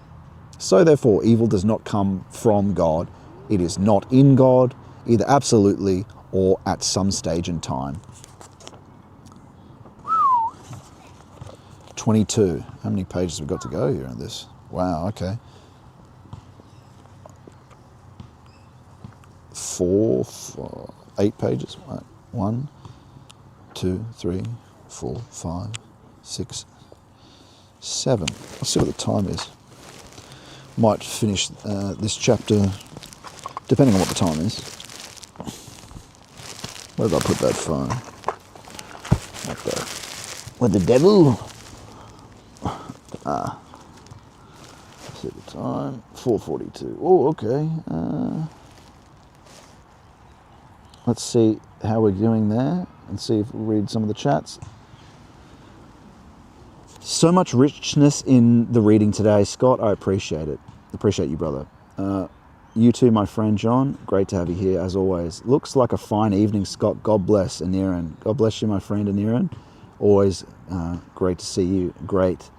So therefore, evil does not come from God. It is not in God, either absolutely or at some stage in time. 22. How many pages have we got to go here on this? Wow, okay. 8 pages. 1, 2, 3, 4, 5, 6, 7. Let's see what the time is. Might finish this chapter, depending on what the time is. Where did I put that phone? What the devil? See the time. 4:42. Oh, okay. Let's see how we're doing there, and see if we read some of the chats. So much richness in the reading today, Scott. I appreciate it. Appreciate you, brother. You too, my friend John. Great to have you here, as always. Looks like a fine evening, Scott. God bless, Aniran. God bless you, my friend Aniran. Always great to see you. Great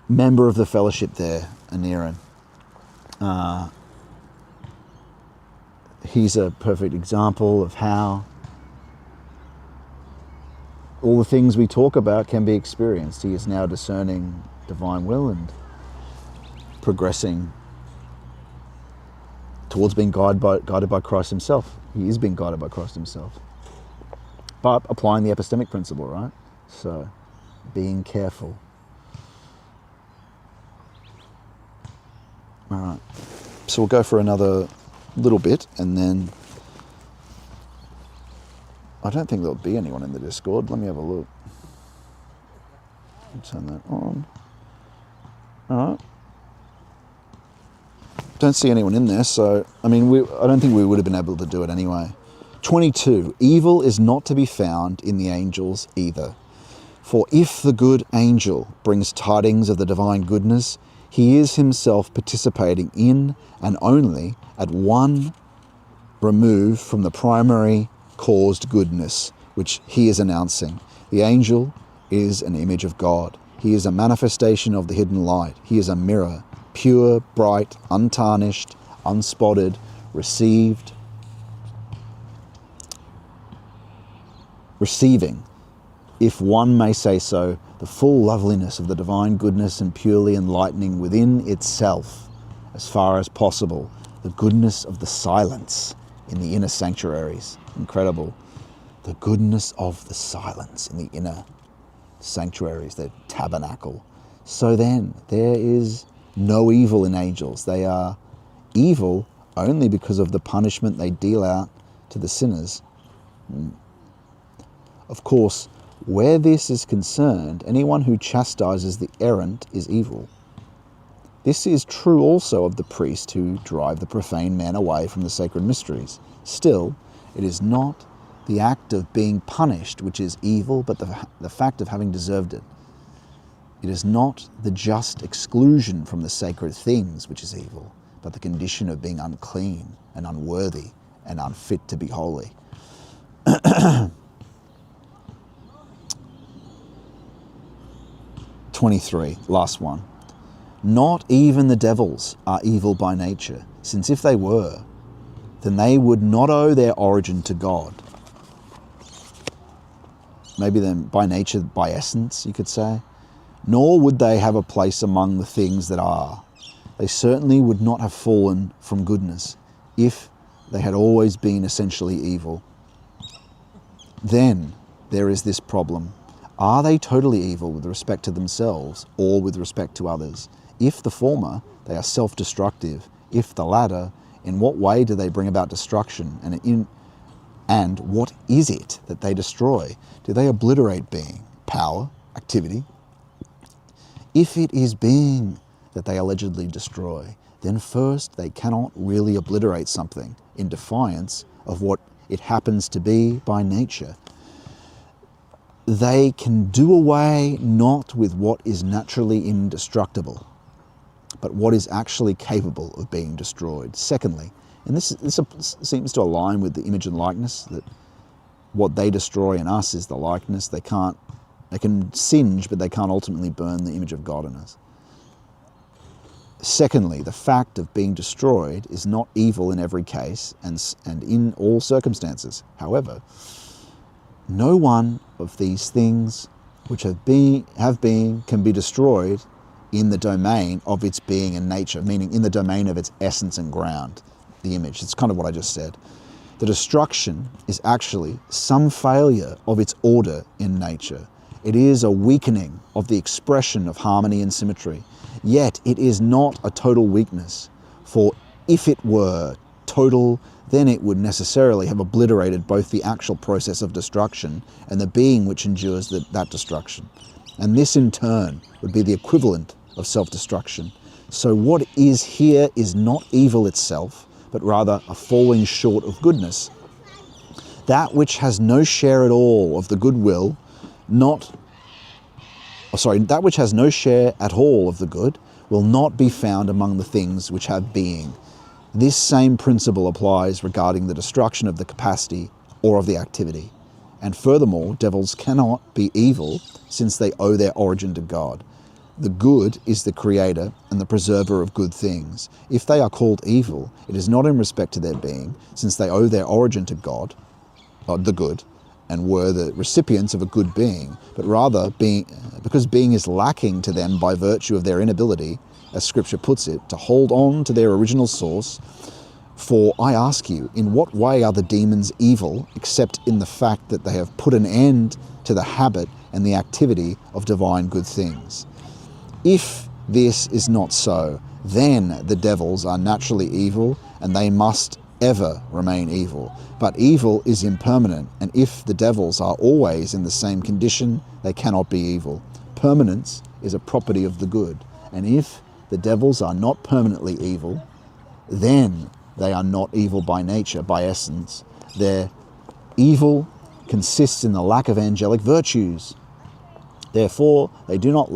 member of the fellowship there, Aniran. He's a perfect example of how all the things we talk about can be experienced. He is now discerning divine will and progressing towards being guided by Christ himself. He is being guided by Christ himself. But applying the epistemic principle, right? So, being careful. All right. So we'll go for another little bit, and then I don't think there'll be anyone in the Discord. Let me have a look. Turn that on. All right. Don't see anyone in there, so I don't think we would have been able to do it anyway. 22. Evil is not to be found in the angels either. For if the good angel brings tidings of the divine goodness, he is himself participating in and only at one remove from the primary caused goodness which he is announcing. The angel is an image of God. He is a manifestation of the hidden light. He is a mirror, pure, bright, untarnished, unspotted, received receiving, if one may say so, the full loveliness of the divine goodness and purely enlightening within itself, as far as possible, the goodness of the silence in the inner sanctuaries. Incredible. The goodness of the silence in the inner sanctuaries, the tabernacle. So then, there is no evil in angels. They are evil only because of the punishment they deal out to the sinners. Of course, where this is concerned, anyone who chastises the errant is evil. This is true also of the priests who drive the profane man away from the sacred mysteries. Still, it is not the act of being punished which is evil, but the fact of having deserved it. It is not the just exclusion from the sacred things which is evil, but the condition of being unclean and unworthy and unfit to be holy. 23, last one. Not even the devils are evil by nature, since if they were, then they would not owe their origin to God. Maybe then by nature, by essence, you could say. Nor would they have a place among the things that are. They certainly would not have fallen from goodness if they had always been essentially evil. Then there is this problem. Are they totally evil with respect to themselves or with respect to others? If the former, they are self-destructive. If the latter, in what way do they bring about destruction? And what is it that they destroy? Do they obliterate being, power, activity? If it is being that they allegedly destroy, then first they cannot really obliterate something in defiance of what it happens to be by nature. They can do away not with what is naturally indestructible, but what is actually capable of being destroyed. Secondly, and this seems to align with the image and likeness, that what they destroy in us is the likeness. They can singe, but they can't ultimately burn the image of God in us. Secondly, the fact of being destroyed is not evil in every case and in all circumstances. However, no one of these things which have been can be destroyed in the domain of its being and nature, meaning in the domain of its essence and ground, the image. It's kind of what I just said. The destruction is actually some failure of its order in nature. It is a weakening of the expression of harmony and symmetry. Yet it is not a total weakness, for if it were total, then it would necessarily have obliterated both the actual process of destruction and the being which endures that destruction. And this in turn would be the equivalent of self-destruction. So what is here is not evil itself, but rather a falling short of goodness. That which has no share at all of the goodwill, that which has no share at all of the good, will not be found among the things which have being. This same principle applies regarding the destruction of the capacity or of the activity. And furthermore, devils cannot be evil since they owe their origin to God. The good is the creator and the preserver of good things. If they are called evil, it is not in respect to their being, since they owe their origin to God, the good, and were the recipients of a good being, but rather because being is lacking to them by virtue of their inability, as Scripture puts it, to hold on to their original source. For I ask you, in what way are the demons evil, except in the fact that they have put an end to the habit and the activity of divine good things? If this is not so, then the devils are naturally evil, and they must ever remain evil. But evil is impermanent, and if the devils are always in the same condition, they cannot be evil. Permanence is a property of the good, and if the devils are not permanently evil, then they are not evil by nature, by essence. Their evil consists in the lack of angelic virtues. Therefore, they do not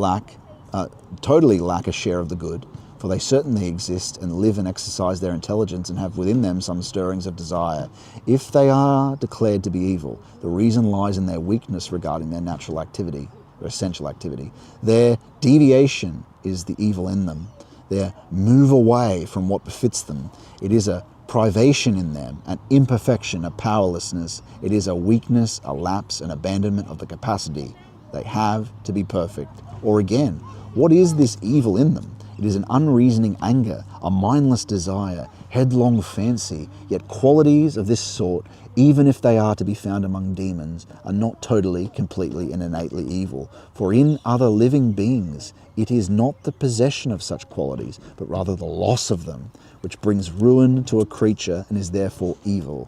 totally lack a share of the good, for they certainly exist and live and exercise their intelligence and have within them some stirrings of desire. If they are declared to be evil, the reason lies in their weakness regarding their natural activity, their essential activity. Their deviation is the evil in them. Their move away from what befits them. It is a privation in them, an imperfection, a powerlessness. It is a weakness, a lapse, an abandonment of the capacity they have to be perfect. Or again, what is this evil in them? It is an unreasoning anger, a mindless desire, headlong fancy, yet qualities of this sort, even if they are to be found among demons, are not totally, completely, and innately evil. For in other living beings, it is not the possession of such qualities, but rather the loss of them, which brings ruin to a creature and is therefore evil.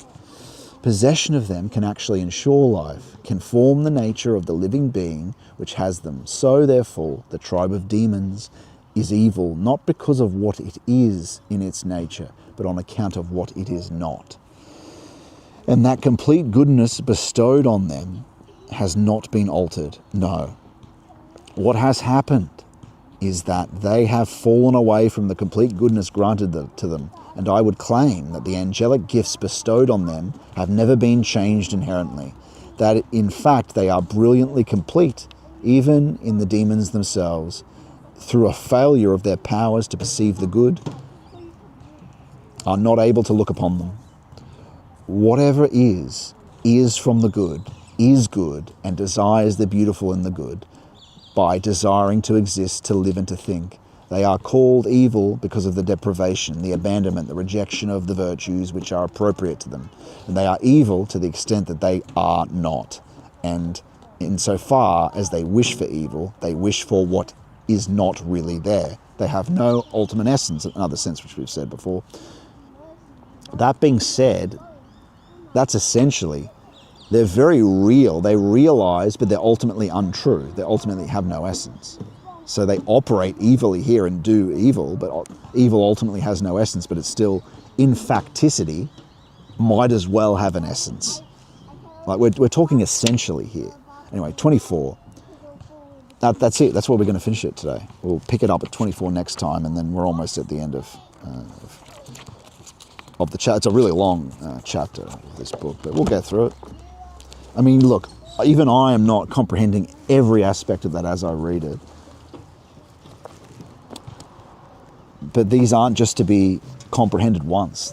Possession of them can actually ensure life, can form the nature of the living being which has them. So, therefore, the tribe of demons is evil, not because of what it is in its nature, but on account of what it is not. And that complete goodness bestowed on them has not been altered. No. What has happened is that they have fallen away from the complete goodness granted to them, and I would claim that the angelic gifts bestowed on them have never been changed inherently, that in fact they are brilliantly complete, even in the demons themselves, through a failure of their powers to perceive the good, are not able to look upon them. Whatever is from the good, is good, and desires the beautiful in the good, by desiring to exist, to live, and to think. They are called evil because of the deprivation, the abandonment, the rejection of the virtues which are appropriate to them. And they are evil to the extent that they are not. And insofar as they wish for evil, they wish for what is not really there. They have no ultimate essence, in another sense which we've said before. That being said, that's essentially, they're very real. They realize, but they're ultimately untrue. They ultimately have no essence. So they operate evilly here and do evil, but evil ultimately has no essence, but it's still, in facticity, might as well have an essence. Like we're talking essentially here. Anyway, 24. That's it. That's where we're going to finish it today. We'll pick it up at 24 next time, and then we're almost at the end of the chapter. It's a really long chapter of this book, but we'll get through it. I mean, look, even I am not comprehending every aspect of that as I read it. But these aren't just to be comprehended once.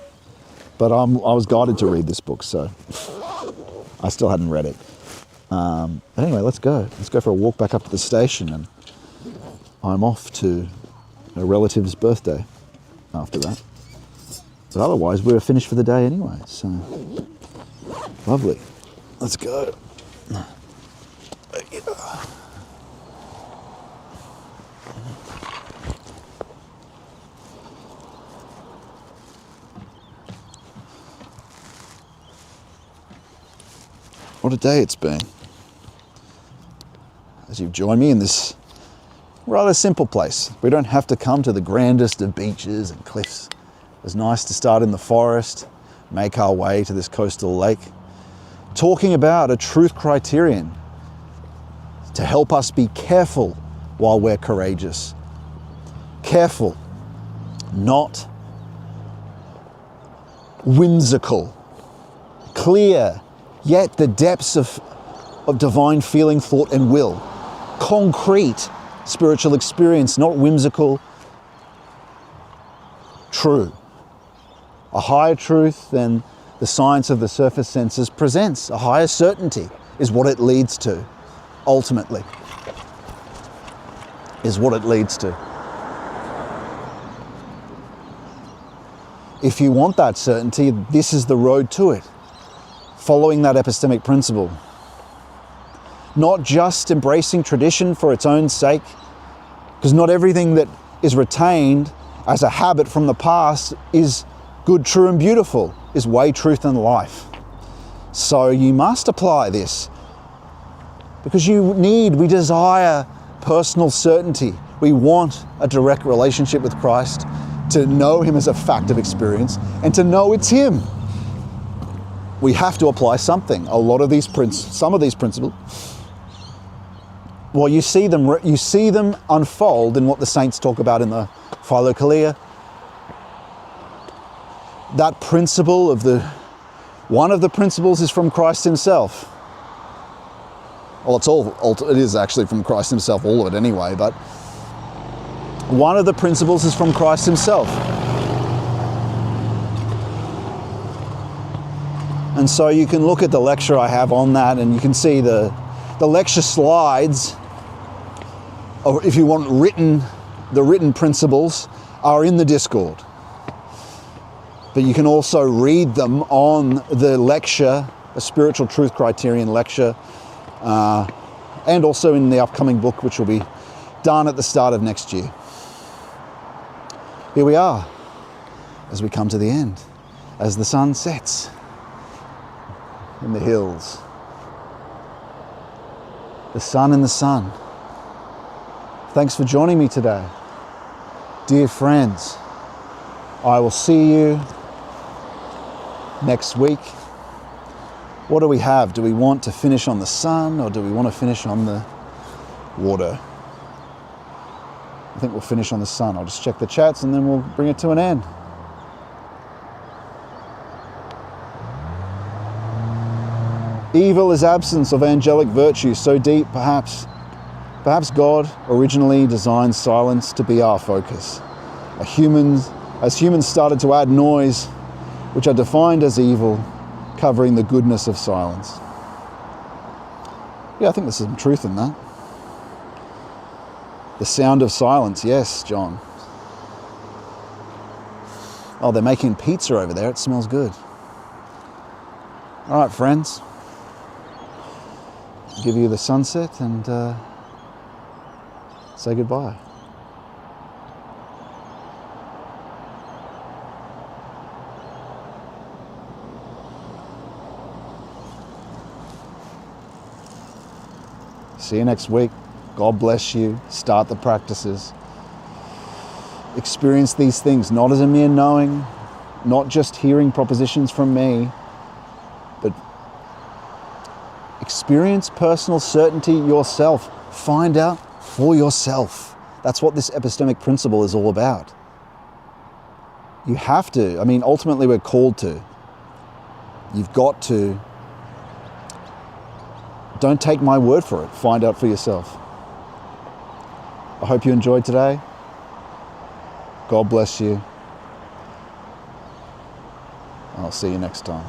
But I was guided to read this book, so I still hadn't read it. But anyway, let's go. Let's go for a walk back up to the station, and I'm off to a relative's birthday after that. But otherwise, we're finished for the day anyway, so lovely. Let's go. What a day it's been. As you've joined me in this rather simple place. We don't have to come to the grandest of beaches and cliffs. It was nice to start in the forest, make our way to this coastal lake, talking about a truth criterion to help us be careful while we're courageous. Careful, not whimsical. Clear, yet the depths of divine feeling, thought, and will. Concrete spiritual experience, not whimsical. True. A higher truth than the science of the surface senses presents. A higher certainty is what it leads to, ultimately. Is what it leads to. If you want that certainty, this is the road to it. Following that epistemic principle. Not just embracing tradition for its own sake, because not everything that is retained as a habit from the past is good, true, and beautiful, is way, truth, and life. So you must apply this, because we desire personal certainty. We want a direct relationship with Christ, to know Him as a fact of experience, and to know it's Him. We have to apply something. Some of these principles, well, you see them unfold in what the saints talk about in the Philokalia. That principle one of the principles is from Christ Himself. Well, it is actually from Christ Himself, all of it anyway, but one of the principles is from Christ Himself. And so you can look at the lecture I have on that, and you can see the lecture slides, or if you want the written principles, are in the Discord. But you can also read them on the lecture, a Spiritual Truth Criterion lecture, and also in the upcoming book, which will be done at the start of next year. Here we are, as we come to the end, as the sun sets in the hills. The sun in the sun. Thanks for joining me today. Dear friends, I will see you next week. What do we have? Do we want to finish on the sun, or do we want to finish on the water? I think we'll finish on the sun. I'll just check the chats and then we'll bring it to an end. Evil is absence of angelic virtue, so deep perhaps God originally designed silence to be our focus. As humans started to add noise, which are defined as evil, covering the goodness of silence. Yeah, I think there's some truth in that. The sound of silence, yes, John. Oh, they're making pizza over there. It smells good. All right, friends. I'll give you the sunset and say goodbye. See you next week. God bless you. Start the practices. Experience these things, not as a mere knowing, not just hearing propositions from me, but experience personal certainty yourself. Find out for yourself. That's what this epistemic principle is all about. You have to. I mean, ultimately we're called to. You've got to. Don't take my word for it. Find out for yourself. I hope you enjoyed today. God bless you. I'll see you next time.